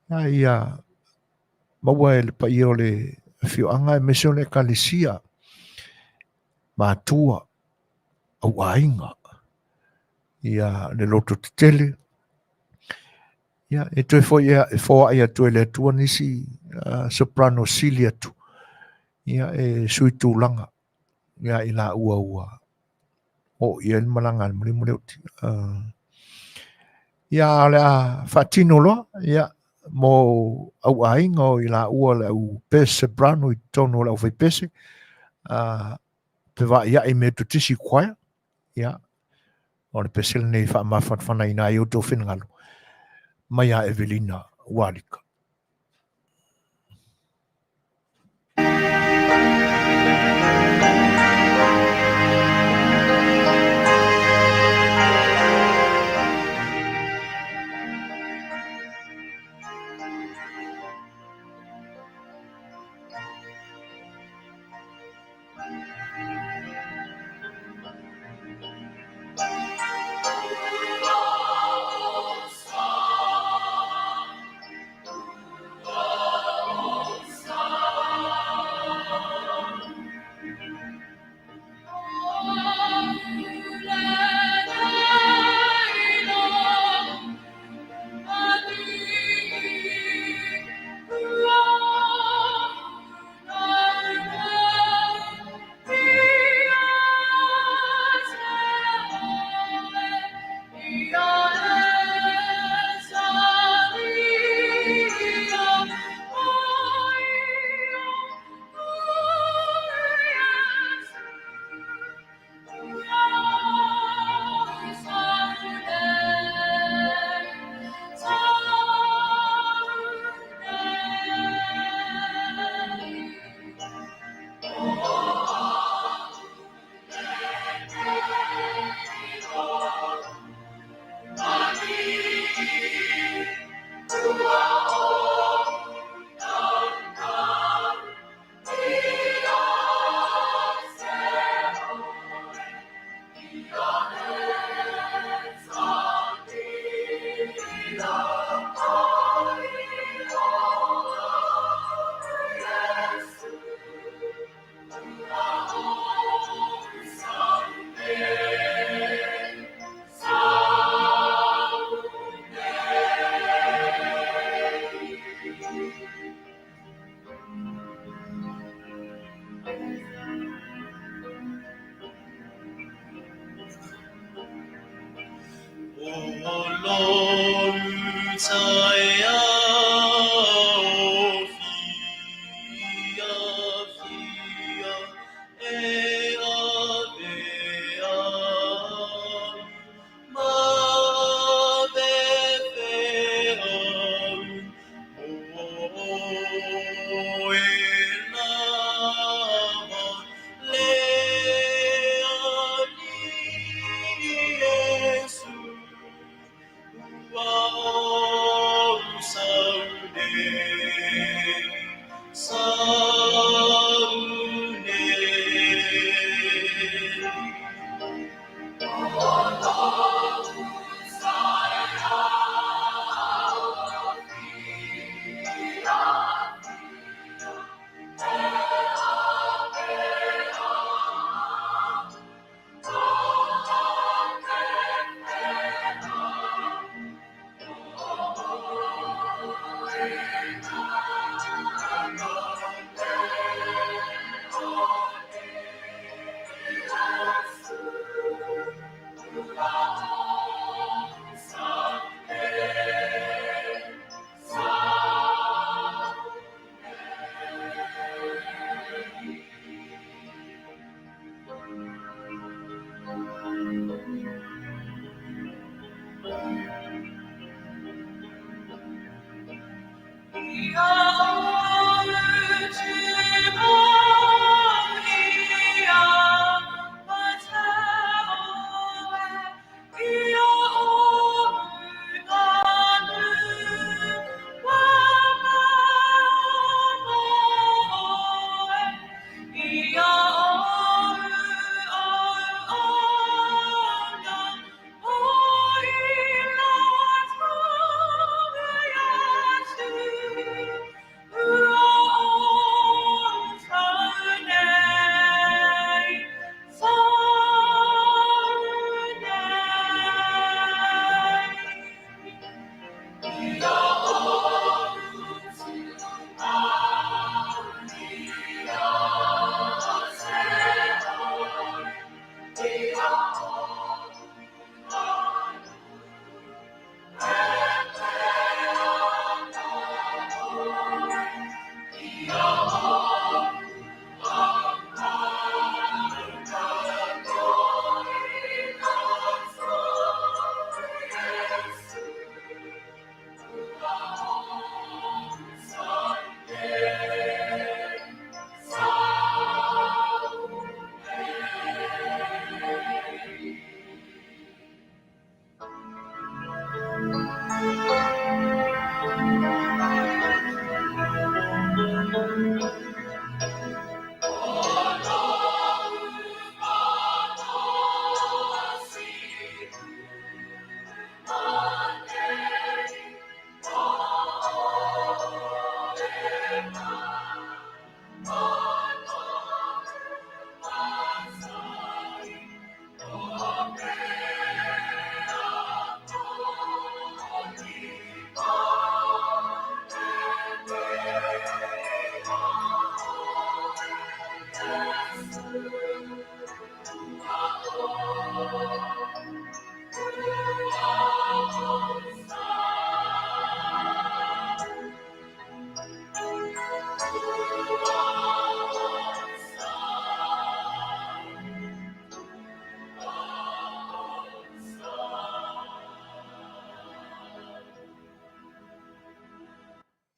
Ia maua e le pa I o le whioanga e mesio le kalisia. Mātua au ainga. Ia le loto te tele. Ia e toi fo ia e fo ia toi le tua nisi soprano silia tu. Ia e sui tūlanga. Ia I la ua ua. O ia le malanga muli muli uti. Ia le a fatino loa. Ia mo au ainga o I la ua le au pese soprano I tono le au fai pese. Pe va ia I me tu tisi kwaia. Ia. O le pese le nei wha mawhatwhana ina I uto whinangalo. Mai a Evelina Walika. Oh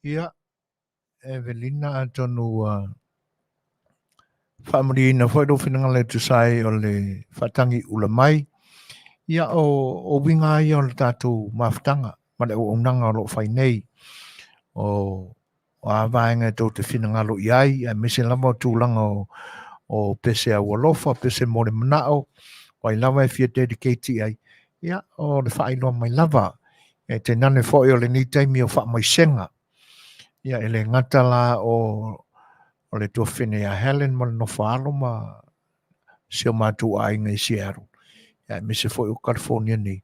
Ia, Evelina atonu whamarina whai do whinanga le tu sai o le whatangi ula mai. Ia o winga ia o le tātou mawhtanga, ma le o unanga o lo whai nei. O awaenga tau te whinanga lo iai, a mese lama o tūlanga o pese a walofa, pese mo le manao, wai lava e fia dedicate ai. Ia, o le whainoa mai lava. E te nane fwoi o le ni taimi o wha mai senga. Ia, ele ngata la o le tua whine a Helen ma le no whaalo ma seo mātou a inga i Seattle. Ia, mese fwoi o California ni.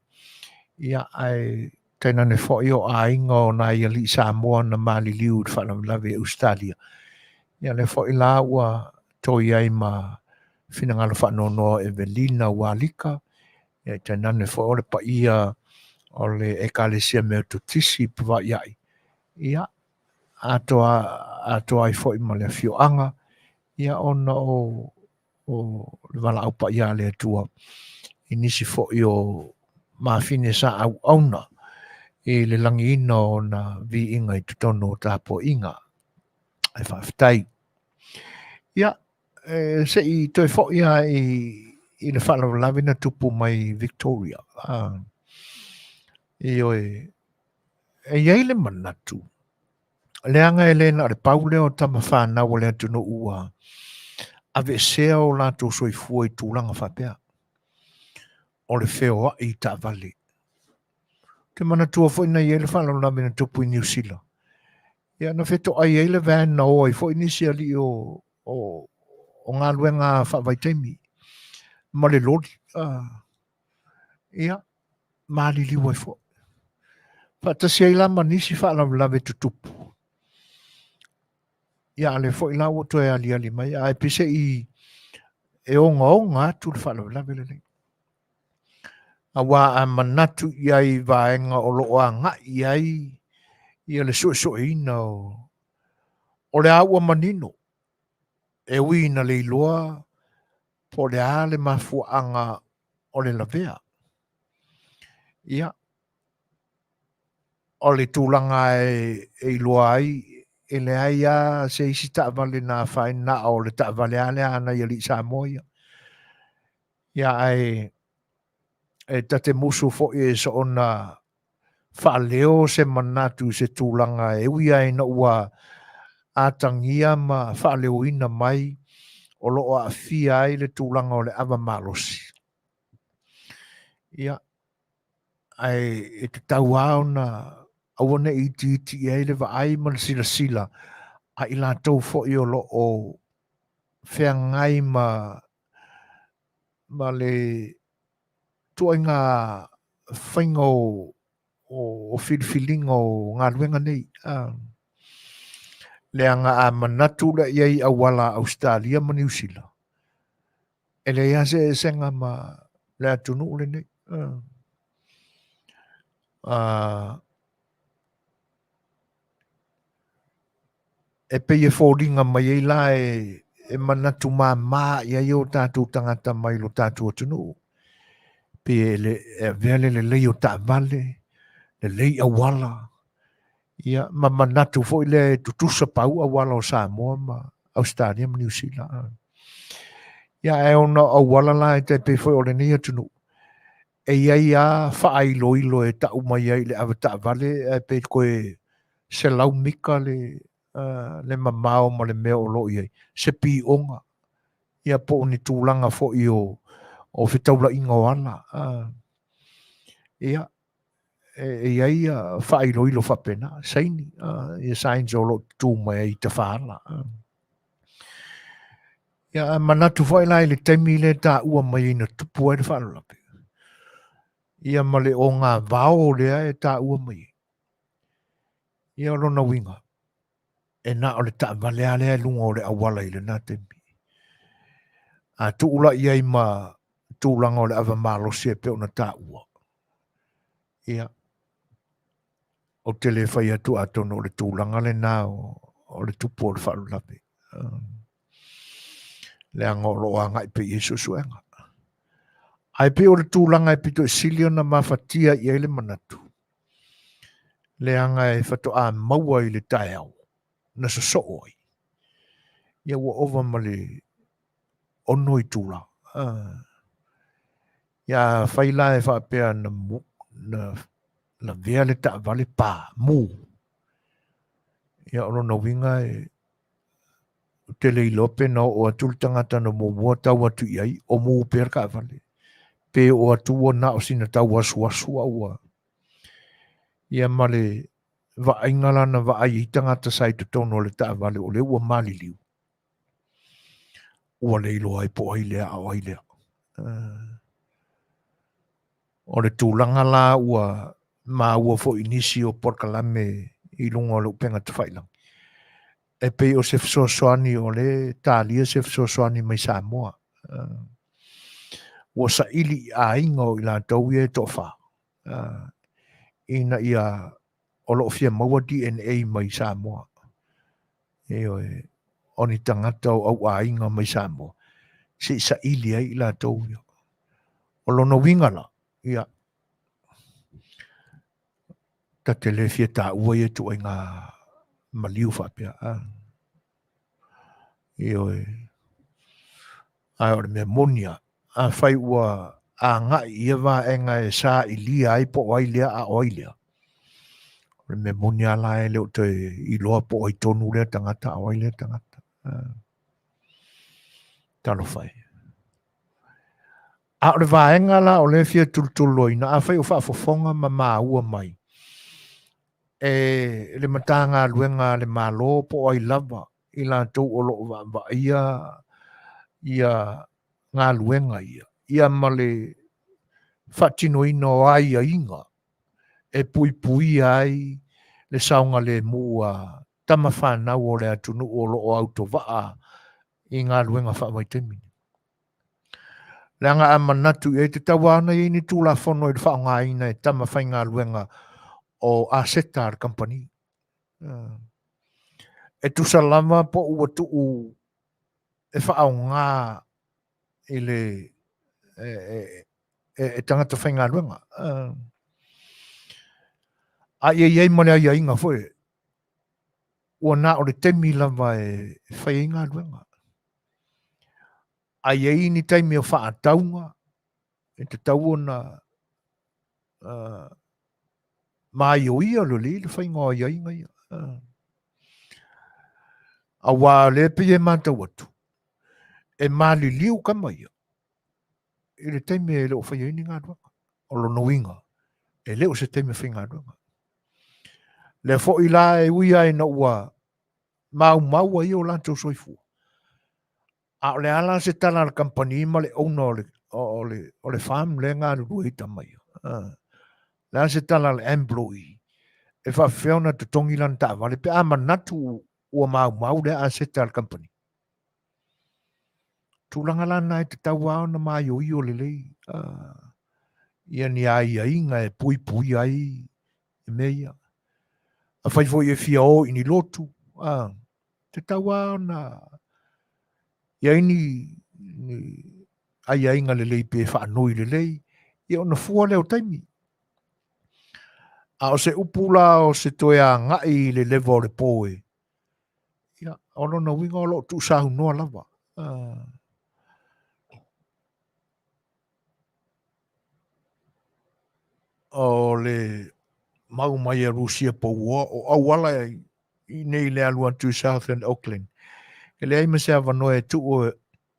Ia, ai tainane fwoi o a inga o na ia li Samoa na mali liu whanau lawe Australia. Ia, le fwoi la ua toi ai ma whinangalo whanono Evelina Walika. Ia, tainane fwoi o le pa ia o le ekalesia mea tutisi pawa iai. Ia, atoa ai fwoi ma le fioanga. Ia, ona o le wala au pa ia le atua. Inisi fwoi o mawhine sa au auna. E le langi ina o na vi inga i tutono o tāpo inga. Ai whawhitai. Ia, se i toi fwoi ia i le whala lavina tupu mai Victoria. I oe, e iei le manatu. Leanga e lena le paule o tama whanau o le atu no ua. Ave sea o lato soifua i tūlanga whapea. O le Fai'oa i ta vale. Te manatua fwoi na iei le whanau lavina tupu i New Zealand. Ia na wheto ai iei le vana na oi fwoi nisi ali o ngā luenga whawaitemmi. Ma le lori. Ia, maali liwa i fwoi. Whatasi ai lama nisi whanau lave tutupu. Ia le fwoi la o toe ali mai. Ai pise i e onga tu le whanau lave le. Awa a manatu iai vaenga o loo a nga iai. Ia le suasua o le aua manino. E wina le iloa po le a le mafuanga o le lavea. Ia. O le tūlanga e iloa ai. E le aia se isi taavale na whaina o le taavale ale ana i ali Samoa. Ia ai e tate musu fo e so ona whaaleo se manatu se tūlanga e ui ai na ua atangia ma whaaleo ina mai o loo a fia ai le tūlanga o le awa malosi. Ia ai e te tau ao na awane i ti ai le vaai ma le sila a i lātou fo i o loo whea ngai ma le tuainga whainga o whiliwhilinga o ngā ruenga nei. Leanga a manatu le iei awala Australia ma New Zealand. E le ia se senga ma le atunu le nei. E pei e fōringa mai ei la e manatu mā iei o tātou tangata mai lo tātou atunu. Pe e vele le lei o ta vale, le lei awala. Ia, ma manatu fo le tutusa pau awala o Samoa ma Australia ma New Zealand. Ia, e ona awala la e te pe fo o le nei atunu. E iai a whaai loilo e ta umai ai le awa ta vale e pe koe se lau mika le mamao ma le mea o lo iai. Se pi onga. Ia po ni tūlanga fo i o whitaula inga o ala. Ia, e iai whaai loilo whapena, saini, ia sainz o lo tūma e i te whaala. Ia, manatu whai lai le taimi le tā ua mai ina tupu e le whaalape. Ia male o ngā vāo lea e tā ua mai. Ia rona winga. E nā o le tā valea lea lunga o le awala i le nā taimi. A tuula iai ma tūlanga o le awa malosi e peo na tā ua. Ia. O te le whai atu atono o le tūlanga le nā o le tupu o le whalu lape. Le angolo a ngai pe Yesu suenga. Ai pe o le tūlanga e pito e silio na mawhatia i ele manatu. le anga e whatoa maua I le tae au, na sa so oi. Ia ua ova ma le ono I tūla. Ia whaila e whapea na vea le ta vale pā, mū. Ia ono na winga e te lei lope na o atul tangata na mua tau atu iai, o mū per ka vale. Pe o atu o na o sina tau Suasua ua. Ia male va ingala na va ai tangata sai te tono le ta vale o le ua mali liu. Ua le ilo ai po ai lea au ai lea. O le tūlanga la ua ma ua fo inisi o Polokalame I lunga o le upenga te whailang. E pe o se fsosoani o le tālia se fsosoani mai Samoa. Ua sa ili a ingo I la tau e tofa. Ina ia o lo fia maua DNA mai Samoa. E oe, o ni tangata au a inga mai Samoa. Se sa ili ai la tau ia. O lono wingala, ia. Ta te le fia ta ua ia tu ai ngā maliu whapea. E oe, ai ore mea monia. A whai ua a ngai ia wā e ngai sa ili ai po ai lea a oi lea. Ore mea monia la e leo te I loa po ai tonu lea tangata a oi lea tangata. Talo whai. A ore vāenga la o le fia tulutuloi na a whai o whaafofonga ma maa ua mai. E le matanga luenga le malo po ai lava I la tau o lo wa ia ngā luenga ia. Ia male whatino ino ai a inga. E pui ai le saunga le mua tama whanau o le atunu o lo o auto waa I ngā luenga whaamaitemi. Le anga a manatu e te tawana I ni tūla whono I le whaonga ina e tama whai ngā luenga o Asetar Company. E tu salama po ua tuu e whaonga I le e tangata whai ngā luenga. A iei mone a inga fwe. Ua nā o le temi lava e whai ngā luenga. A iei ni taimi o whaataunga. E te tau na mai o ia lo le whai ngā iei ngai. A wā le pe e mātau atu. E mali liu kama ia. E le taimi e leo whai ni ngā luenga. O lo noinga. E leo se taimi whai ngā luenga. Le fo I la e uia e na ua mau ai o lantou soifua. A le ala se tala le company ma le ona o le farm le ngā rui tamai. Le ala se tala le employee. E fa feona te tongi lan ta vale pe ama natu ua mau le ala se tala company. Tūlanga lana e te tau ao na mai o I o le lei. Ia ni ai inga e pui ai e meia. A fai foi e fia o ini lotu. Te tau ao na ia ini ai inga le lei pe whaanui le lei. Ia ona fua leo taimi. A o se upula o se toe a ngai le levo le poe. Ia ono na winga o lo tu sahu noa lava. O le mau mai a Rusia po ua o awala I nei le alua tu Southern Auckland. E le aima se avanoe tu o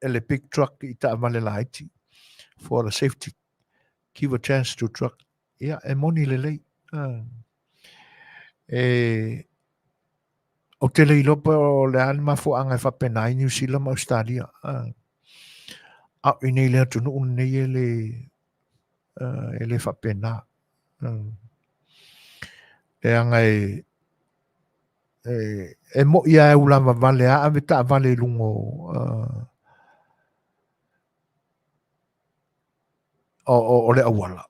ele big truck I ta amale la haiti for the safety. Give a chance to truck. Ia, e moni le lei. O te lei lopa o le anima fo anga e whapenai New Zealand Australia. A I nei le atunu un nei ele whapena. E anga e mo ia e ulama vale a ave ta vale lungo o le awala.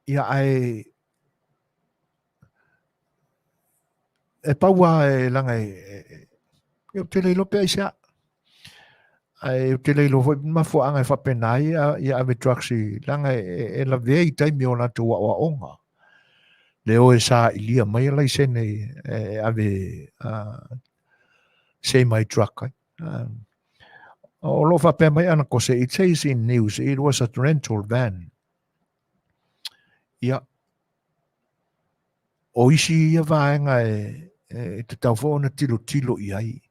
Ia ai e paua e langa e te leilo pe aisa. Ai te leilo foi mafo anga e whapenai ia ave traksi langa e la vei taimi o natu wa onga. leo e sa ilia mai lai sene ave say my truck. All of up my anakose, it says in news, it was a rental van. Yeah. O isi ia vaenga te tau fōna tilo i ai.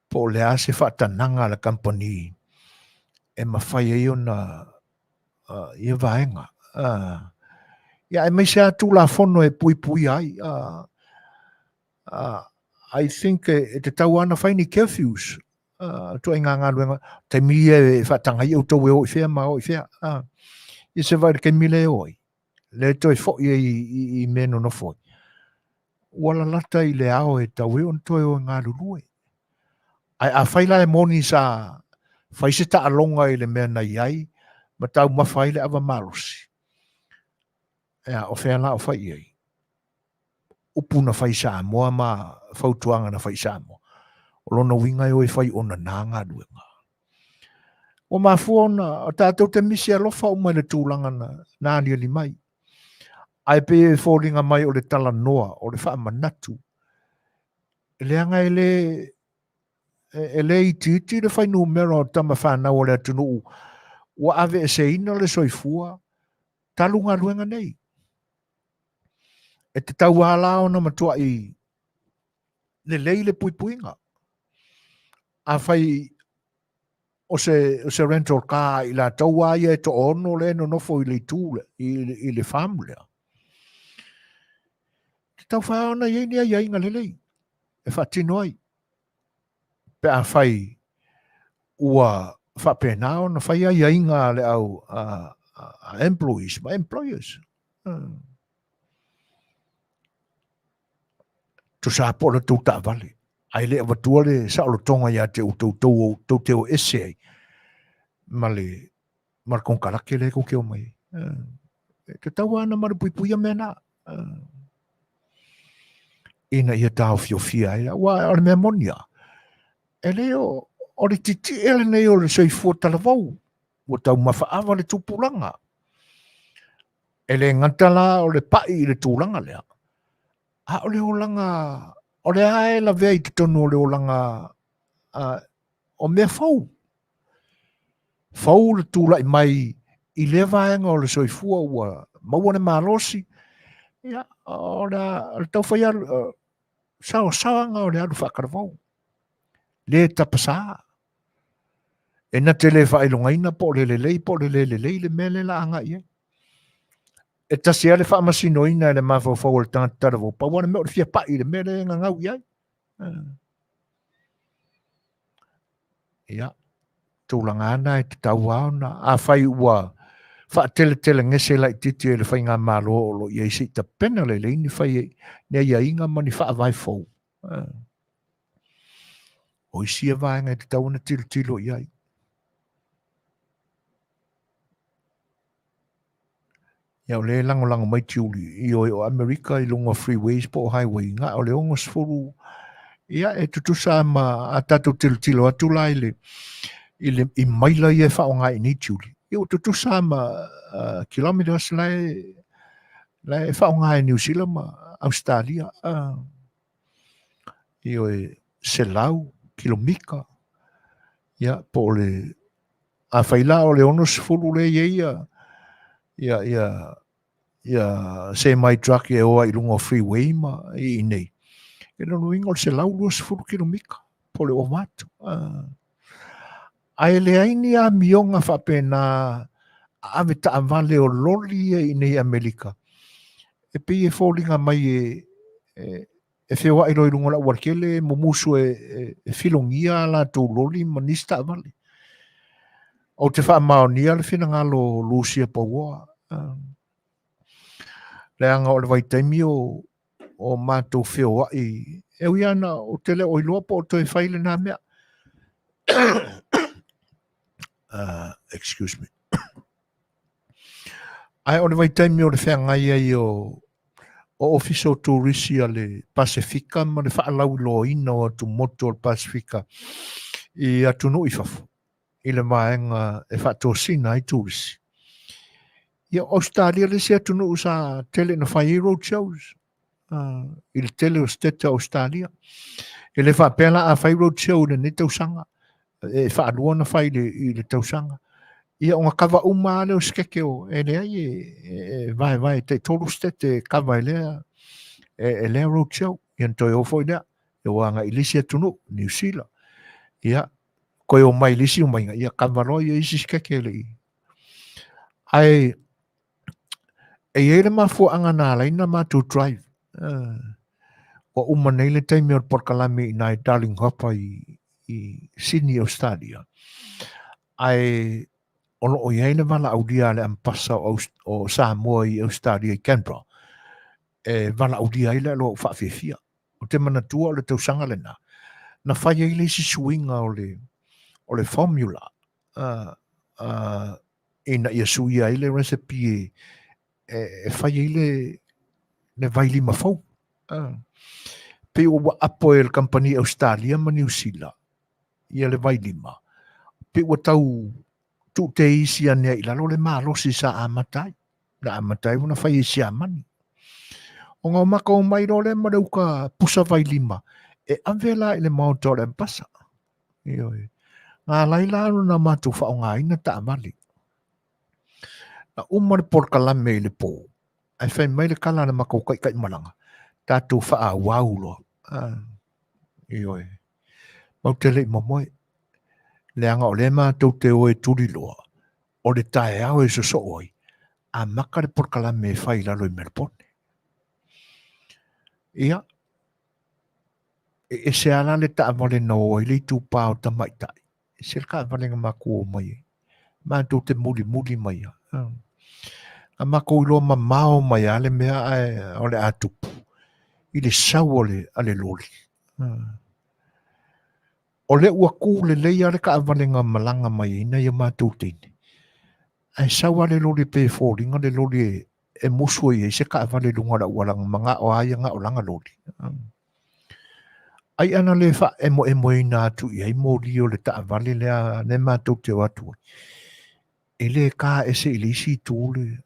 Po le ase whaatananga la company. E mawhai e ona ia vaenga. Ia e meise atu la fono e pui ai. I think te tau ana whaini curfews. To inga ngā luenga. Te mi e whaatanga i auto e oi whea ma oi whea. I se vai ke mi le oi. Le toi fo i meno no foi. Wala lata i le ao e tau e on toi o ngā lulue. Ai a whaila e moni sa whaise ta alonga i le mea na iai, ma tau mawhaile awa marosi. Ea, o whea la o whai iai. Upuna whai Samoa ma whautuanga na whai Samoa. O lona winga e oi whai ona nā ngā luenga. O ma fuona, o tātou te misi alofa o mai le tūlanga na nānia li mai. Ai pe e fōringa mai o le tala noa, o le wha manatu. Le anga e le iti le whai numero tama whanau o le atunu. Wa ave e se ina le soifua, talunga luenga nei. E te tau ala o na matua i le leile puipuinga. A whai o se rental car i la taua ia e to ono le no nofo i le tūle, i le famulea. Tau whaona iei nia iei ngā lelei. E whaatino ai. Pe a whai ua whapena na whai a iei ngā le au employees, ma employers. Tu sa pola tau ta vale. Ai le avatua le sa alo tonga ia te tau teo ese ai. Ma le konkarake le kukeo mai. Te tau ana mara puipuia mena. Ina ia tau fiofia ai, wa o le mea monia. E leo, o le titi ele nei o le soifua talavau, o tau mawhaawa le tupulanga. E le ngatala o le pai le tūlanga lea. A o le olanga, o le ae la vea i te tonu o le olanga o mea fau. Fau le tūla i mai i le vaenga o le soifua ua maua malosi. Ia, o le tau whaia saanga o le alu whakarawau. Le tapasa. E na te le whailongaina po le lelei, po le lelei le mele la anga ia. E tasi ale whaamasinoina le mawhawhau o le tangatarawau. Pa wana mea o le fia pai le mele nga ngau iai. Ia. Tūlanga ana e te tau aona. A whai ua whaatele ngese lai titi e le whai ngā malo o lo iai si ta pena le leini whai nea ia inga mani whaavai fau. O isi e vaenga te tau na tilo iai. Ia o le lango mai tiuli i o Amerika i lunga freeways po highway nga o le ongos furu. Ia e tutusa ma a tatou tilo atu lai le i maila i e whaonga i ni tiuli. Ia o tutusa ma kilometers lai whaonga i New Zealand ma Australia. I o e selau kilomika. Ia po le a whaila o le onos furu le ia se mai truck e oa i lunga freeway ma i nei. E no ingo se lau luas furu kilomika po le o matu. Ai le aini a mionga whapena ave ta avale o loli i nei Amerika. E pe e fōlinga mai e whewa i roi runga la warkele mumusu e filongia la tō loli manista avale. O te wha maonia le whina ngalo Lucia Paua. Le anga o le waitaimi o mātou whewa i e uiana o tele o iloa po o toi whaile nā mea. Excuse me. Ai o le waitaimi o le whengai ai o ofiso tourisi a le Pasifika ma le whaalau lo ina o atu moto o le Pasifika i atunu i fafu. I le maenga e whaatosina i tourisi. Ia Australia le se tunu sa tele na whai road shows. I le tele o stete Australia. E le whapela a whai road show ne tausanga. E whaarua na whai le tausanga. Ia o ngā kawa uma le o skeke o. E lea i vai te tolu stete kawa e lea. E lea road show. Ia ntoi o foi lea. E wanga i lisi tunu New Zealand. Ia koe o mai lisi o mainga. Ia kawa roi e isi skeke le i. Ai e ele mafua anga nā laina mātou drive. O umanei le taimi o Polokalame i nai Darling Hopper i Sydney, Australia. Ai ono o iei le wala audia le ampasa o Samoa i Australia i Canberra. E wala audia i le lo whaafefia. O te manatua o le tausanga le na. Na whai ei le si swinga o le formula. Ina ia suia i le recipe e whai ei le vaili mafau. Pe o wa apo e le company Australia ma New Zealand. Ia le vaili ma. Pe o tau tu te isi anea i lalo le malosi sa amatai. Na amatai wana whai isi amani. O ngā maka o mai ro le marauka pusa vaili ma. E anvela i le maoto le mpasa. Ngā laila anu na mātou wha o ngā ina ta amali. Na umare Polokalame i le pō. Ai whai mai le kala na maka o kai malanga. Tatou wha a waulo. Mau te lei mamoe. Le anga o le mātou te oe turi loa. O le tae au e so oi. A maka le Polokalame e whai lalo i Melbourne. Ia. E se ala le ta avale no i le tu pao ta maitai. E se ka avale nga mako o mai. Mātou te muli mai. A mako ilo ma mao mai ale mea o le atupu. I le sau o le loli. O le uaku le leia le ka avale nga malanga mai ina ia mātou teine. Ai sau ale loli pe fōringa le loli e musu i se ka avale lunga la ualang mga o aia nga o langa loli. Ai ana le fa e mo ina atu i ai mōri o le ta avale lea ne mātou te watu. I le ka ese i le isi tūle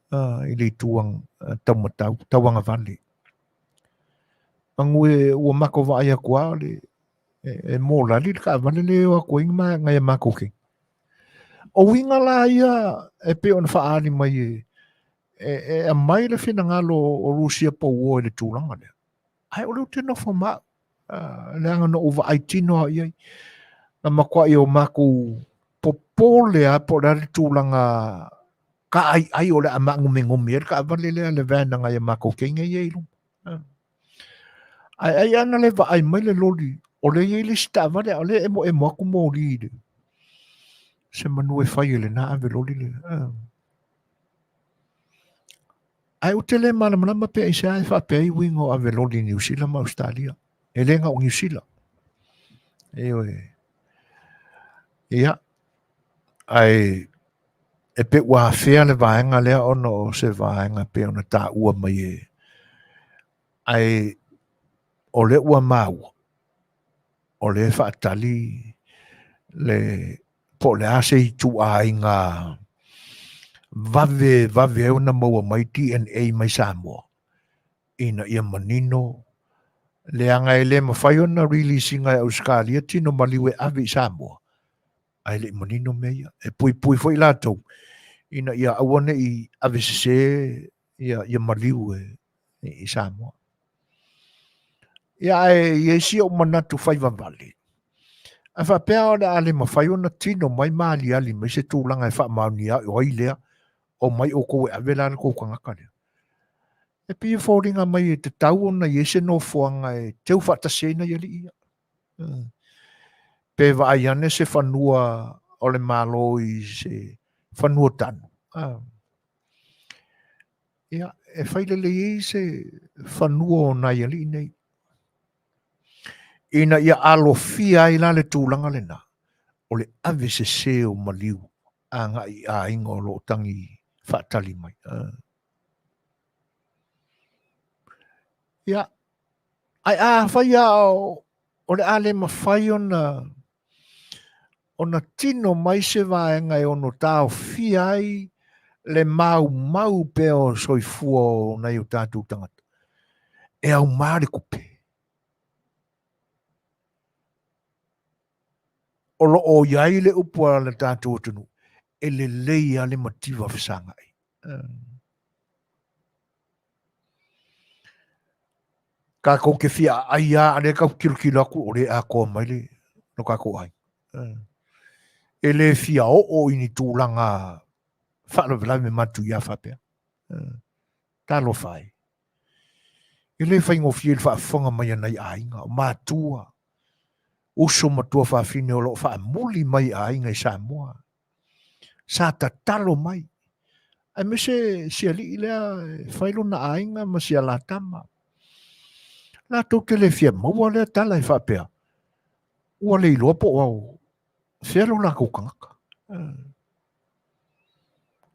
i le tuang tauanga vale. Angwe ua mako wa aia kua le e mō lali ka avale le o ako inga ngai mako ke. O winga la ia e pe on whaari mai e a mai le whina ngalo o Rusia po ua i le tūlanga le. Ai o leo tēnā whamau. Le anga no uwa ai tino iai. Na makua i o mako popole a po le tūlanga ka ai o le ama ngumi ka avale le vana ngai mako ke inga iai lu. Ai ana le va ai mai le loli. O le iei le sta avale o le emo aku mōri le. Se manue whai le na ave loli le. Ai o te le mana pe ai se ai wha pe ai wingo ave loli New Zealand ma Australia. E lenga o New Zealand. Ia. Ai e pe ua whea le vaenga lea ono se vaenga pe ona tā ua mai e. Ai o le ua maua. O le whaatali le po le ase i tu a inga vave au na maua mai DNA mai Samoa. Ina ia manino le anga ele mawhai ona releasing ai Australia tino maliwe avi Samoa. Ai le manino mea e pui foi latou. Ina ia awane i avesese ia maliwe i Samoa. Ia e si o manatu whai vavali. A whapea o le ale mawhai ona tino mai maali ali mai se tūlanga e wha Manuia o ailea o mai o koe avela na kou kangaka lea. E pia fōringa mai e te tau ona i ese no fuanga e teu whatasena i ali ia. Pe wa ai ane se whanua o le malo i se whanua tanu. Ia, e whailele i se whanua o nai ali nei. Ina ia alofia i la le tūlanga le na. O le ave se seo maliu. A ngai a ingo lo tangi whaatali mai. Ia. Ai a whai o le ale ma whai ona tino mai se vaenga e ono tau fiai le mau pe o soifua nei o tātou tangata. E au māre kupe. O lo o iai le upua le tātou atunu. E le leia le mativa fisanga ai. Ka ko ke fia aia ane ka kilo aku o le a ko mai le no ka ko ai. E le fia o ini tūlanga whalo vila me matu ia whapea. Talo whai. E le whai ngofie le whaafonga mai anai ainga, o mātua. Uso matua whaafine o lo whaamuli mai ainga i Samoa. Sa ta talo mai. Ai me se ali ilea whailo na ainga ma sia la tama. La tau ke le fia maua lea tala i whapea. Ua le iloa po au. Whialo la kukangaka.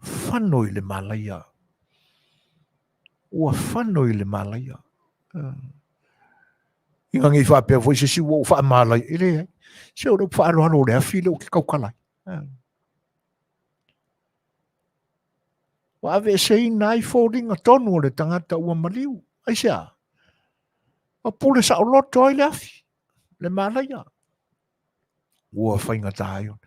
Whanoi le malaya. Ua whanoi le malaya. Inga ngi whapea voi se siwa o wha malaya. Ele se o rau whaalo hano le hawhile o ke kaukalai. Wa ave sei nai fōringa tonu o le tangata ua maliu. Ai sea. A pule sa o loto ai le afi. Le malaya. Ua whainga tāion.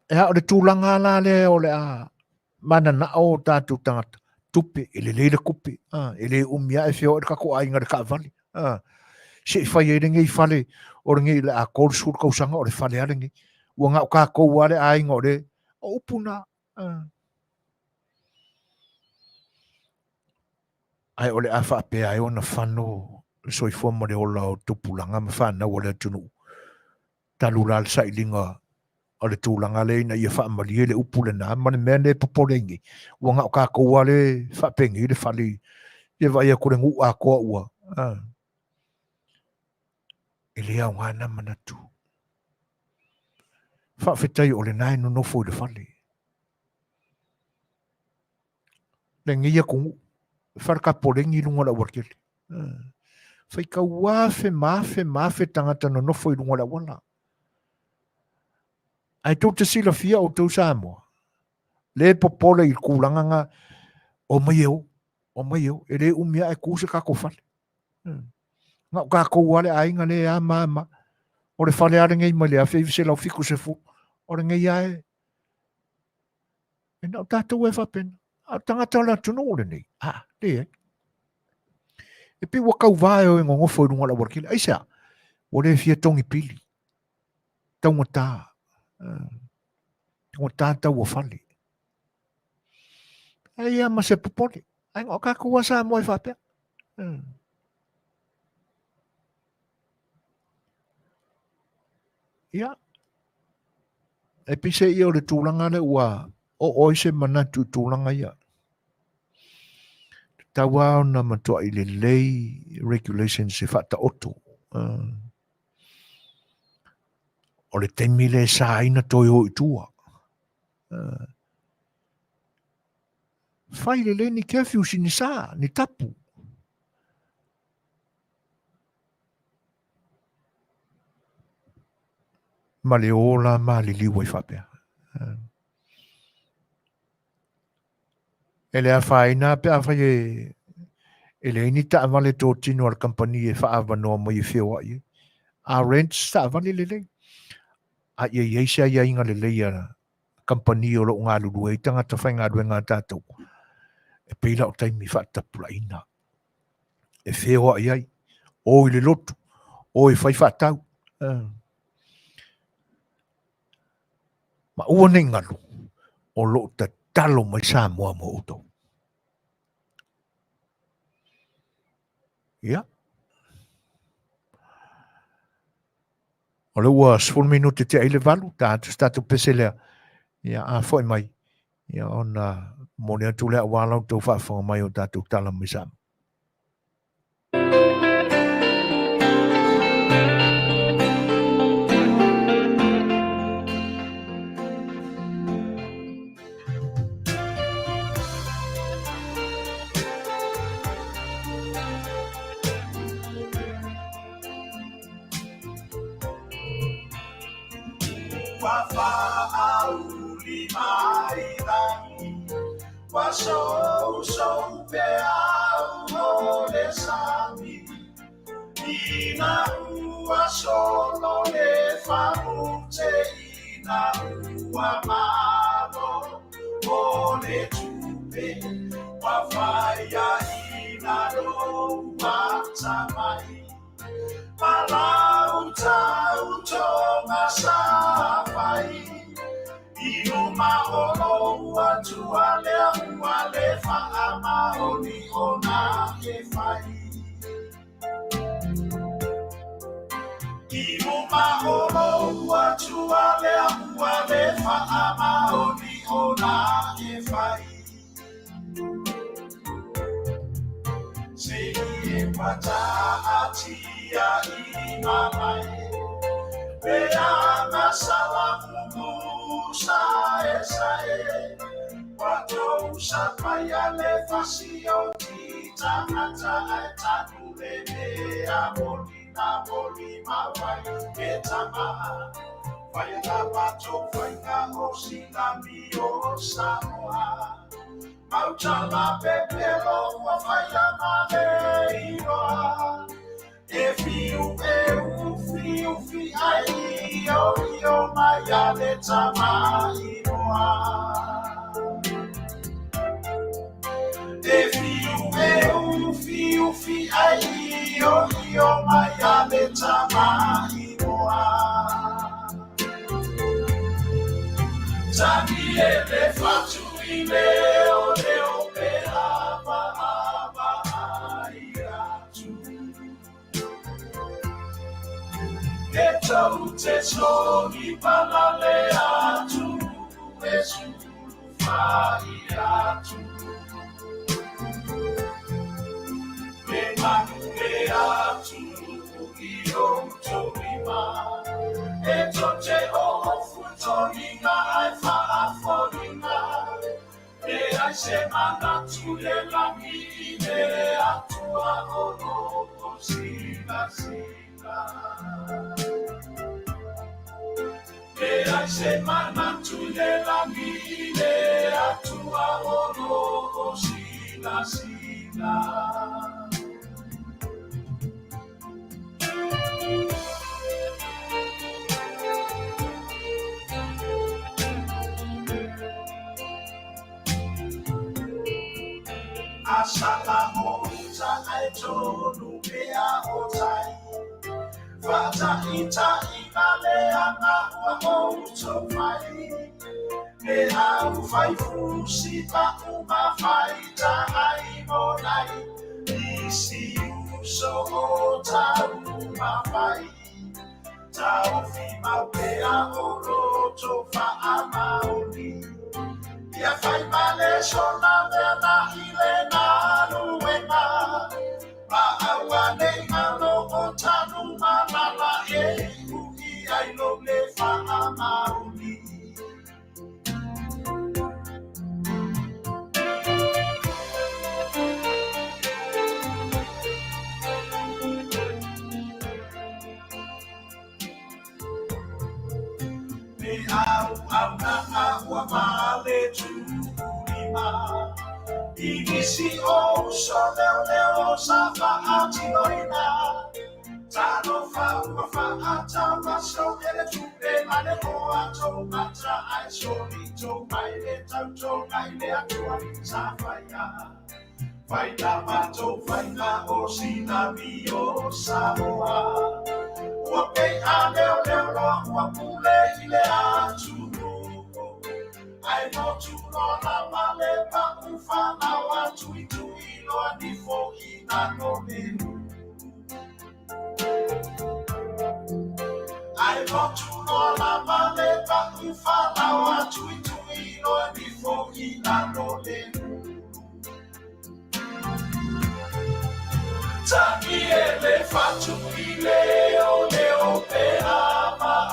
E hao le tūlanga la le o le a mana na o tātou tangata. Tupe, ele leile kupe. Ele umia e whio e kako ainga le ka vali. Se i whai e ringe i whale o ringe i le a kōru sūr kausanga o le whale a ringe. Ua ngā o kā kou ale ainga o le o upuna. Ai o le a whaapea e ona whano soifua mo le ola o tupulanga ma whanau o le atunu. Talula le sailinga o le tūlanga le ina ia whaamali le upu le nā, mane mea ne popole ingi. Ua ngā o kā koua le whapengi le whali, e vai a kore ngu a koa ua. E le au ngāna manatu. Whaafetai o le nai no nofo i le whali. Le ngia kungu, wharaka porengi lunga la wakele. Whaika wafe mafe tangata no nofo i lunga la wala. Ai tau te sila fia o tau Samoa. Le popole i kūlanga ngā o mai eo, e le umia e kūse kako whale. Ngā o kako wale ainga le a mama, o le whale are ngei mai le a whewise lau fiku se fu, o le ngei ae. E nau tātou e whapena, a tangata la tunu o le nei, le e. E pi wakau vae o e ngongofo i runga la warakile, aisa, o le fia tongi pili, taunga tā. O tātou o whale. Ai a ma se popole. Ai ngā kako wa sa mo e whapea. Ia. E pise i o le tūlanga le ua o oise manatu tūlanga ia. Tawa na matua i le lei regulations se whata oto. O le temile sa ina toi o i tua. Fai le ni kefiu si ni sa, ni tapu. Ma le ola ma li liwa i whapea. E le a whai nā pe a whai e le ini ta avale tō tino al kampani e wha avanoa mai e whioa i. A rents ta avale le lei. A ia ieisa ia inga le lei a kampani o lo ngā lulu e tangata whai ngā rue ngā tātou. E peila o taimi whaatapula ina. E whioa i ai. O i le lotu. O i whai whaatau. Ma ua nei ngalu. O lo ta talo mai Samoa mo uto. Ia. O le ua 10 minute te aile valu. Tātu pese lea. Ia a foi mai. Ia ona mone atu lea walau tau whaafonga mai o tātu tala mai Samoa. Wafa auli mai rai so pe au le sami ina ua solo le famute ina ua malo o le tupe wa faia ina lo matamai palau tau tonga sapai ino maholo atu ale fa'amaoni ona ke fai ino maholo atu ale fa'amaoni ona ke fai se e pata atia imamai Beana salamu sae Wato sapaya le fasio tita ata tanu bebe amolina mawai etama Faya bato faya osina mio Samoa Mautala pepelo wa faya maleiroa If you fi ai yo maya Letaua If you fi ai yo maya Letaua Tani ele fatu ile ole opera ba iratu Eto te soni palale atu Esu fai atu Me Manuia atu Io torima Eto te ofu toringa ai fa'aforinga E ai se manatu le langi Ne atua ono sila E ai semana tu le lamine a tua oro sila Asala mota ai tonu mea otai Fata ita inale ana wa moto mai Me au fai fusi pa uma faita ai monai Isi uso ota uma fai Tau fi mapea oroto fa amaoni Ia fai male sona mena ile na luenga Ma'awane alo otanu malala ui ai lo le fa'amauni Me au na agua male tu'ima Inisi o so leo safa atinoina Tano fa atawa so ele tupe mane ko ato mata ai so lito mai le tauto mai le atua safa ya Faina mato faina o sinami o Samoa Wape a leo wapule ile atu I know to know la male pa ufana wa tuitu ilo anifo inanone I know to know la male pa ufana wa tuitu ilo anifo inanone Tani ele fatu ile ole ope ama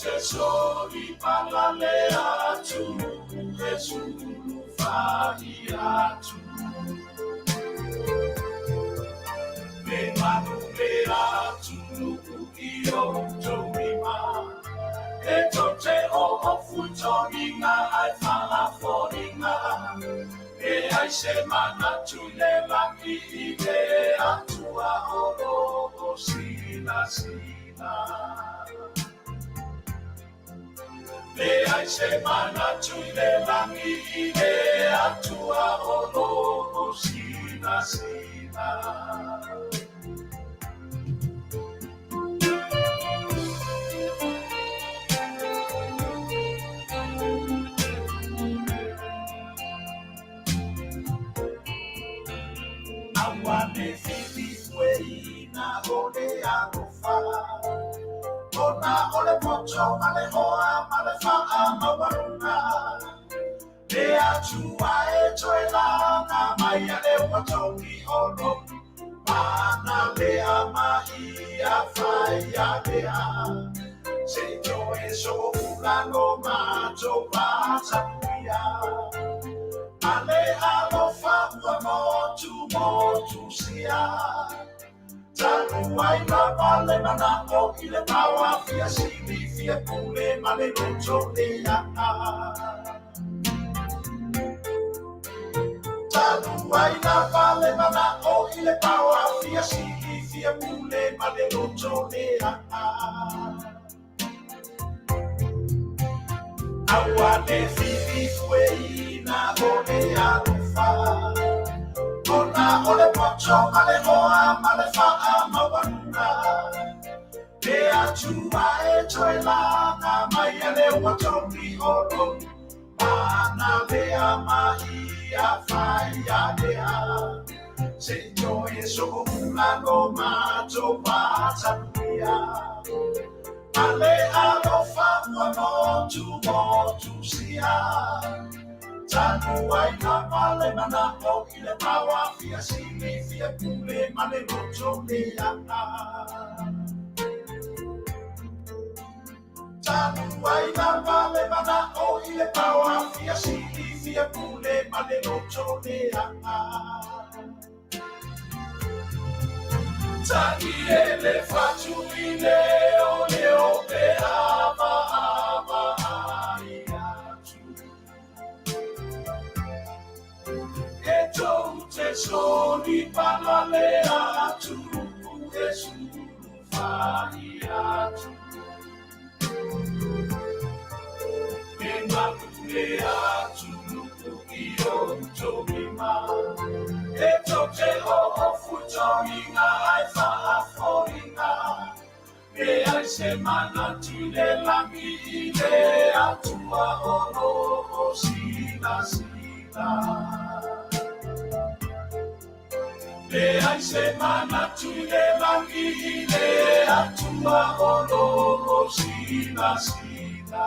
Tesori palale atu Yesu fai atu Me Manuia atu o tōrima. E to te o ofu tōringa ai whaaforinga. E ai se mana tune langi I te atua o roho sina sina. E ai se mana tune langi I te atua o roho sina sina. Awane fifi fue na ole agofa. Ona ole mocho male hoa male faa mawaruna. Le atua e toela na mai ale watoki olo. Mana le amahi a fai a lea. Se jo e so ulano macho patapuia. Ale alofa motu sia. Tanu ai la vale mana o I le paua fia sili fia pule male roto le aka. Tanu ai la vale mana o I le paua fia sili fia pule male roto le aka. Awa le fifi fue na ole alufa. Ona ole pocho male hoa male faa mawana. Le atua e toela na mai ale watoki olo. Mana le amahi a fai a lea. Se jo e so ulano mato patapuia. Ale alofa motu sia. Tanu ai na male mana o I le paua fia sili fia pule male roto le aka. Tanu ai na male mana o I le paua fia sili fia pule male roto le aka. Tani ele fatu I le o pe ama ai atu. E tau te soni pana le atu. E suru whai atu. E manu le atu nuku I o tōrima. E to te o futoringa ai whaaforinga. E ai se mana tune langi I le atua o roho sina sina. E ai se mana tune langi I le atua o roho sina sina.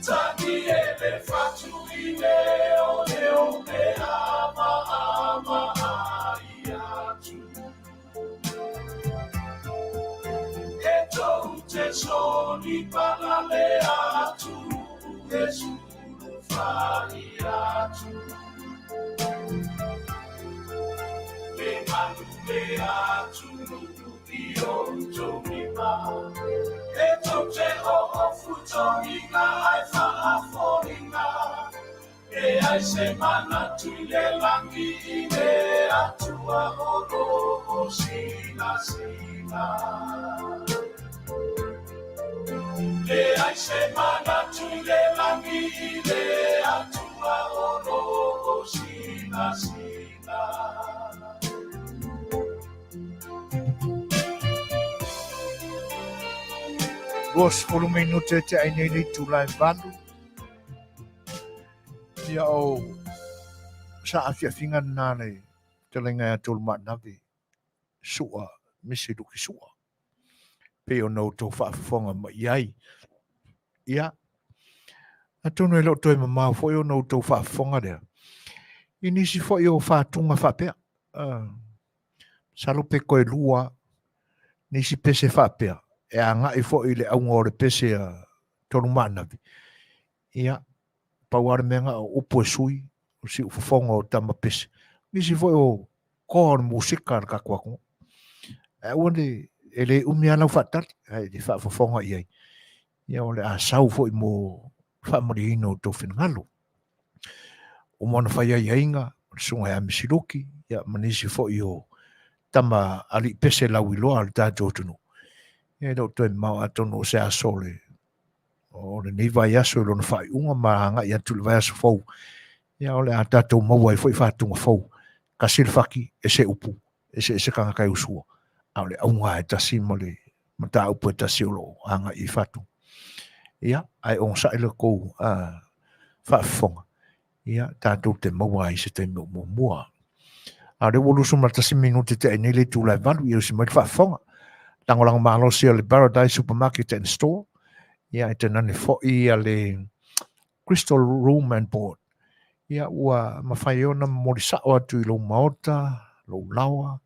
Tani ele fatu I le o me ama ai atu. E tau te soni pana le atu. E suru whai atu. Le manu le atu nuku I o tōrima. E tau te o futoringa ai whaaforinga. E ai se mana tune langi I le atua o roho sina sina. E ai se mana tune langi I le atua o roho sina sina. Dos minutos te ai nei tulai bandu. Ia o sa afiafinga nane te lenga tol manavi. Sua, misi duki sua. Pe o no to whaafonga ma iai. Ia. Atono e lo toi mamau fo o no to whaafonga rea. Inisi fo o whaatunga whapea. Salo pe koe lua. Nisi pese whapea. E a ngai fo I le aunga o le pese a tolu manavi. Ia. Pauare menga o upo e sui. O si ufafonga o tama pese. Nisi fo o koa musika ka kwako. Wande ele umia lau fatal ai de fa fofonga ia ia ole a sau fo mo fa morino to finalo o mona fa ia inga sunga ya misiroki ia manisi fo io tama ali pese lau ilo al ta jotunu ia do to ma atono se a sole o le nei vai aso lo na fai unga maranga ia tu vai aso fo ia ole a tatou mau ai foi fa tunga fo kasil faki ese upu ese kanga kai usua ale aunga e tasi mole mata upu e tasi olo anga i fatu ia ai on sa ele ko fa fonga ia tatou te maua i se te mo mua a re wolu suma tasi minuti te nei le tu lai valu i se mai fa fonga tangolang malo si le Paradise Supermarket and Store ia te nane fo i ale Crystal Room and Board ia ua mawhai ona morisa o atu i lo maota lo lawa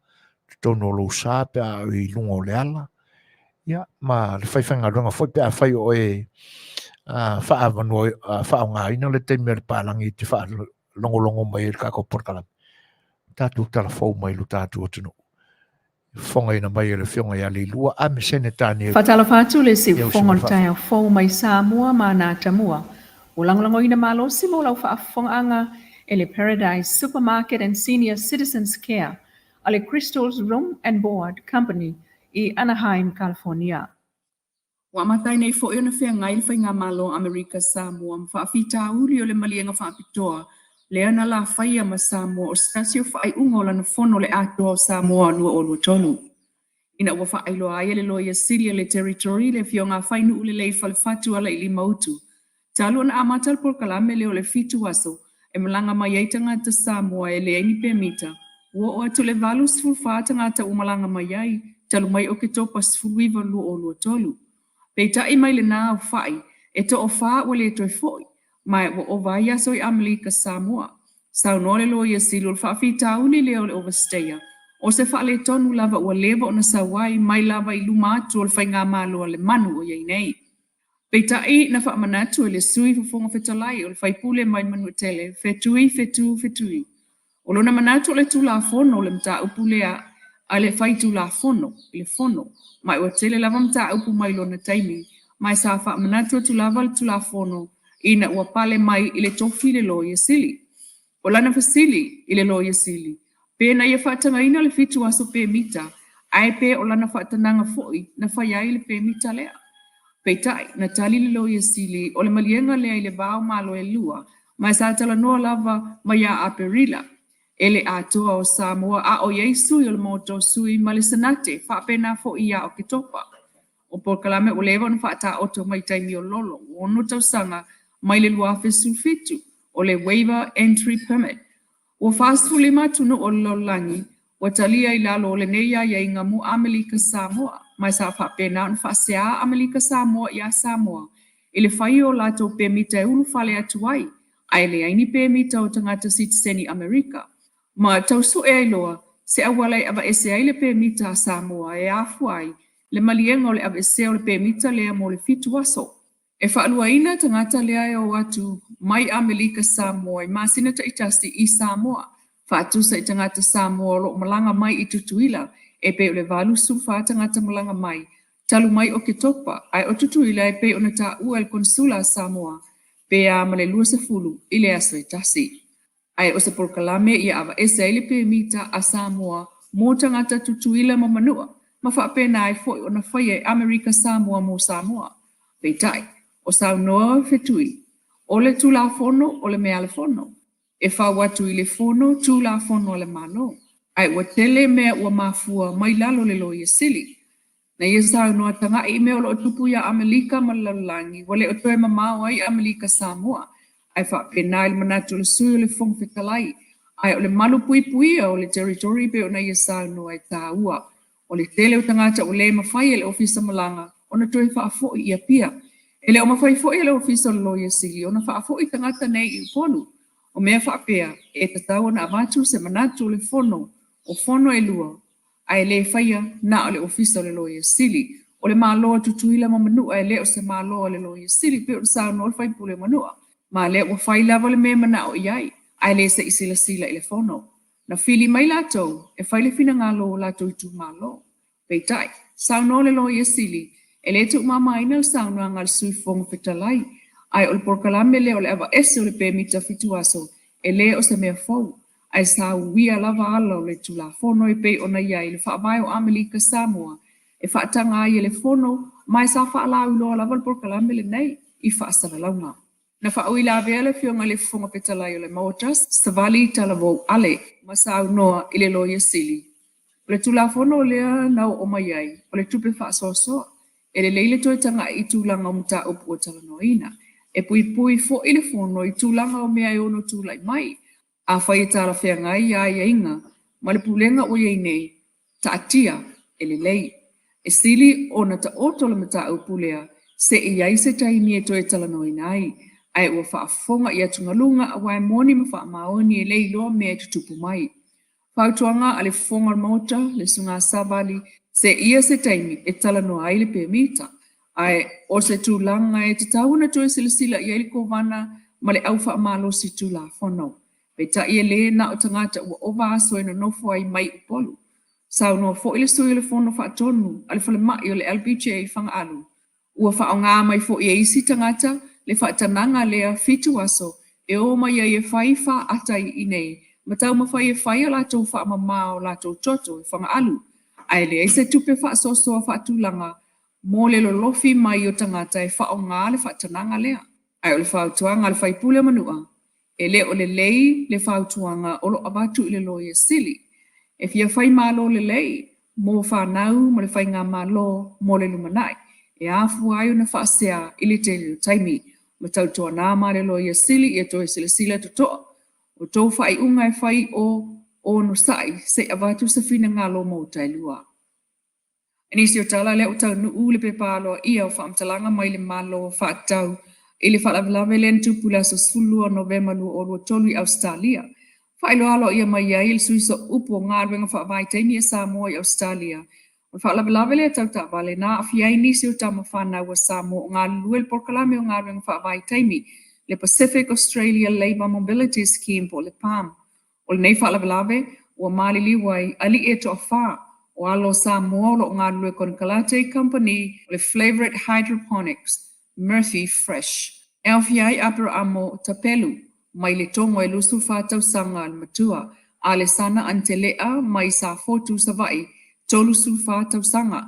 tono lo sa pe a i lungo le ala ia ma le whaiwhanga runga foi pe a whai o e wha avano wha ngā ina le te mea palangi te wha longo mai ka ko Polokalame tatu tala fau mai lu tatu atunu fonga ina mai le fionga ia le lua a me sene tani Fatala fatu le si fonga tai fau mai Samoa ma na tamua ulangolango ina malo si mo lau fa fonga anga ele Paradise Supermarket and Senior Citizens Care ale Crystal's Room and Board Company i Anaheim, California. Wa matai nei fo ona fe ngai fa nga malo America Samoa fa fita uri o le malienga fa pitoa le ana la faia ma Samoa o stasio fa ai ungo la fono le ato Samoa no o lo tonu ina wa fa ai lo ai le lo ia silia le territory le fionga fa inu le le fa fatu ala ili mautu talo na amatal Polokalame le o le fitu waso e malanga mai ai tanga te Samoa e le ni permita wo o atu le valus fu fa tanga te umalanga mai ai talo mai o ke topa sfuiva lo o lo tolu Peita i mai le nā o whai, e to o wha wale e toi foi, mai o vai aso i Amerika Samoa. Sau no le lo i asilu le wha tauni leo le overstayer, o se wha le tonu lava ua lewa o na sawai mai lava i lumatu o le whai ngā malo le manu o iei nei. Peita i na wha manatu le sui fofonga fetalai o le whai pule mai manu tele, fetui. O lona manatu le tula fono le mta upulea a le whai tula fono, le fono. Mai o tele lava mta upu mai lona taimi, mai sa wha manatu tu lava le tula fono, ina ua pale mai ile tofi le lo ia sili. O lana fasili ile lo ia sili. Pena ia whaatanga ina le fitu aso pe mita, ai pe o lana whaatananga foi, na whaiai le pe mita lea. Peitai, na tali le lo ia sili, o le malienga lea ile vao malo e lua, mai sa tala noa lava mai a aperila. Ele atoa o Samoa a o Yesu o le moto sui ma le sanate whaapena fo ia o ke topa. O Polokalame o lewa na whaata oto mai taimi o lolo, o no tausanga mai le luafe sulfitu o le waiver entry permit. O whaasfu lima tunu o lolangi, o talia i lalo o le neia ia inga mu Amerika Samoa, mai sa whaapena on whaasea Amerika Samoa ia Samoa, ele whai o lato permita e ulu fale atuai, ai le aini permita o tangata citizeni Amerika. Ma tausu e ailoa, se awalai ava ese ai le permita a Samoa e afuai, le malienga o le ava ese o le permita lea mo le fitu aso. E whaalua ina tangata lea e o atu mai Amerika Samoa i masina ta itasi i Samoa. Whaatusa i tangata Samoa lo malanga mai i tutuila e pe o le valu sulfa tangata malanga mai. Talu mai o ke topa, ai o tutuila e pe o na ta ua el konsula Samoa. Pe a male lua se fulu i le aso itasi. Ai o se Polokalame ia ava ese ele permita a Samoa mo tangata tutuila mo Manua, ma whaapena ai foi o na whaia Amerika Samoa mo Samoa. Peitai, o sau noa fetui, o le tula fono o le mea le fono, e whawatu i le fono tula fono o le malo. Ai ua tele mea ua mafua mai lalo le lo ia sili. Na ia sau noa tanga i mea o lo tupu ia Amerika malalangi, wale o toe mamao ai Amerika Samoa. Ai whaapena il manatu le sui o le fong whikalai. Ai o le malu pui o le territory pe o na ia sao no ai tāua. O le tele o tangata o le mawhai e le ofisa malanga. O na toi whaafo i ia pia. E le o mawhai fo i le ofisa o loia sili. O na whaafo i tangata nei i uponu. O mea whaapea e tatau na amatu se manatu o le fono. O fono e lua. Ai le whaia na o le ofisa o le loia sili. O le māloa tutuila ma manua e le o se māloa o le loia sili. Pe o sao no le whaipule manua. Ma le o whai lava le mea mana o iai, ai le se isila sila i le fono. Na fili mai lato, e whai le fina ngalo o lato i tu malo. Peitai, sauno le lo yesili, ele tu mama ina sauno angal sui fong fitalai, ai ol porkalame le ol eva ese ol pe mita fituaso, ele o se mea fau, ai sa wia lava ala le tula fono i pe ona ia le whaamai o Amelika Samoa, e whaatanga ai le fono, mai sa whaala uloa lava le porkalame le nei, i whaasana launga. Na whaawila vele fionga le fonga petalai o le mautas, savali talavou ale, masau noa ile lo yesili. O le tulafono lea nau o mai ai, o le tupe whaasoasoa, e le leile toi tanga i tūlanga o muta upu o talanoina, e pui fo i le fono i tūlanga o mea i ono tūlai mai, a whai e tala whea ngai a ia inga, ma le pulenga o iei nei, ta atia e le lei. E stili o na ta oto le muta upu lea, se i ai se taimi e toi talanoina ai, ai ua whaafonga i atungalunga a wai moni ma wha maoni e lei loa mea tutupu mai. Pautuanga ale fonga mota le sunga savali se ia se taimi e tala no aile pe mita. Ai o se tūlanga e te tauna tue silasila i aile kovana ma le au wha malo si tūla whanau. Pe ta ia le na o tangata ua ova aso e no nofo ai mai upolu. Sau no fo ile sui le fono wha tonu ale fale mai o le LBJ i whanga alu. Ua wha o ngā mai fo i eisi tangata le wha tananga lea fitu aso e o mai e whai wha atai i nei. Ma tau ma whai e whai o lātou wha mamao lātou toto i whanga alu. Ai le eise tupe wha sosoa wha tūlanga mō le lolofi mai o tangata e wha o ngā le wha tananga lea. Ai o le wha utuanga le whai pule manua. E le o le lei le wha utuanga o lo abatu i le loia sili. E fia whai malo le lei mō whanau mo le whai ngā malo mō le lumanai. E afu ai o na wha sea i le te taimi. Ma tau toa nā ma le loia sili i e toi sila to toa. O tau whai unga e whai o no sai se avatu sa fina ngā lo mo tai lua. E nisi o tala le o tau nu ule pe palo ia o whaamtalanga mai le malo whaatau i le whaalavelave len tupula so sulua Novema lu o lua tolu i Australia. Whai lo alo ia mai ia il suiso upo ngā ruenga whaavai teimi e Samoa i Australia. O whaalavelave le tau ta vale na afiai nisi o tama whanau wa Samoa o ngā luel Polokalame o ngā ruenga whaavai teimi le Pacific Australia Labour Mobility Scheme po le PAM. O le nei whaalavelave ua malili wai ali e to wha o alo Samoa o lo ngā lue Polokalame Company o le Flavourite Hydroponics, Murphy Fresh. E awhiai apero amo tapelu mai le tongo e lusu whātau sanga al matua a le sana ante lea mai sa fotu sa vai tolu su whātau sanga.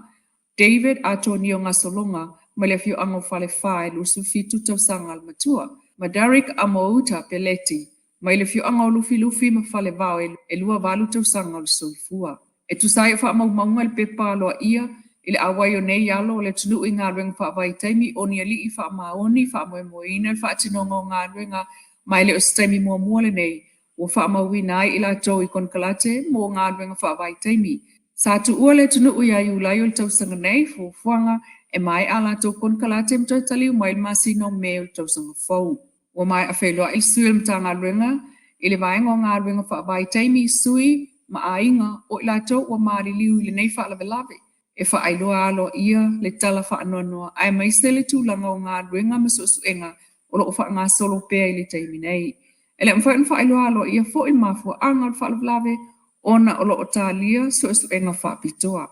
David Antonio Ngasolonga mai le fio ango whale whae lusu fitu tau sanga al matua. Madarik Amouta Peleti, mai le fio anga lufi ma whale vau e lua walu tau sanga o soifua. E tu sai wha maunga le pepa loa ia, ile awai o nei alo le tunu i ngā ruenga wha vai taimi o ni ali i wha maoni, wha moina, wha atinonga o ngā ruenga, mai le o staimi mua le nei, o wha mauina ai ila tau i Konkalate, mo ngā ruenga wha vai taimi. Sa tu ua le tunu i ai ulai o le tau sanga nei, fuanga, e mai ala tau Konkalate mtau taliu mai le masino me o tau sanga fau. O mai a whaeloa il sui le mta ngā ruenga, ile vaenga o ngā ruenga wha vai taimi sui, ma ainga o ila tau o maari liu ile nei wha lawe. E wha ailoa alo ia le tala wha anonoa, ai mai se le tūlanga o ngā ruenga ma suenga o lo wha ngā solo pēa ile taimi nei. Ele mwhaen wha ailoa alo ia fo i mafua anga wha lawe, ona o lo o tālia suenga wha pitoa.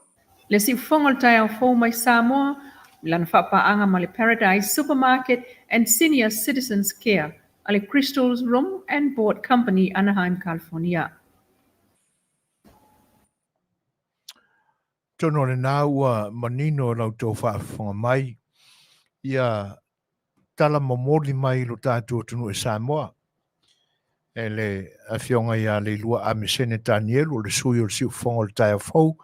Le si whongol tai au fō mai Samoa, lan whapaanga ma le Paradise Supermarket and Senior Citizens Care, a le Crystal's Room and Board Company, Anaheim, California. Tono le nā ua manino lau tō whaafonga mai, ia tala mamoli mai lo tātua tunu e Samoa. E le awhionga ia le lua a Mesene Daniel o le sui o le siu whongol tai au fō,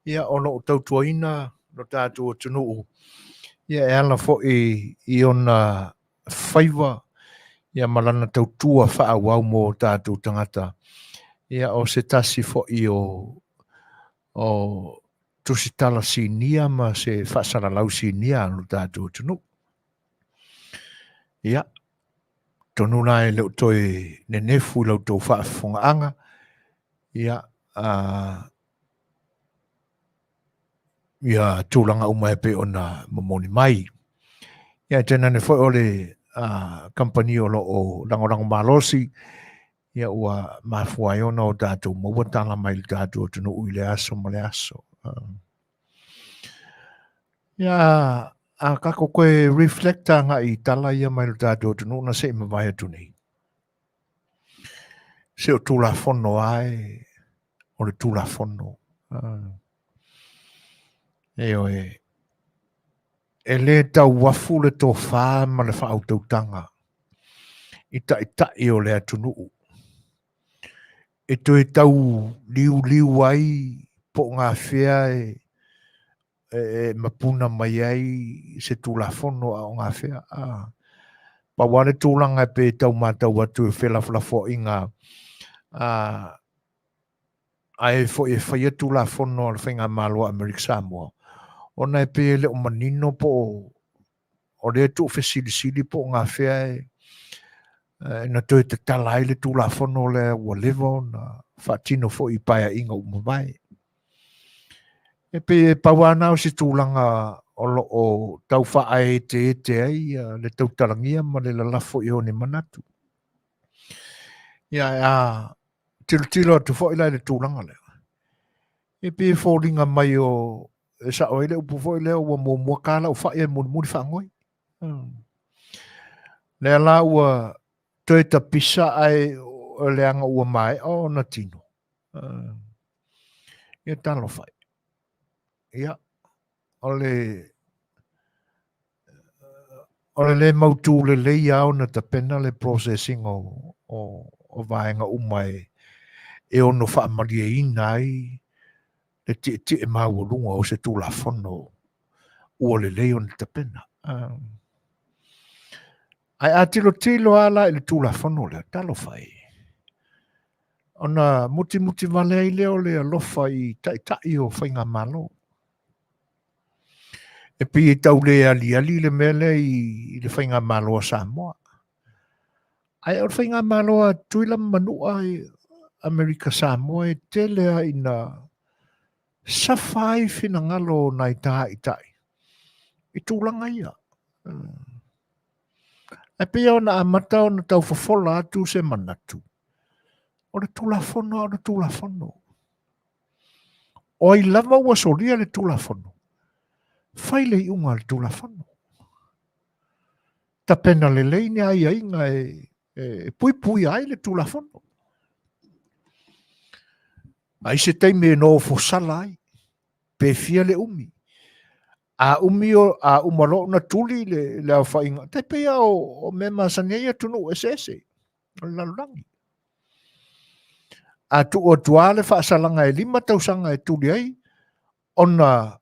ia ono o tautua ina lo tātua tunu o. Ia e ala fo i ona whaiwa, ia malana tautua whaawau mō tātou tangata. Ia o se tasi fo i o tusitala sinia ma se whasaralau sinia lo tātou tunu. Ia, tonu nai leo toi nenefu lau tau whaafonga anga. Ia, ia tūlanga umai pe ona mamoni mai. Ia tēnā ne whai ole company o lo o rangorango malosi. Ia ua mafuai ona o tātou mawatanga mai tātou tunu ui le aso ma le aso. Ia, a kako koe reflecta nga I tala ia mai lo tātou tunu na se ima vai atu nei. Se o tūla fono ai, o le tūla fono. E o e le tau wafu le tō whā ma le wha au tautanga. I tai o le atu nuu. E to e tau liu ai po ngā whea e mapuna mai ai se tūla fono o ngā whea. Pa wane tūlanga pe tau mātau atu e whelaflafo i ngā ai fo e whaia tūla fono al whainga māloa Amerika Samoa. O nei pe le o manino po o le tu whesili po ngā whea na toi te talai le tūla fono le ua levo na whaatino fo I paia inga umawai. E pe pawana o si tūlanga o tau whaai te ai le tau tarangia ma le lalafo I hone manatu. Ia tilo atu fo ila le tūlanga le. E pe fōringa mai o sa o ele upu fo ile o mua kala o whaia muri whangoi. Le ala ua toi ta pisa ai o le anga ua mai o na tino. Ia talo whai. Ia, ole le mautu le au na ta pena le processing o vaenga umai e ono wha maria inai le ti e mau lunga o se tūla fono ua le lei o na ta pena. Ai atilo ala le tūla fono le talo whai. Ona muti vale ai leo le alofa I tai o whainga malo. E pi e tau le ali le mele I le whainga malo a Samoa. Ai o whainga malo a tuila manua I Amerika Samoa e telea ina safai fina ngalo nai tai. I tūlanga ia. E pi ona amata ona tau fofola atu se manatu. O le tūla fono. O I lava ua solia le tūla fono. Fai le iunga le tūla fono. Ta pena le leine ai inga e pui ai le tūla fono. Ai se teime e no fosala ai. Pe fia le umi. A umalo na tuli le au whainga. Te pea o me Masani ia tunu esese. O lalurangi. A tu o tuale whaasalanga e 5 tausanga e tuli ai. Ona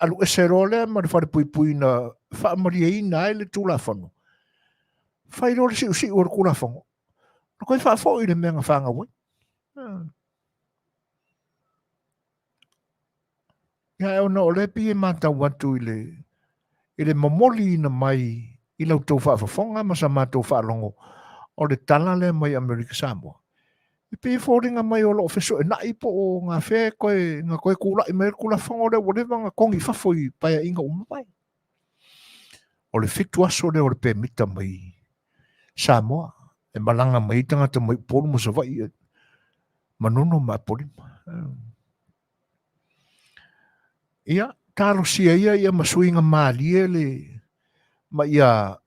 alu eserole ma le whare pui na whaamaria ina ai le tūla whanu. Whai rore si ur kula whango. No koe whaafo I le menga whanga wai. Ia ona o le pi e mātau watu I le momoli ina mai I lau tau whaafafonga ma sa mātau whaalongo o le tala le mai Amerika Samoa. I pi fōringa mai o lo feso e nai po o ngā whea ngā koe kula I mai kula whango le whatever ngā kongi whafoi paia inga umawai. O le fitu aso le o le pēmita mai Samoa. E malanga mai tangata mai pōru mo sa vai manono mai polima. Ia, taro sia ia masuinga maalie le ma ia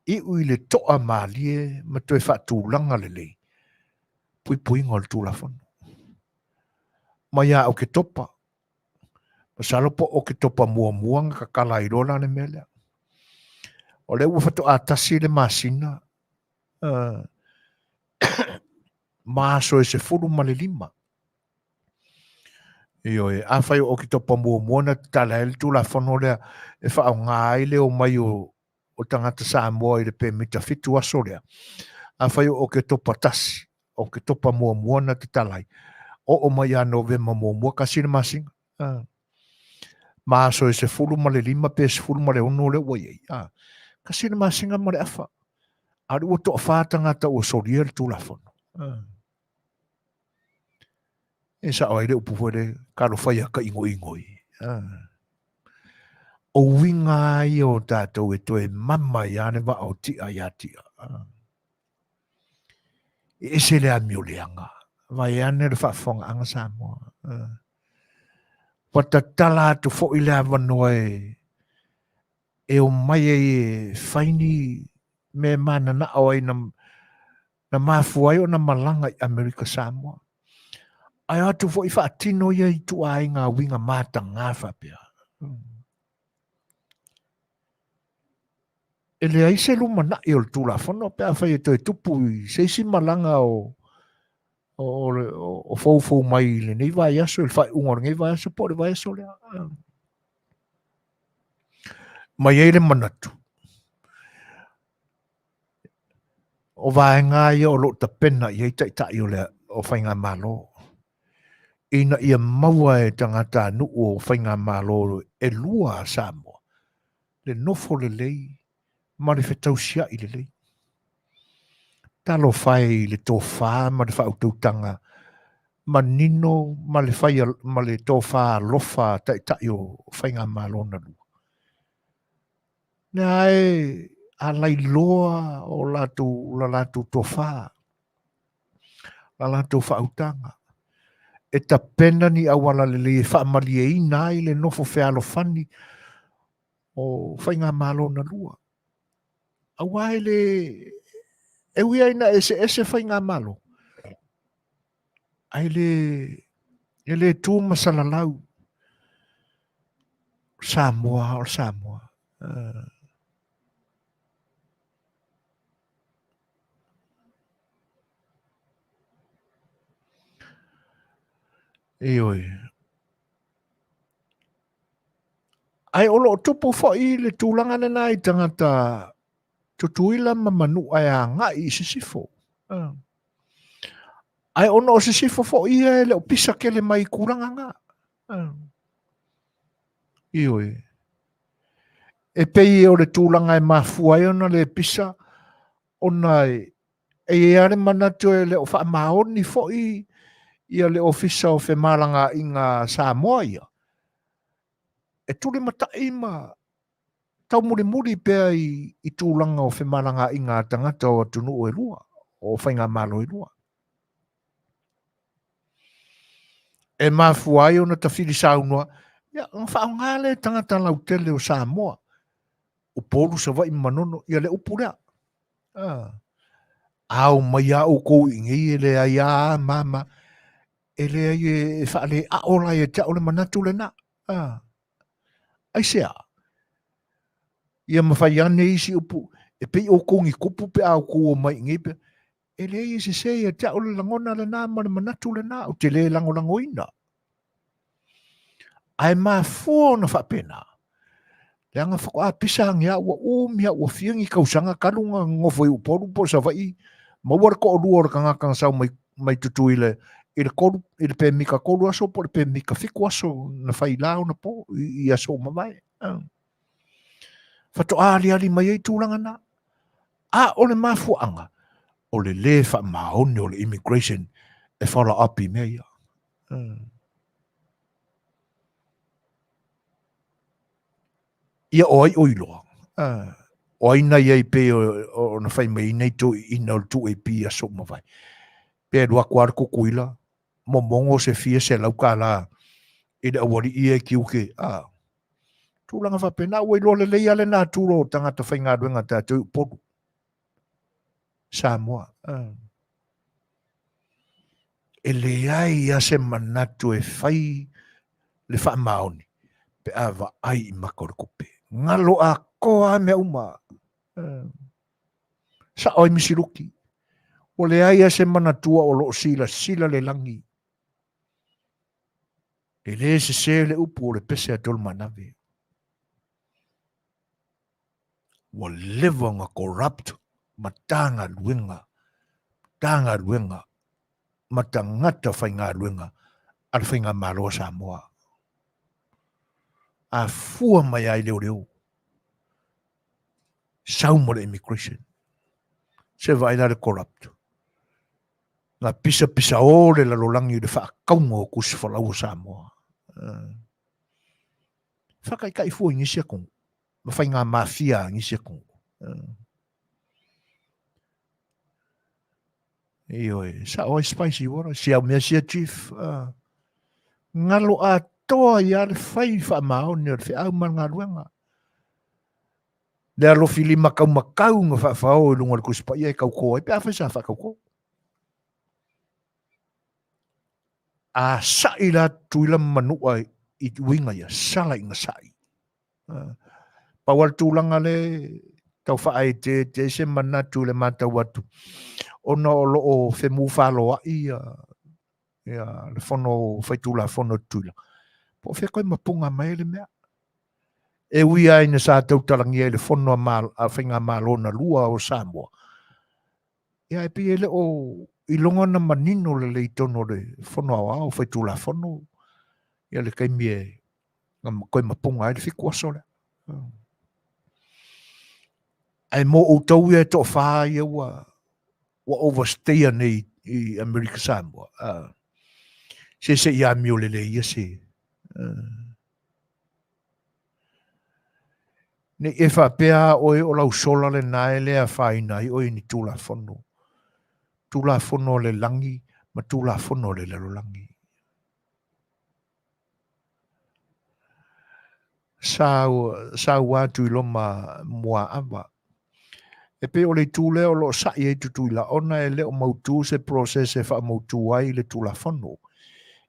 I le toa maalie ma toe whaatūlanga le lei. Pui ngol tūlafon. Ma ia o ke topa. Masalopo o ke topa mua ka kala I rola ne mele. O le ua whatu atasi le masina. Maaso e se furu ma le 5. Io e awhai o ke topa mua na tala ele tūlafon o lea e wha ngā ile o mai o tangata Samoa I le pēmita fitu aso lea. Awhai o ke topa tasi. O ke topa mua na te talai. O mai a November mua kasi le masinga. Maaso e se furu ma le 5 pe se furu ma le 1 le wai. Kasi le masinga ma le awha. Ari ua toa whātangata o soria le tūlafono. E sa o aile upu fwere karo whai aka ingoi. O winga I o tātou e toe mama I ane wa o tia I atia. E se le amio leanga. Vai ane le whaafonga anga Samoa. patatala tu fo ile avanoe e o mai e faini me mana na o na mafuai o na malanga i Amerika Samoa. Ai atu fo i whaatino ia i tu ai ngā winga mata ngā whapea. E le ai se luma na i o tūla whono pea whai e toi tupu i seisi malanga o fau mai le nei vai aso il whai ungor ngai vai aso po le vai aso lea. Mai e le manatu. O vai ngā ia o lo ta pena i ei tai o le o whai ngā malo. Ina ia maua e tangata nu o whai ngā malo e lua Samoa. Le nofo le lei, ma le whetau sia i le lei. Talo whai le tō whā, ma le whau tautanga, ma nino, ma le whai, ma le tō whā lofa tai o whai ngā malo na lua. Nea e a lai loa o la lātu tō whā, la lātu whautanga. E ta pena ni awala le le whaamali e ina i le nofo whealo whani o whai ngā malo na lua. Awai le e wia ina ese whai ngā malo. Ai le tū masalalau Samoa o Samoa. E oi. Ai olo tupu fai le tūlanga nena i tangata tutuila ma Manuia a ngai i sisifo. Ai ono o sisifo fai e le o pisa ke le mai kuranga ngā. I oi. E pei o le tūlanga e mafuai ona le pisa ona e are manatu e le o wha maoni fai ia le ofisa o whe malanga i ngā Samoa ia. E tūle mata ima tau muri pēa i tūlanga o whe malanga i ngā tangata o tunu o e lua, o whai ngā malo e lua. E mafuai ona ta whiri saunua, ia ngā ngale tangata lau tele o Samoa, o polu sa vai manono, ia le upurea. Au mai au kou ingi e le aia mama, e le ai e whaale a ola e te ole manatu le na. Ai sea. Ia mawhai ane isi upu, e pei o kongi kupu pe au kou o mai ingi pe, e le ai se se e te ole langona le na, ma le manatu le na, o te le lango ina. Ai maa fua na whapena. Le anga whako a pisangi a ua umia ua whiangi kausanga karunga ngofo i uporu po sa vai, mawar ko o lua ka ngakang sau mai tutui le, i le pe mika koru aso po le pe mika fiku aso na whai lao na po i aso mawai. Fato ali mai ei tūlanga na. A o le mafuanga, o le wha maoni o le immigration e whala api mea ia. Ia o ai oiloa. O aina iai pe o na whai mai nei to ina o tu e pi aso mawai. Pe rua kuar kukuila, mo mongo se fia se lauka la, i le awari ia ki uke, tūlanga whapena, ua i lole leia le nā tūro tangata whai ngā ruenga tātou poru. Samoa. E le ai a se manatu e whai le wha maoni, pe awa ai i makore kupe. Ngalo a koa mea uma. Sa oi misiruki. O le ai a se manatua o lo sila le langi. E le se le upu o le pese a tol manawe. Wa lewa nga corrupt, matanga luenga, matangata whai ngā luenga, ar whai ngā malo Samoa. A fua mai ai leo. Saumore immigration. Se vai la corrupt. Nga pisa ore la rolangi de wha kaunga o kusi whalau Samoa. Whakai fua ingi sia kongu. Mawhai ngā mafia ingi sia kongu. Ioi, sa oi spicy wara. Sia mea sia chief. Ngalo a toa ia le fai whaamao ni o le whiau mangaruanga. Le alo fili makau nga whaafao i lunga le kuspa ia e kaukoa. I pe awhai sa whakaukoa. A sai la tuila manua i winga ia, sala inga sai. Pawal tūlanga le tau whaai te se manatu le mata watu. Ona o loo whemu whaloa ia le whono whaitula whono tuila. Po whekoi mapunga mai le mea. E ui aina sa tautarangi e le whono a whinga malona lua o Samoa. Ia e pi ele o i longa na manino le leitono le whono au whaitula whono. Ia le kaimie koi mapunga e le whikua sole. Ai mo o tau e to wha ia wa overstay nei i Amerika Samoa. Se ia mio le ia se. Ne e wha pea oe o lau sola le nae le a whainai oe ni tūla whono. Tūla whono le langi, ma tūla whono le lalo langi. Sa watu ilo ma mua awa. E pe o le tūle o lo sai e tutuila ona e le o mautu se proses e wha mautu ai le tūla whono.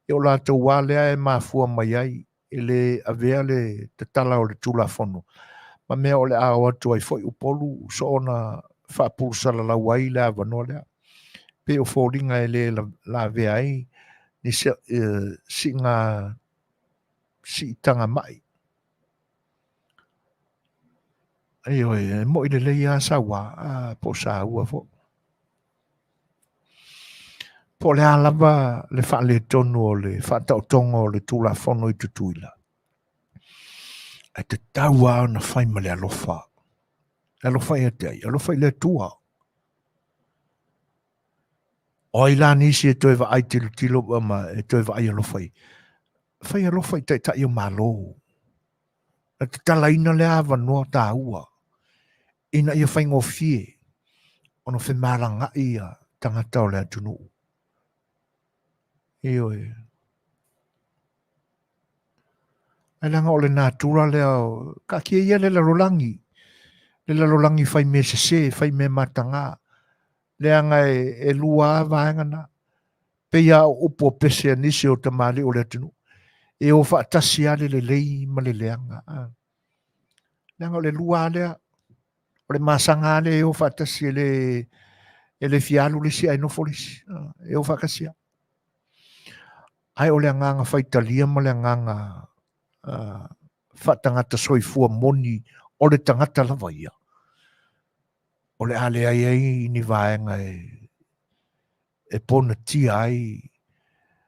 E o la tau wālea e mafua mai ai e le avea le tatala o le tūla whono. Ma mea o le awa tu ai foi upolu so ona whapulsala la wai le avanoa lea. Pe o fōringa e le la vea ai ni si ngā si tanga mai. Ai oi, mo i le leia sa wā, po sa ua fo. Po le alava le wha le tonu o le wha tau tongo o le tūla whono i tutuila. Ai te taua o na whai ma le alofa. Alofa i te ai, alofa i le tua. O i la nisi e toi wa ai tilo ma e toi wa ai alofa i. Whai alofa i tai o malo. Na te tala ina le awa noa tā ua. Ina ia whai ngofie. Ono whi maranga ia tangata o le atunu. Ioi. Ai langa o le natura leo, ka kia ia le larolangi. Le larolangi whai me se, whai me matanga. Le anga e lua vaengana. Pe ia upo pese anisi o tamali o le atunu. E o wha atasi ale le lei ma le leanga. Le anga o le lua lea. O le masanga ale e o wha atasi e le fialu le si ai no folisi. E o wha kasia. Ai o le anganga whaitalia ma le anganga whatangata soifua moni o le tangata lava ia. O le ale ai ni vaenga e pona tia ai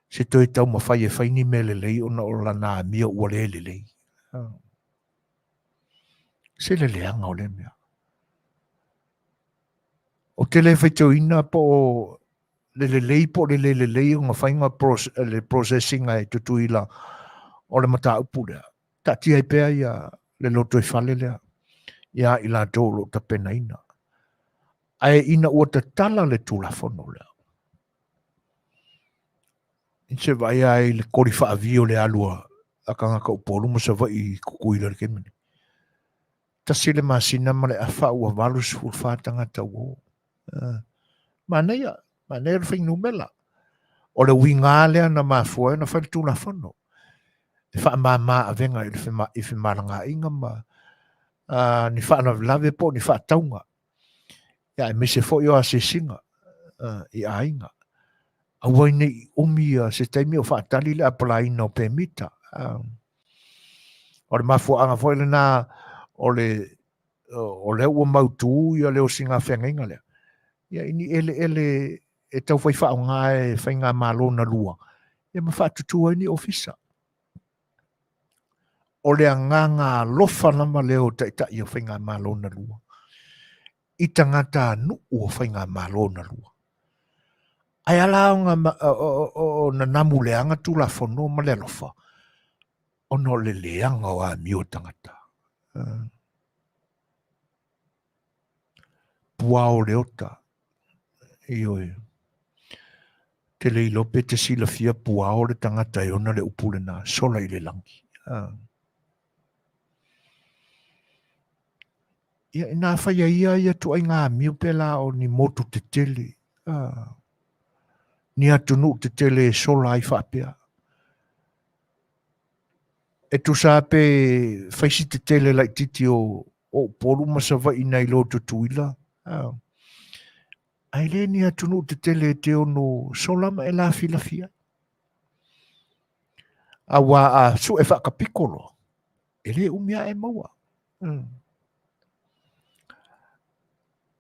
se toi tau mawhai e whaini me le lei ona o la nā mia ua le lei. Se le leanga o le mea. O te le whaitau ina po le lei po le lei o ngā whainga le processing ai tutuila o le mata upu lea. Ta tia i pēa ia le loto i whale lea. Ia i la dōlo ta pena ina. Ai ina ua ta tala le tūla whono lea. I se vai ai le kori whaavio le alua a kanga ka upolu ma sa vai i kukuila le kemene. Ta sile masina ma le a whaua walus ful whātanga ta uo. Manea le whaingu mela. O le winga lea na mafua na whai tūla whono. E wha mā a venga i whi maranga inga ma ni wha na lave po ni wha taunga. Ia e mese fo i o a se singa i a inga. A wai nei umi se taimi o whaatali le apalaina o pēmita. O le mafua anga fo ile na o le ua mautu i o leo singa whenga inga lea. Ia ini ele e tau whai whao ngā e whai ngā malo na lua. Ia ma whaatutua ini ofisa. O le ngā lofa nama leo tai o whai ngā malo na lua. I tangata nu o whai ngā malo na lua. Ai ala o na namu leanga tūla whono ma le alofa. O no le leanga o a mio tangata. Pua o leota. Ioi. te leilo pe te sila fia puao le tangata e ona le upule na sola i le langi. Ia ina whaia ia tu ai ngā miu pe la o ni motu te tele. Ni atunu te tele sola ai whapea. E tu sa pe whaisi te tele lai titi o poru masawa ina i loto tuila. Ai le ni atunu te tele te ono sola ma e la fia. A wā a su e whakapikolo. E le umia e maua.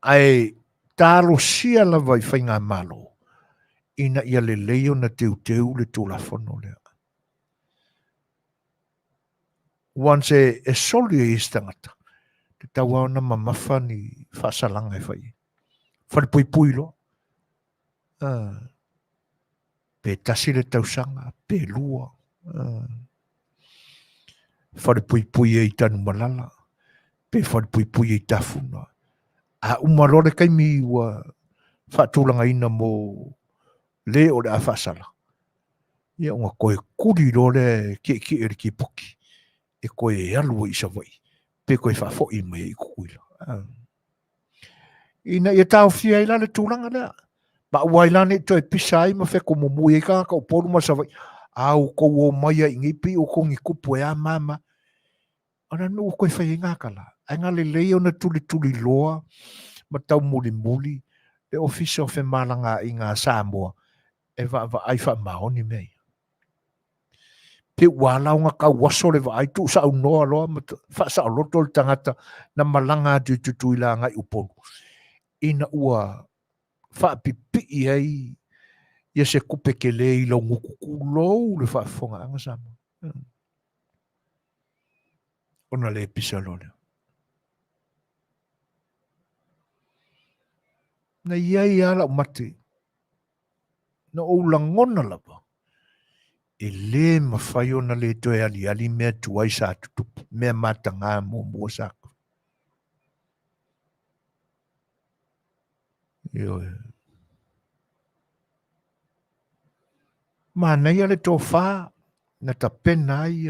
Ai talo sia la vai whainga malo. Ina ia le leo na teu le tula whono lea. Once e soli e istangata. Te tawa ona mamafa ni whaasalanga e whai. Whare pui lo. Pe tasi le tausanga. Pe lua. Whare pui e i tanu malala. Pe whare pui e i tafuna. A umarore kai mi ua whaatulanga ina mo le o le a whaasala. Ia unga koe kuri rore ki e ki poki. E koe e alu i sa vai. Pe koe whaafo i mai i kukuila. Ina ia tau fia ila le tūranga lea. Ma ua ila ne toi pisai ma wheko mumui e kaka o poru ma sa vai. Au kou o maia i ngipi o kou ngi kupu e a mama. Ana nu koe whai ngakala. Ai ngā le leo na tuli loa. Ma tau muli. Le ofisa o whemalanga i ngā Samoa. E wa ai wha maoni mei. Pe walau ngā kau waso le wa ai tu sa unoa loa. Wha sa loto le tangata na malanga tu ila ngai upolu. Ina ua wha pipi ai. Ia se kupe ke le i lau ngukuku lou le wha fonga anga Samoa. Ona le pisa lole. Na iai ala mate. Na o langona lava. E le mawhai o na le toe ali mea tuai sa tutupu. Mea matanga mo mua sako. Ma nei ale tō wha. Na ta pena ai.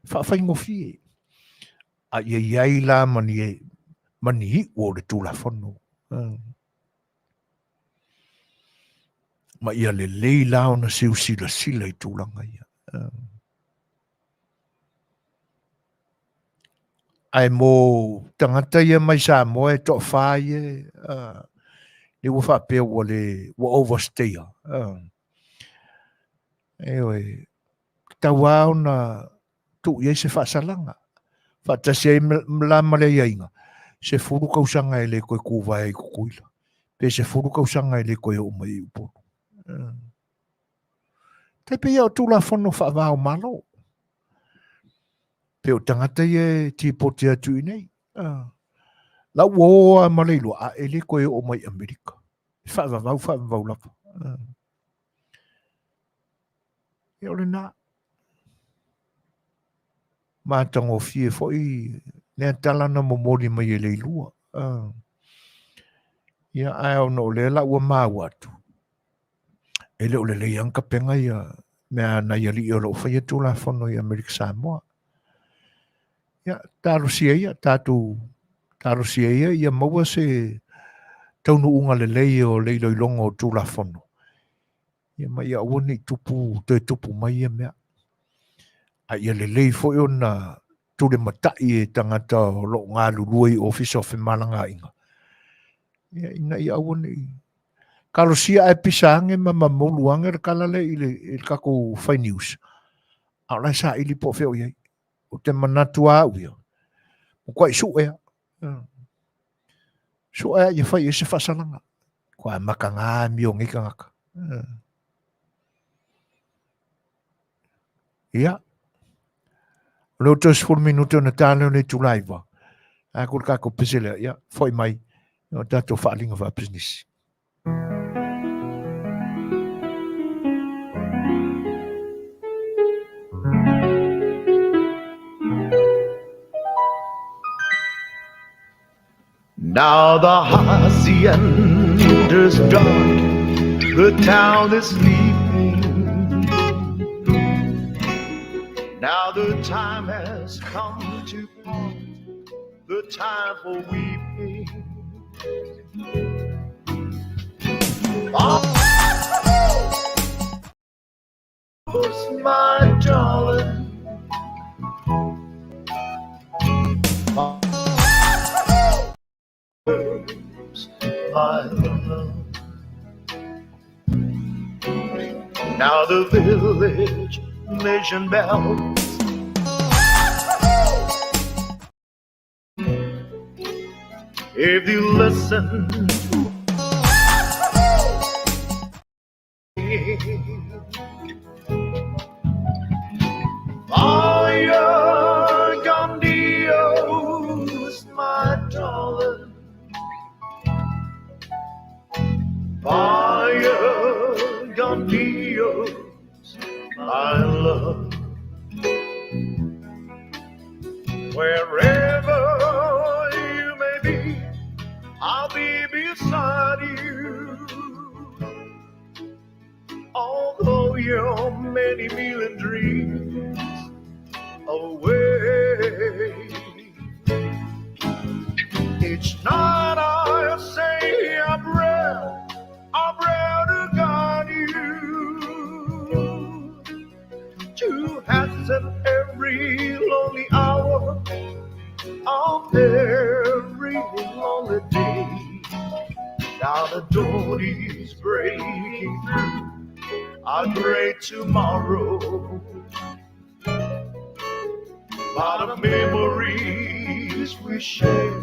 Whawhai ngofi. A iai la mani hi o le tūla whanu. Ma ia le leila o na siu sila i tūlanga ia. Ai mō tangata ia mai Samoa e tō whai e. Ni ua whapea ua overstay. Ewe, tawa o na tu iei se whaasalanga. Whaatasi ai mlama le iainga. Se furu kausanga e le koe kuwa e kukuila. Pe se furu kausanga e le koe o mai uporo. Te pe ia o tūla whono whaavao malo. Pe o tangata ia ti poti atu i nei. La woa maleilu a ele koe o mai Amerika. Whaavao lapa. E ole nā. Mātango fie foi nea talana momori mai e leilua. Ia ai au no le la ua mau atu. Ele o le lei anka penga ia mea na ia li o lo whaia tūla whono i Amerika Samoa. Ia, tārusia ia, tārusia ia maua se taunu unga le lei o leilo i longo o tūla whono. Ia mai ia uani tupu mai ia mea. A ia le lei fo i ona tūle matai e tangata lo ngā luluai office of Malanga inga. Ia ina ia uani. Kalo sia e pisange ma mamoluanga kalale i kako Fai News. Aulai sa ili po feo iei. O te manatua au ia. O kwa i su ea. Su ea ia fai ese whasalanga. Kwa maka ngā miongi ka ngaka. Ia. Leo tos 4 minuto na tāleo ne tulaiwa. Ako kako pesele ia. Foi mai. O tato whaalinga wha business. Now the hacienda's dark The town is sleeping. Now the time has come to part, the time for weeping. Oh, my darling. My love. Now the village mission bell. If you listen, fire con Dios, my darling. Fire con Dios, my love. Wherever you may be, I'll be beside you. Although you're many million dreams away, each night I say a prayer to God you, to hasten every lonely hour of every lonely day. Now the dawn is breaking through a great tomorrow, but the memories we share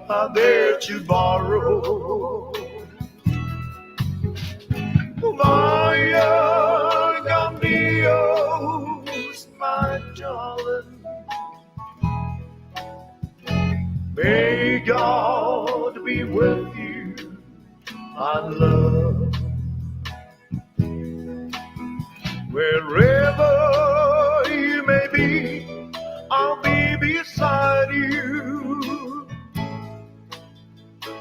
are there to borrow. Vaya con Dios, my darling. May God be with you, my love. Wherever you may be, I'll be beside you.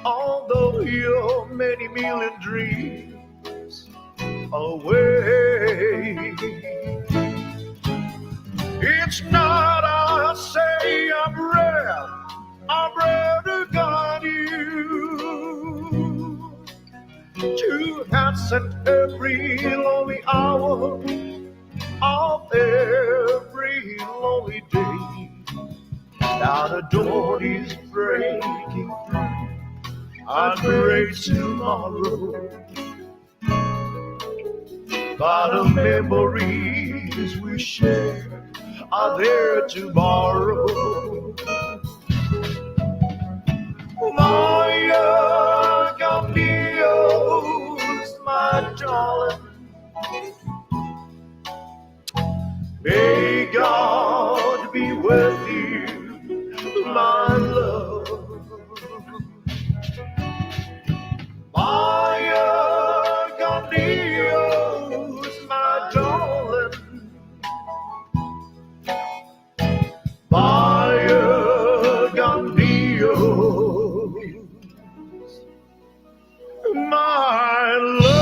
Although you're many million dreams away, each night I say a prayer to God you, to hasten every lonely hour of every lonely day. Now the dawn is breaking through a great tomorrow, but the memories we share are there to borrow. Vaya con Dios, my darling. May God be with you, my love. Vaya con Dios, my darling. Vaya con Dios, my love.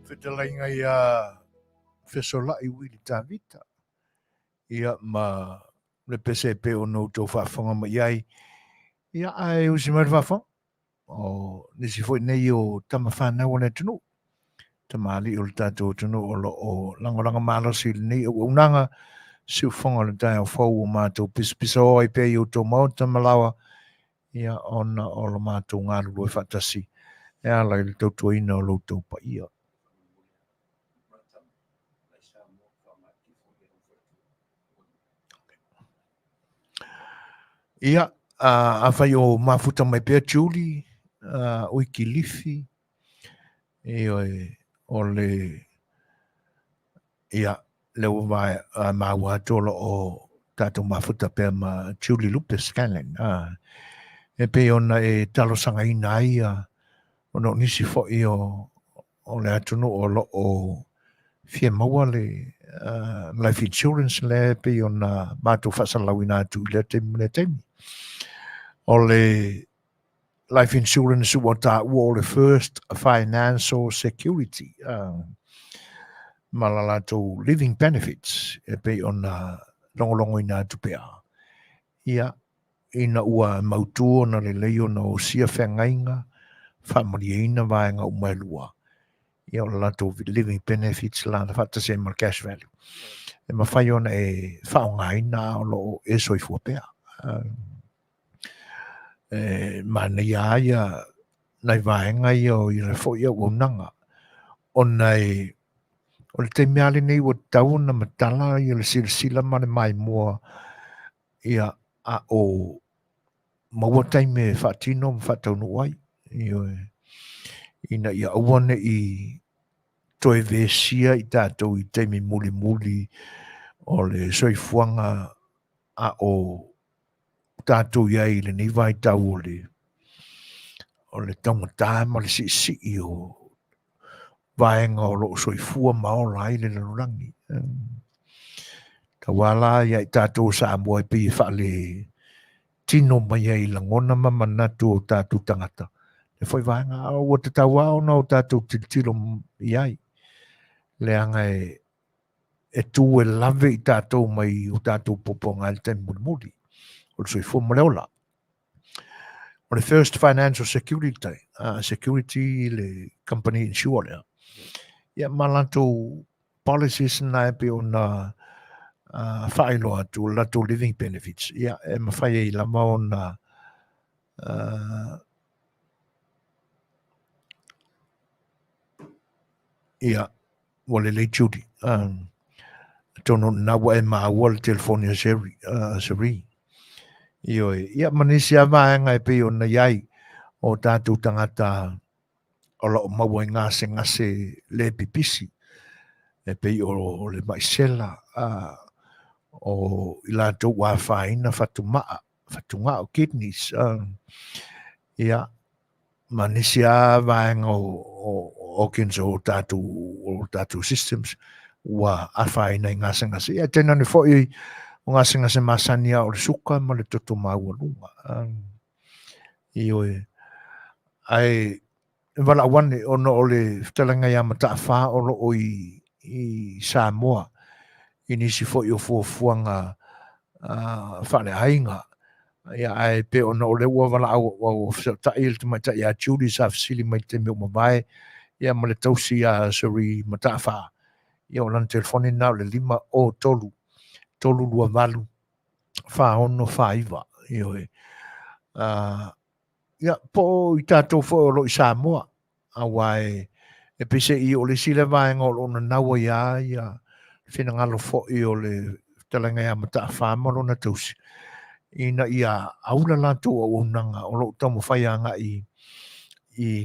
Fetalainga ia fesolai wili tavita. Ia ma le pese pe o no tō whaafonga ma iai. Ia ai usi mai whaafong. O nisi foi nei o tama whanau ne tunu. Tamali o le tātou tunu o langoranga mālosi nei o unanga siu whonga le tai o whau o mātou pispisa o ai pe o tō mau tamalawa. Ia ona o lo mātou ngāru o whatasi. Ia lai le tautua ina o lo tau pa ia. Ia, a whai o mafuta mai pia tūli, o iki lifi, o le, ia, leo vai maua tolo o tātou mafuta pia ma tūli lupe scanning. E pe ona e talo sanga ina ai, ono nisi fo i o le atunu o lo o fia maua le life insurance le pe ona mātou whasalawina atu le temi. O le life insurance ua tā ua o le first financial security. Malalato living benefits e pe ona longolongo ina atu pea. Ia, ina ua mautua na le leo na o sia whengainga, whamariaina vaenga umailua. Ia o lato living benefits la na whata se mal cash value. E mawhai ona e whaongaina o lo e soifua pea. Manea ia nai vaenga ia o i refo ia unanga. O nei o le te meale nei o tau na matala i le sila ma le mai mua ia a o maua taime whaatino ma whaatau nuai. Ina ia awane i toe vesia i tātou i teimi muli o le soifuanga a o tātou iai le ni vai tau o le tangata ma le si o vaenga o lo soifua maola i le larangi. Tawala ia i tātou Samoa i pi whaale tino mai ai langona mamanatu o tātou tangata. Le foi vaenga o te taua o na o tātou tilo iai. Le anga e tu e lave i tātou mai o tātou poponga le temi muli. O le soifua maleola. O le first financial security, security le company insure. Ia malato policies na e pe o na whaeloa tu lato living benefits. Ia e mawhai e lama o na ia o le lei Judy. Tono na wa e maua le telefonia seri. Ia manisia vaenga e pe o na iai o tātou tangata o la o maua i ngase le pipisi. E pe o le maisela o i lātou wa whaina whatunga o kidneys. Ia manisia vaenga o kinso o tātou systems wa a whaina i ngase. Ia tēnā ni fōi o ngase Masani o le suka ma le toto maua lunga. Ai wala wane ono o le whtalanga ia mata wha o lo o i Samoa. Inisi fōi o fuanga whale hainga. Ia ai pe ono o le ua wala au ta il te mai ta ia Judy sa fsili mai te meo mawai. Ia ma le tausi a sori mata wha. Ia o lan telefoni nao le 5 o tolu lua valu. Wha ono wha iwa. Ia po i tātou fo o lo i Samoa. Awai e pise i o le sile vaenga o lo na naua ia whinangalo fo i o le talanga ia mata whama lo na tausi. Ina ia aula lātou o unanga o lo tamu whaianga i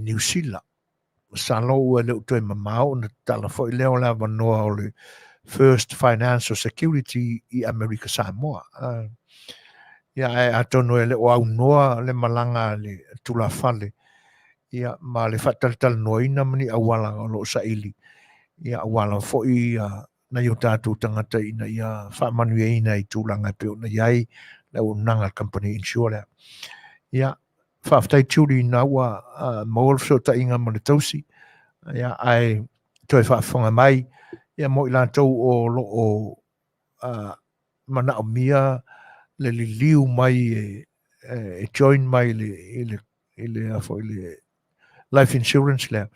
New Zealand. Salo ua le utoi mamau na tala fo i leo la wanoa o le first financial security i America Samoa. Ia e atono e le o au noa le malanga le tula fale. Ia ma le whataltal noina mani awala o lo sa ili. Ia awala fo i na i o tātou tangata ina ia Manuia ina i tūlanga pe o na iai le o nanga company insure. Ia whaftai tūri na ua maolfso ta inga ma le tausi. Ia ai toi whaafonga mai. Ia mo i lātou o lo o mana o mia le liu mai e join mai le life insurance le.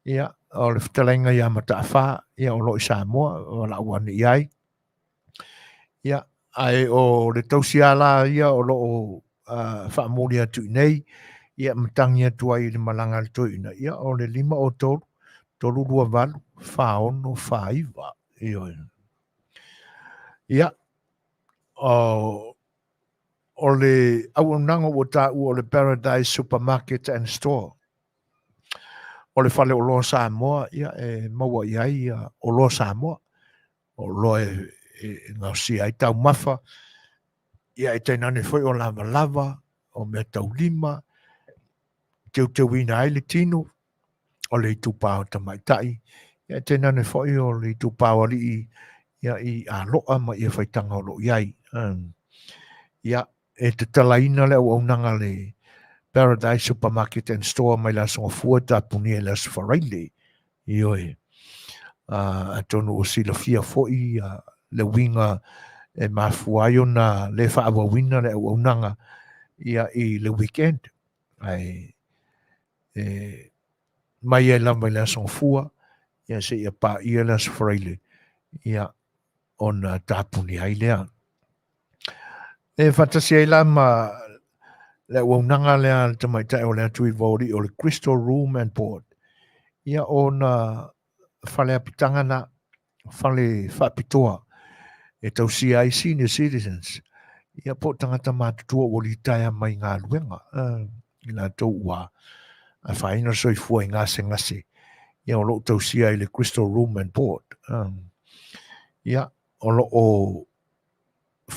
Ia o le whatalenga ia mata wha. Ia o lo i Samoa o la uani iai. Ia ai o le tausiala ia o lo o whaamori atu nei. Ia matangi atu ai le malanga le toina. Ia o le 5 o tolu lua valu. Whaono whaiva. Ia o le auananga o tāu o le Paradise Supermarket and Store. O le whale o loa Samoa, ia e maua iai o loa Samoa. O loa ngau si ai tau mafa. Ia e tainane foi o lava, o mea tau lima. Teu wina ai le tino. O le tupā o tamaitai. Ia tēnā ne whai o li tu pāwari ia I a loa ma ia whaitanga o lo iai. Ia e te talaina le au nanga le Paradise Supermarket and Store mai la songa fua tāpuni e la sfaraile. Ioe. A tonu o sila fia foi le winga e mafuaio na le whaawawina le au nanga ia I le weekend. Ai mai e lamba le songa fua ia se ia pa ia la sfaraile. Ia ona tāpuni ai lea. E whatasi ai lama le waunanga lea tamai tae o lea tui vauri o le Crystal Room and Board. Ia ona whale apitanga na whale whapitoa e tausia ai senior citizens. Ia po tangata mātutua o li taia mai ngā luenga. I nā tau ua a whaina soi fua I ngase ngase. Ia o lo tausia ai le Crystal Room and Board. Ia o lo o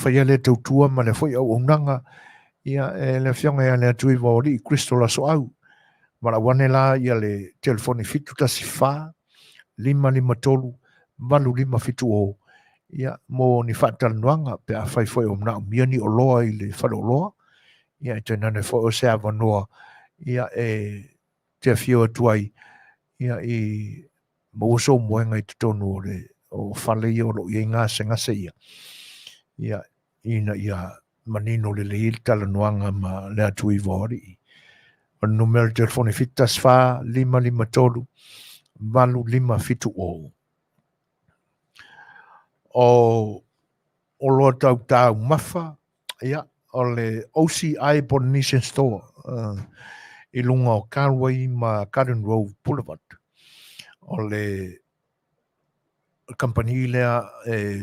whaia le tautua ma le whai au unanga ia le fionga ia le atui vaori I Crystal aso au. Mara wane la ia le telefoni fitu tasi wha, 553, 855 o. Ia mo ni whaatanuanga pe a whai whai o mna miani o loa I le whalo loa. Ia te nane whai o se awanoa. Ia te whio tuai. Ia I mauso moenga I te tonu o le o whale I o lo I ngase ngase ia. Ia ina ia manino le tala noanga ma le atui vaori. O numero telefoni fitas fa 553 855 o. O loa tau mafa, ia, o le OCI Polynesian Store, I lunga o Carway ma Garden Grove Boulevard. O le company lea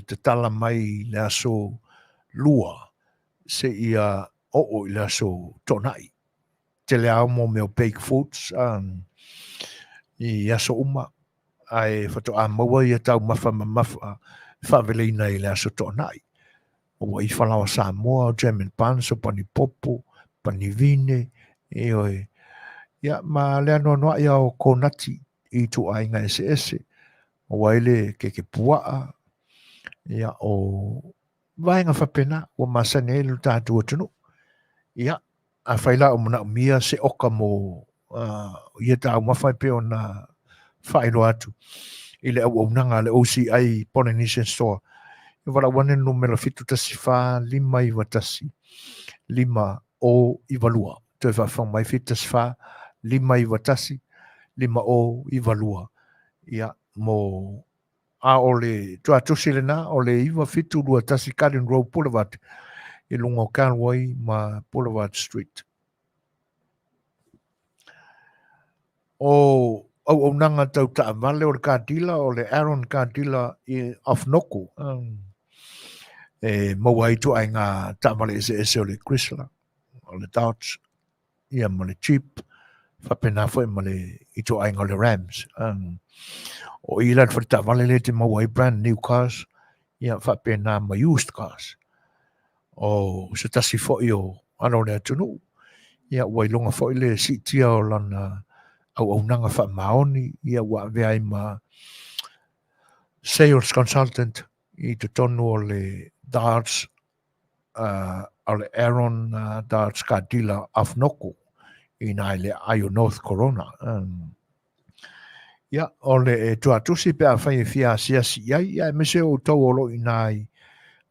te tala mai le aso lua, se ia o le aso tonai. Te lea mo meo baked foods, I aso uma, ai whato a maua ia tau mafa whaweleina I le aso tonai. O I whalawa Samoa, German Panso, pani popo, pani vine, oi. Ia, ma lea noa ia o konati I tu ainga ese. O waile ke puaa, ia o vaenga whapena, o Masani elu Tatou atunu. Ia, a whaila o muna mia se oka mo ia tau mawhai pe o na whaelo atu. I le au nanga le OCI Polynesian Store. I wala wane numero fitu tasi wha 5 I watasi. 5 o I walua. Te whawhang mai fitas wha 5 I watasi. 5 o I walua. Ia mo a o le tua tusile na o le iwa fitu lua tasi Garden Grove Boulevard. I lungo Carway ma Boulevard Street. O au nanga tau ta vale o le kātila o le Aaron kātila I Afnoko. Maua I tu ai ngā tamale ese o le Chrysler, o le Dodge, ia ma le Jeep, whapena fwoi ma le I tu ai ngā le Rams. O I lat whai tamale le te maua I brand new cars, ia whapena ma used cars. O se tasi fwoi o ano le atunu, ia wailonga fwoi le sitia o lana au nanga wha maoni, ia wa vea ma sales consultant I te tonu o le Darts, o le Aaron Darts Kadila Afnoko, I nai le Ayo North Corona. Ia, o le tuatusi pe a whai fia siasi iai, ia me se o tau olo I nai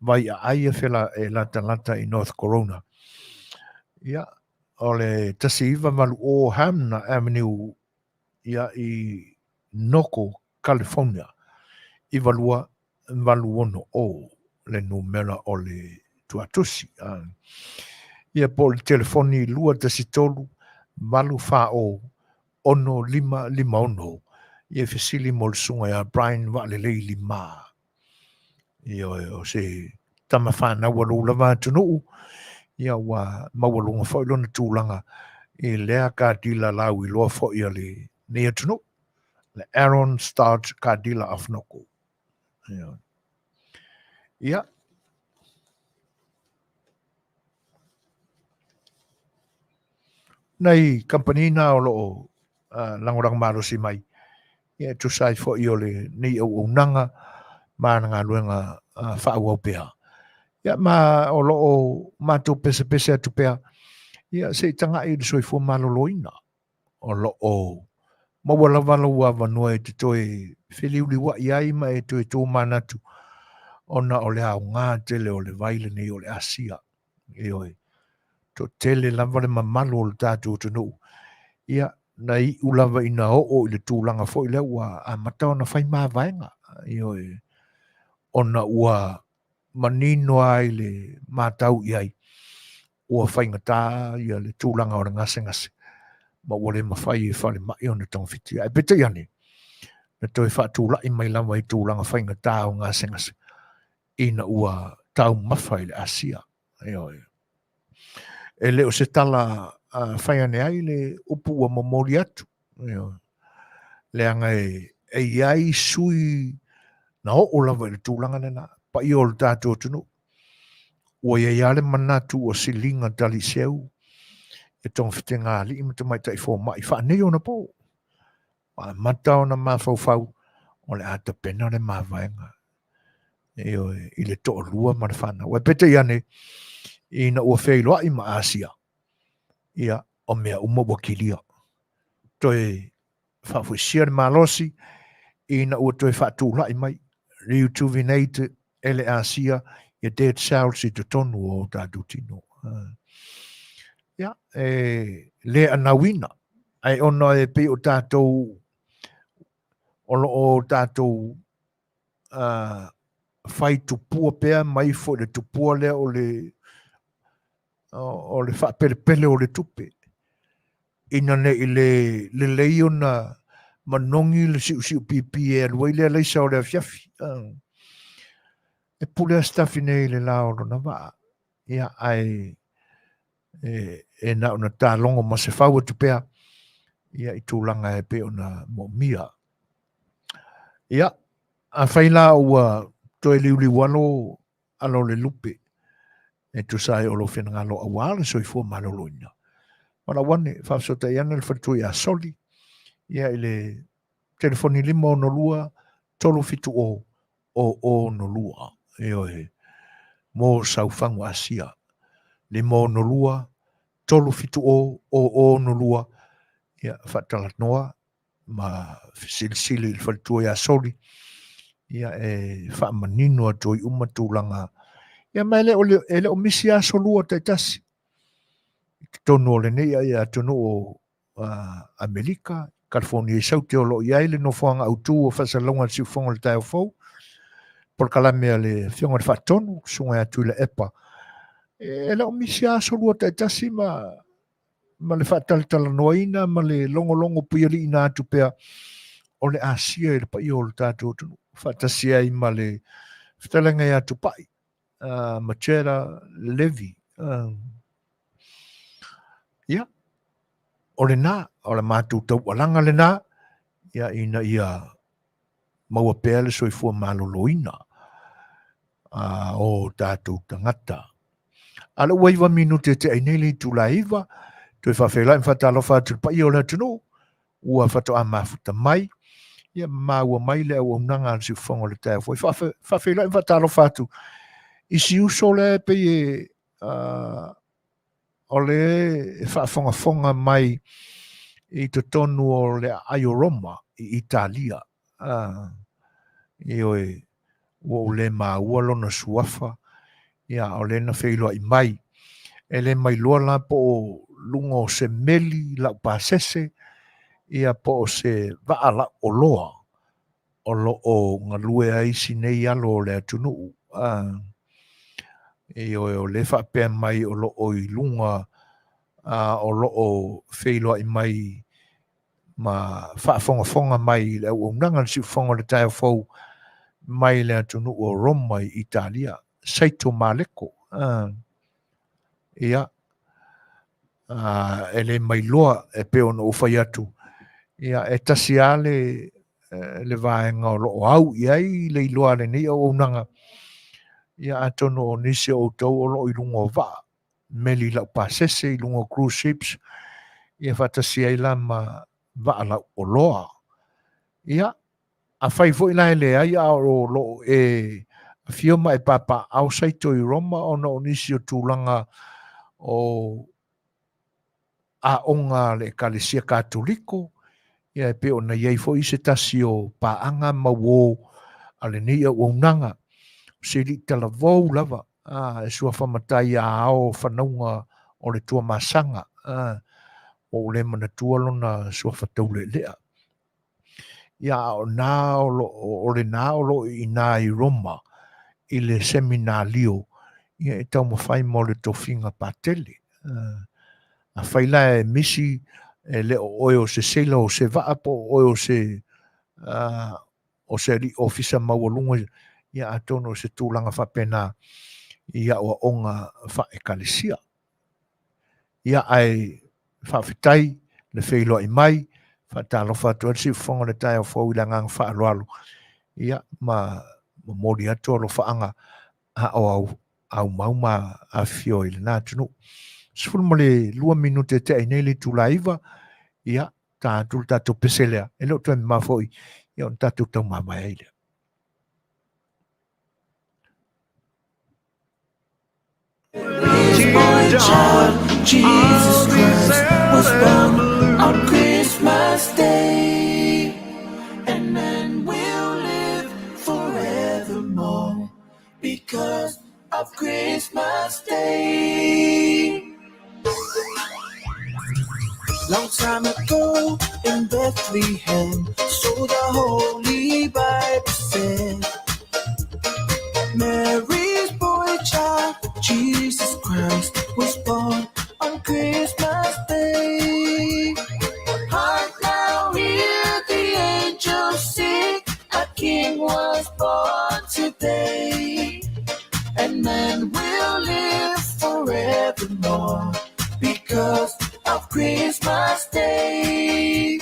vai a aia whela lata I North Corona. Ia, o le tasi iwa malu o Hamna Avenue, ia I Noko, California, I valua ono o le numera o le tuatusi. Ia po le telefoni lua tasi tolu, malu wha o ono 551. Ia fesili mo le sunga ia Brian Wa'alelei 5. Ia o se tama whana walu lava tunu, ia wa mawalunga whailona tūlanga I lea kātila lau I loa whoi le nea tunu. Le Aaron Starch Kadila Afnoko. Ia. Nei company na o loo langorang marosi mai. ia tu sai fo i ole ni o nanga ma nga luenga fa o pea ia ma o lo o ma tu pese tu pea ia se tanga i so fo maloloina o lo o ma wala wala wa vanua te toi filiuli wa iai ma e toi tō manatu ona o le au ngā tele o le vaile nei o le asia e oi to tele lava le mamalu o le tātou tunu ia na i ulava ina o i le tūlanga fo i le ua a matau na whai mā vaenga i oi ona ua manino ai le mātau iai ua whainga tā ia le tūlanga o le ngase ma wale mawhai e whale mai o na tangwhiti ai peta iane na toi whaatūla i mai lama i tūlanga whainga tā o ngase ina ua tau mawhai le asia e oi e leo se tala whaiane ai le upu ua momori atu le anga e iai sui na o lava i le tūlanga nena pa i o le tātou tunu ua ia le manatu o silinga tali seu e tong fite ngā li i mata mai tai fō mai wha nei ona po mata ona mā fau o le ata pena le mā vaenga e oi i le toa lua ma le whana ua peta iane ina ua whailoa i ma Asia ia o mea uma wakilia toi whawhisia le malosi ina ua toi whaatūla i mai rejuvenated ele Asia ia dead cells i te tonu o tātou tino ia le anawina ai ono e pe o tātou o tātou whai tupua pea mai fo le tupua lea o le whapelepele o le tupe ina ne i le lei ona manongi le siu pipi e alwai lea leisa o le afiafi e pule a staffi nei le lao na waa ia ai e na ona tā longo ma se whau atu pea ia i tūlanga e pe ona mo mia ia a whaila ua toi liuli wano alo le lupe e tu sai o lo whenanga lo awale so i fua maloloina wana wane whawsota i ana le whatui a soli ia i le telefoni lima o no lua tolu fitu o no lua e oe mo saufangu asia lima o no lua tolu fitu o no lua ia whatalat noa ma silisili le whatui a soli ia e whaamanino a toi umatulanga ia mai ele o misi a solua te tasi tono le nei ia tono o Amerika California i saute o lo ia ile no whanga autu o whasalonga si whanga le tae fau Polokalame le whionga le whatonu sunga atu le epa ele o misi a solua te tasi ma le whataltala noaina ma le longo puiali ina atu pea o le asia le pai o le tātou tunu whatasia i ma le whatalenga i atu pai Machera Levi ia o le nā o le mātou tau alanga le nā ia ina ia maua pēle soifua maloloina o tātou tangata ala waiva minute te ainele tu laiva tu whawhela in whatalofa atu pai o le tunu ua whato a mafuta mai ia maua mai le au nanga si whango le tau whawhela in whatalofa atu isi uso le pe o le whafonga mai i te tonu o le Aioroma i Italia i oe o le maua lona suafa ia o le na whailua i mai e le mai loa la po lungo se meli lau pasese ia po se vaala o loa o lo o ngalue ai sinei alo le atunu e o le whapea mai o lo o i lunga o lo o whailua i mai ma whaafonga mai le au nanga si whonga le tae fau mai le atunu o Roma i Italia Setu maleko ia e le mai loa e peo no whai atu ia e tasi ale le vaenga o lo au iai le iloa le ni o nanga ia atono o nisi o tau o lo i lungo va meli lau pasese i lungo cruise ships ia whatasi ai la ma va la o loa Ia, a whai fo ina ele ai a o lo e fio mai papa au saito I Roma o no nisi o tūlanga o a onga le kalesia katoliko. Ia pe ona iai fo I se tasi o paanga mawo ale ni o unanga. Se li tala vau lava. E sua whamatai a ao whanaunga o le tua masanga. O le mana tua lona sua whataule lea. Ia o nā o le nā o lo I nā I Roma I le seminalio. Ia e tau mawhai mo le tofinga patele. A whaila e misi e le oe o se sela o se vaapo oe o se li ofisa maualunga ia atono se tūlanga whapena ia o onga whaekalesia. Ia ai whawhitai le whailoa I mai whatalo whatua si whonga le tai o whauilangang whaaloalo. Ia ma mori ato lo whaanga a o au mauma a fio I le nātunu. Sifuru mo le 2 minute te ai nei le tūlaiva, ia, tātou tātou peselea. E lo tue mawhoi, ia on tātou tau mamai aile. Boy child, Jesus Christ was born on Christmas Day, and man will live forevermore because of Christmas Day. Long time ago in Bethlehem, so the Holy Bible said, Mary's boy child, Jesus Christ, was born on Christmas Day. Hark now, hear the angels sing, a king was born today, and man will live forevermore because of Christmas Day.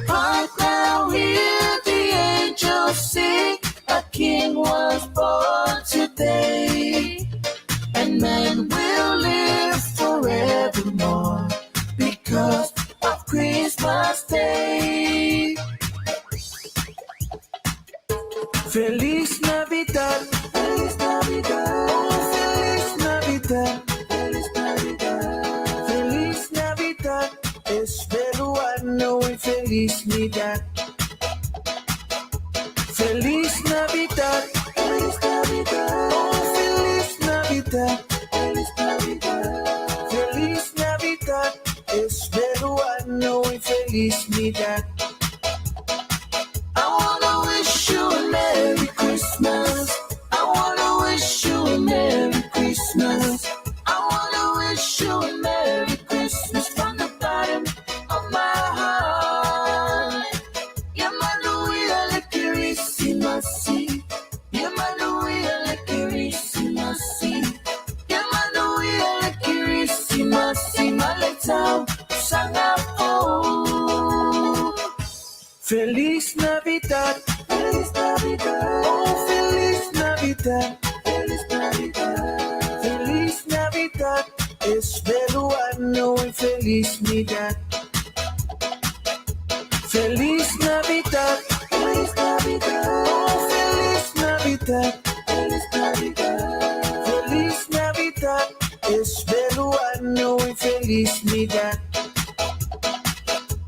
Right now, hear the angels sing, a king was born today, and man will live forevermore because of Christmas Day. Feliz Navidad, Feliz Navidad, oh Feliz Navidad, Feliz Navidad, Feliz Navidad, es peruano y Feliz Navidad. Feliz Navidad, Feliz Navidad, oh Feliz Navidad, Feliz Navidad, Feliz Navidad, es peruano y Feliz Navidad. I wanna wish you a Merry Christmas. I wanna wish you a Merry Christmas. I wanna wish you a Merry Christmas from the bottom of my heart. Yeah, Manuia, like Christmas. Yeah, Manuia, like Christmas. Yeah, Manuia, like Christmas. My Letaua, Sangapore. Feliz Navidad, Feliz Navidad, oh Feliz Navidad, Feliz Navidad, Feliz Navidad, es peruano y Feliz Navidad. Feliz Navidad, Feliz Navidad, oh Feliz Navidad, Feliz Navidad, Feliz Navidad, es peruano y Feliz Navidad.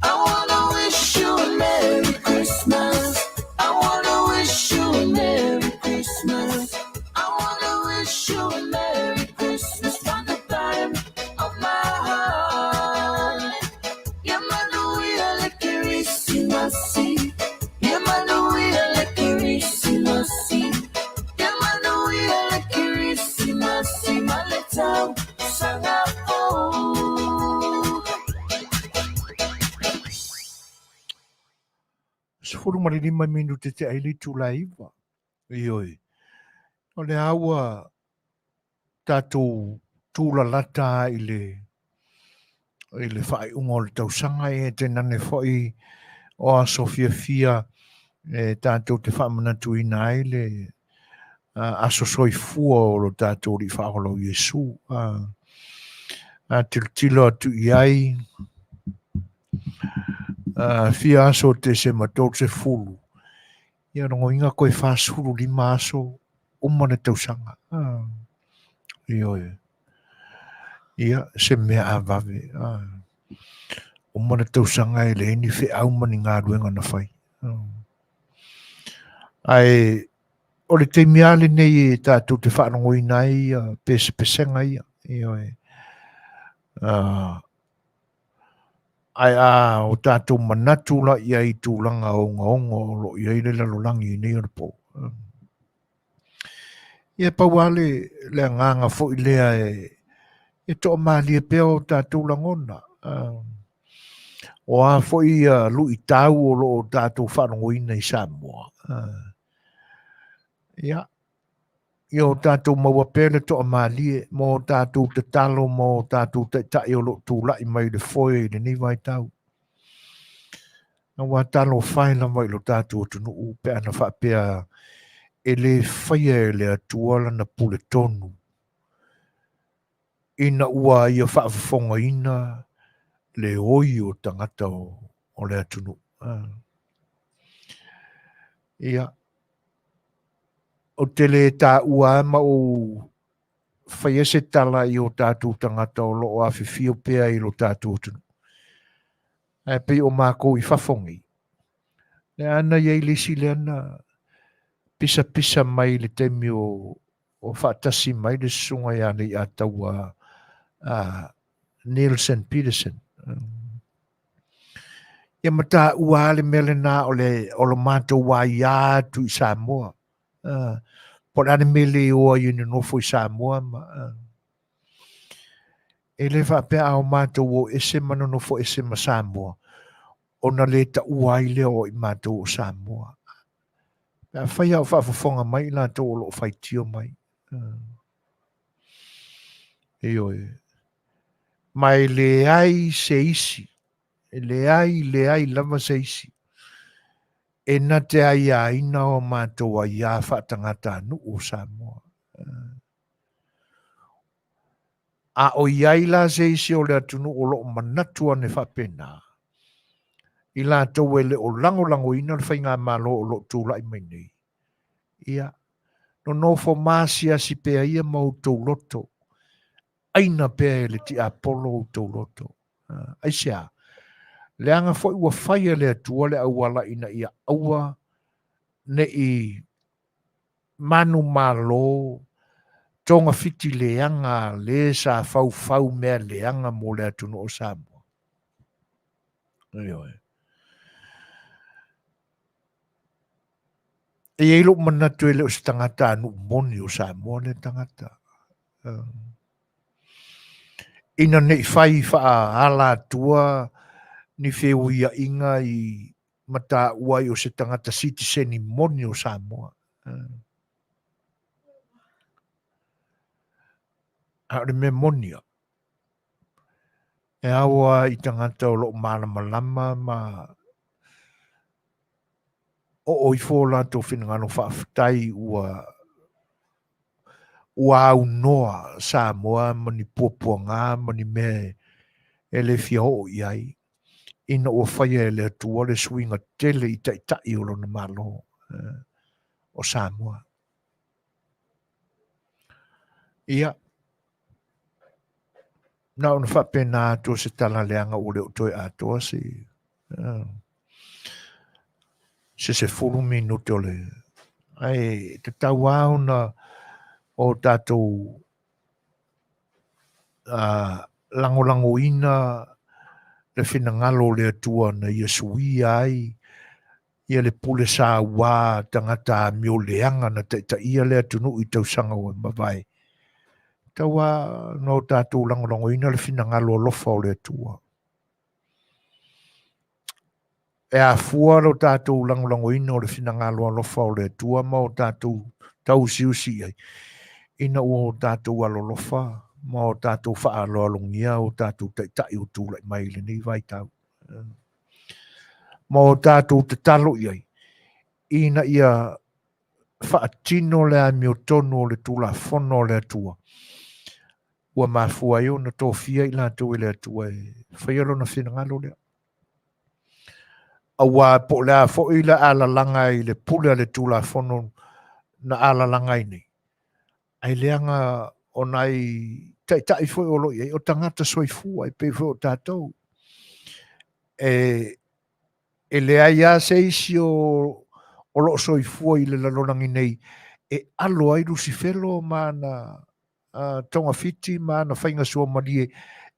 I wanna wish you a Merry Christmas. I wanna wish you a Merry Christmas. I wanna wish you a Merry Christmas from the bottom of my heart. Yeah, Manuia, like Christmas. Yeah, Manuia, like Christmas. Yeah, Manuia, like Christmas. My Letaua, Sangapore. Sifuru ma le 5 minute te ai le tūlaiva. Ioi. O le aua tātou tūlalata I le whai ungo le tausanga e te nane whai o aso fia tātou te whamanatu i nai le aso soifua o lo tātou li whaolo Iesu. Tilo atu i ai, fia aso te se matou se fulu. Ia rongo inga koe whasuru li maso, umane tausanga. Ia, se mea avave. Umane tausanga e le ni fe au mani ngā ruenga na whai. Ai, o le te miale nei tātou te whanongo i nai, pesenga ia. Ai o tātou manatu la ia i tūlanga o ngaongo lo ia i le lalolangi i nei o po. Ia pauale le nganga fo i lea e to mali e peo tātou langona. O a fo i lu i tau o lo tātou whanongo i nei Samoa. Ia. Ia o tātou maua pele to mali e mo tātou te talo mo tātou te tai o lo tūla i mai le foe i le ni vai tau. Na wa talo whai la mai lo tātou tunu u pe ana whapea e le whaia e le atuala na pule tonu. Ina ua ia whaafonga ina le oi o tangata o le atunu. Ia. O te le tā ua ma o whaia se tala i o tātou tangata o lo o Afiafi o pea i lo tātou tunu. E pe o mākou i whafongi. Le ana iei lisi le ana pisa mai le temi o whaatasi mai le sunga ia Lei'ataua Nielsen Petersen. Ia mata ua le mele nā o lo mātou wā ia tu i Samoa. Por ane mele oa i ni nofo i Samoa. E le whapea au mātou o ese mano nofo ese ma Samoa. O na Letaua i leo i mātou o Samoa. Whai au whafonga mai la tō o lo whai tio mai. Mai le ai se isi. Le ai lama se isi. E na te ai a ina o mātou a ia whaatangata anu o Samoa. A o iai la se isi o le atunu o lo manatua ne whapena. I la tau e le o lango ina le whainga malo o lo tūla i mai nei. Ia. No nofo māsia si pea ia mau tau loto. Aina pea le ti Apollo o tau loto. Aisia. Le anga foi ua whaia le atua le awala ina ia aua ne i manu malo tonga fiti le anga le sa fau mea le anga mo le atunu o Samoa. E ilo manatu ele o si tangata anu moni o Samoa le tangata. Ina ne i whai wha ala tua ni whewia inga i mata uai o se tangata citizen i moni o Samoa. Haere me monia. E awa i tangata o lo malama ma o i fōla tō whinangano whaafutai ua au noa Samoa mani puapua ngā mani me e le Fai'oa iai. Ina ua whaia e le atua le swinga tele i tai o lona malo o Samoa. Ia. Na ona whapena atua se tala leanga o leo toi atua se fulu minuto le. Ai, te tau auna o tātou lango ina le whinangalo le atua na ia sui ai, ia le pule sa wā tangata mio leanga na te ia le atunu i tau sanga o mawai. Taua no tātou lango ina le whinangalo lofa o le atua. E a fua lo tātou lango ina o le whinangalo lofa o le atua ma o tātou tau siusi ai. Ina o tātou alolofa, ma o tātou whaaloalongia o tātou tai o tūlai mai le ni vai tau. mo tātou te talo iai. Ina ia whaatino lea mio tono le tula fono lea tua. Ua mafua eo na tōwhia i lātou lea tua e whaiaro na whenangalo lea. Awa po lea fo i le ala langa i le pule le tula fono na ala langa i nei. Ai leanga o nai tai foi o loi, o tangata soifua, e pe foi o tātou. E lea ia se isi o lo soifua i le lalonangi nei, e alo ai Lucifelo mana tonga fiti, mana whainga sua marie,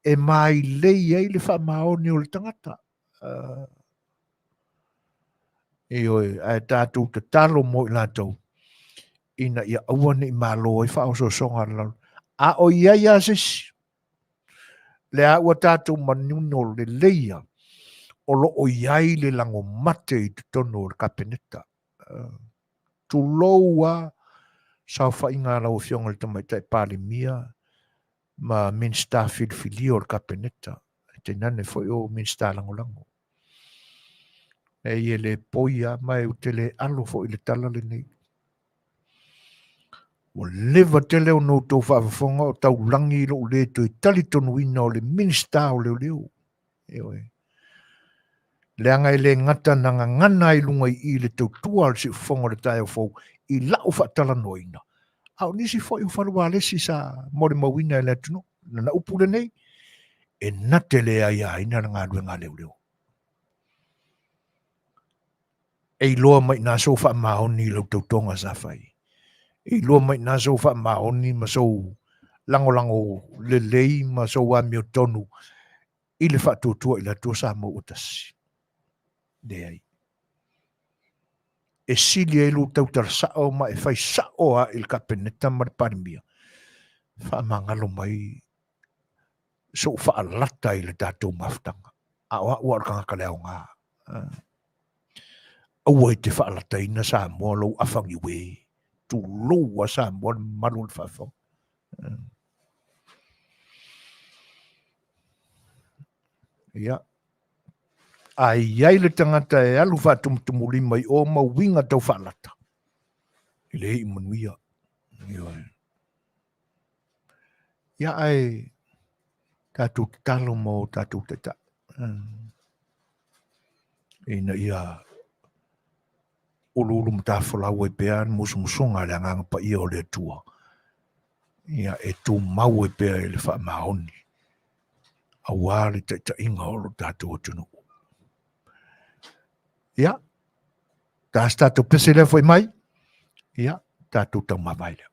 e mai lei ai le wha maoni o le tangata. E oi, ai tātou te talo mo i lātou, ina ia awane i malo i wha o so songa lalonangi. A o ia sesi. Le a ua tātou manuno le leia o lo o iai le lango mate i te tono o le kapeneta. Tu loua sau whainga lau fionga le tamaitai pāle mia ma minsta filfili o le kapeneta. Te nane foi o minsta lango lango. E ie le poia mai u te le alo foi le tala le nei. O leva tele o no tau whaafonga o tau langi lo le to i tali tonu ina o le minsta o leo leo. Ewe. Le anga i le ngata na ngana i lunga i le tau tua le si ufonga le tae o fau i lau whaatala noina. Au nisi fo i wharua lesi sa mori mawina i le atuno. Na upule nei. E nate le ai a ina ngā rue ngā leo leo. E loa mai nā so wha mahoni lau tau tonga sa whai. I lua mai nā so wha maoni ma so lango le lei ma so wa mio tonu i le wha tuatua i la tua sa mo utasi. De ai. E sili e lu tau tar sao ma e whai sao a il kapeneta ma le parimia. Wha mangalo mai so wha alata i le tātou maftanga. A oa ua kanga ka leo ngā. Aua i te wha alata ina sa mo lau afangi wei. Tu loa sa mon marul fafo. Ya. Ai ai le tangata e alu whatumtumu lima i o mawinga tau whalata. I le i Manuia. Ya ai tātou talo mo tātou tata. Ina ia ulu mtafolawe pea musonga le nganga pa ia o le tua. Ia e tu mau e pea e le wha mahoni. Awari te inga o lo tātou atunu. Ia. Tas tātou pese le foi mai. Ia. Tātou tau mawai le.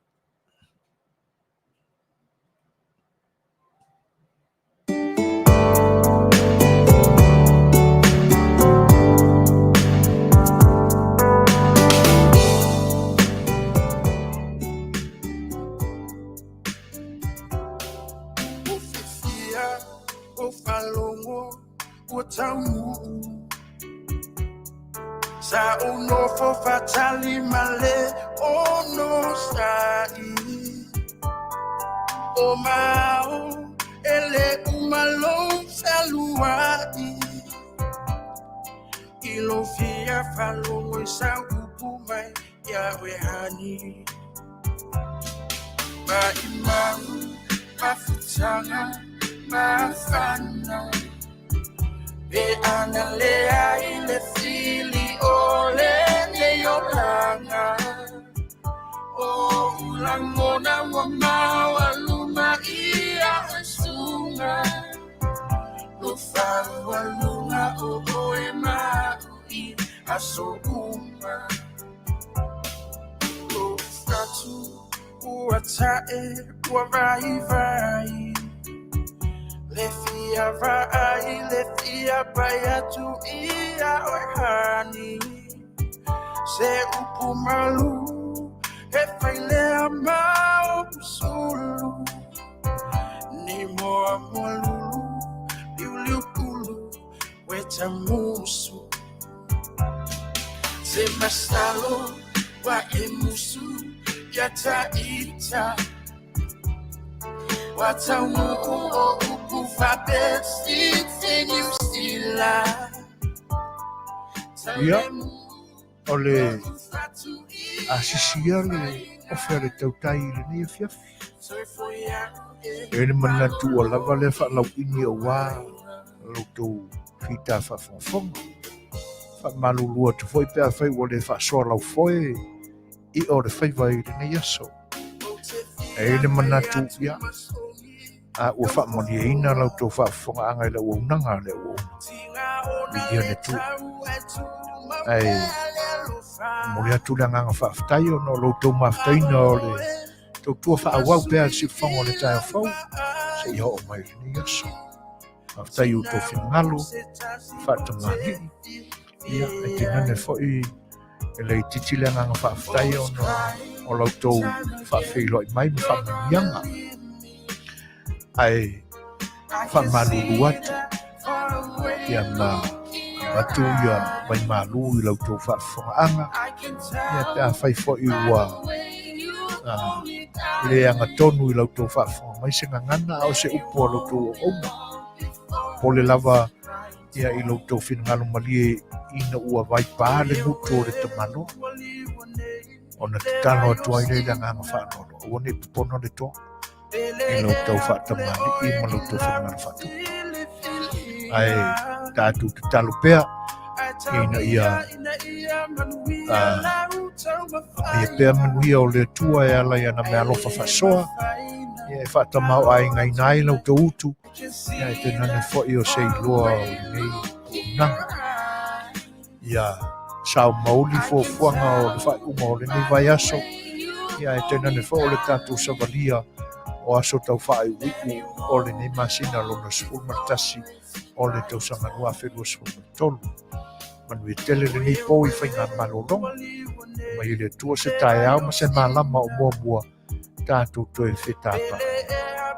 Sa uno fo fatali male ono sai o mao ele umalo saluai ilo fia falo sa upu mai ya wehani ma imau mafutanga mafana be analea ile fili ole ne yolanga o ulangona wa mawaluma ia asunga lufa walunga o oema i asoguma o Tatou uatae wa vai le fia vai le fia baya tu ia ohani se upumalu e faile amao sulu ni moa molulu liuliupulu weta musu se masalo wa emusu yata ita watamu o upufa besi tenim stila Ia, o le asisia le ofea le tautai le ni Afiafi. E le manatu o lava le whaalauini o wā lautou whita whawhawhonga. Whamalulua te foi pēr whai o le whaasoa lau foi I o le whaiwai le nei aso. E le manatu ia. A ua whaamoni e ina lautou whawhonga anga I le uaunanga le uaunanga. Ia le tu. Ai, mori atu le nganga whaafitai o no lautou mawhitaina o le tautua whaawau pēr si whango le tai whau. Se iho o mai le nei aso. Mawhitai u tau whingalu, whaatamani. Ia, e te ngane fwoi e lei titi le nganga whaafitai o lautou whaawhilo I mai ma whaamanianga. Ai, whaamalulu atu. Ia atu ia mai malu I lautou whaafwhangaanga. Ia te a whai fwoi ua le anga tonu I lautou whaafwhanga mai se ngangana au se upo a lautou o ouna. Pole lava ia I lautou whinangalo malie ina ua vai pā le nuto o le tamano. Ona te tano atua I le nganga whaanono. Ua ne pupono le toa. I lautou whaatamani I ma lautou whinangalo whaatu. Ai, Tatou te talo pēr. Ina ia pēr Manuia o Letaua e ala ia na mea lofa whasoa. Ia e whaatamau ai ngai nai lautou utu. Ia e te nane fwoi o se iloa o nei nanga. Ia sao mauli fuafuanga o le whaiunga o le nei vai aso. Ia e te nane fwoi o le Tatou savalia o aso tau whai uiku o le nei masina lona sifuru martasi o le tau sanganua whenua sifuru tolu. Manuia tele le nei pō I whainga malolonga. Mai le tua se tae au ma se malama o mua Tatou toe whetapa.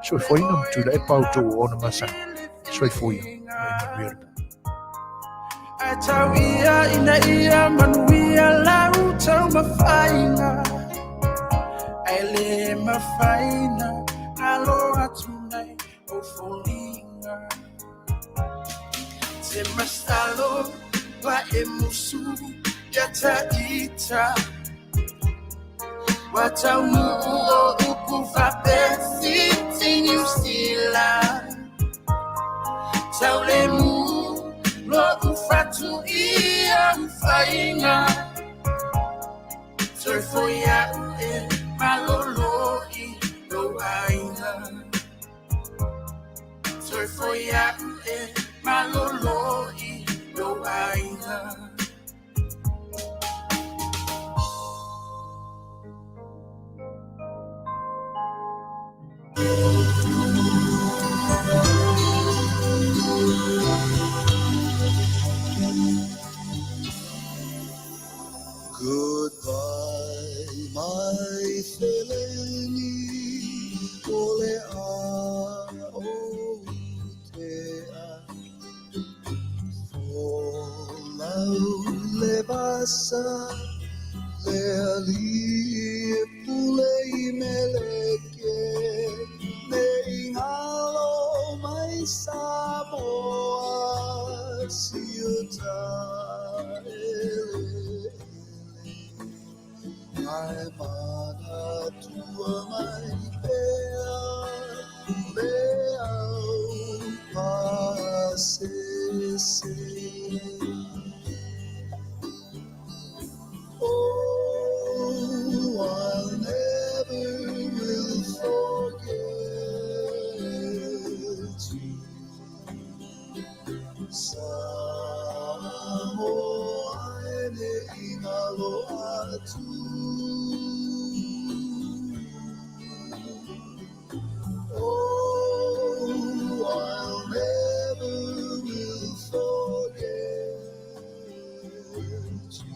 Soi whainga mtula e pautou o na Masani. Soi whainga. Manuia. Atau ina ia Manuia lau tau mawhainga. Ai le mawhaina alo atu nei o wholinga. Te mastalo wa e musu ya taita. Wa tau nuku o uku whapesi te New Zealand. Tau le mu lo ufatu ia ufainga. Toi foi a e malolo I lo ainga. Toi foi a e malolo I lo ainga. Goodbye, my Feleni, ole o te a. Folau le basa, le ali pulei meleke, me ingalo mai Samoa, siuta Ai mana tua mai pea leau pasese. Oh, I never will forget you. Samoa ne ingalo atu. Oh, I'll never will forget you.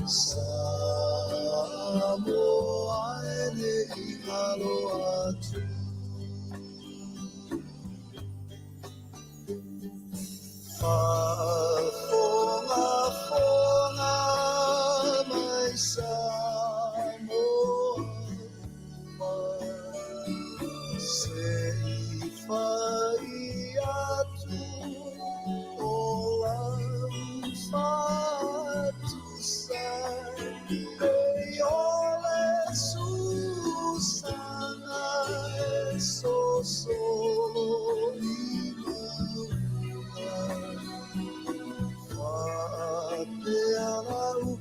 Samoa ne ingalo atu. Fofogaina mai Samoa. Sei fai atu o Te ala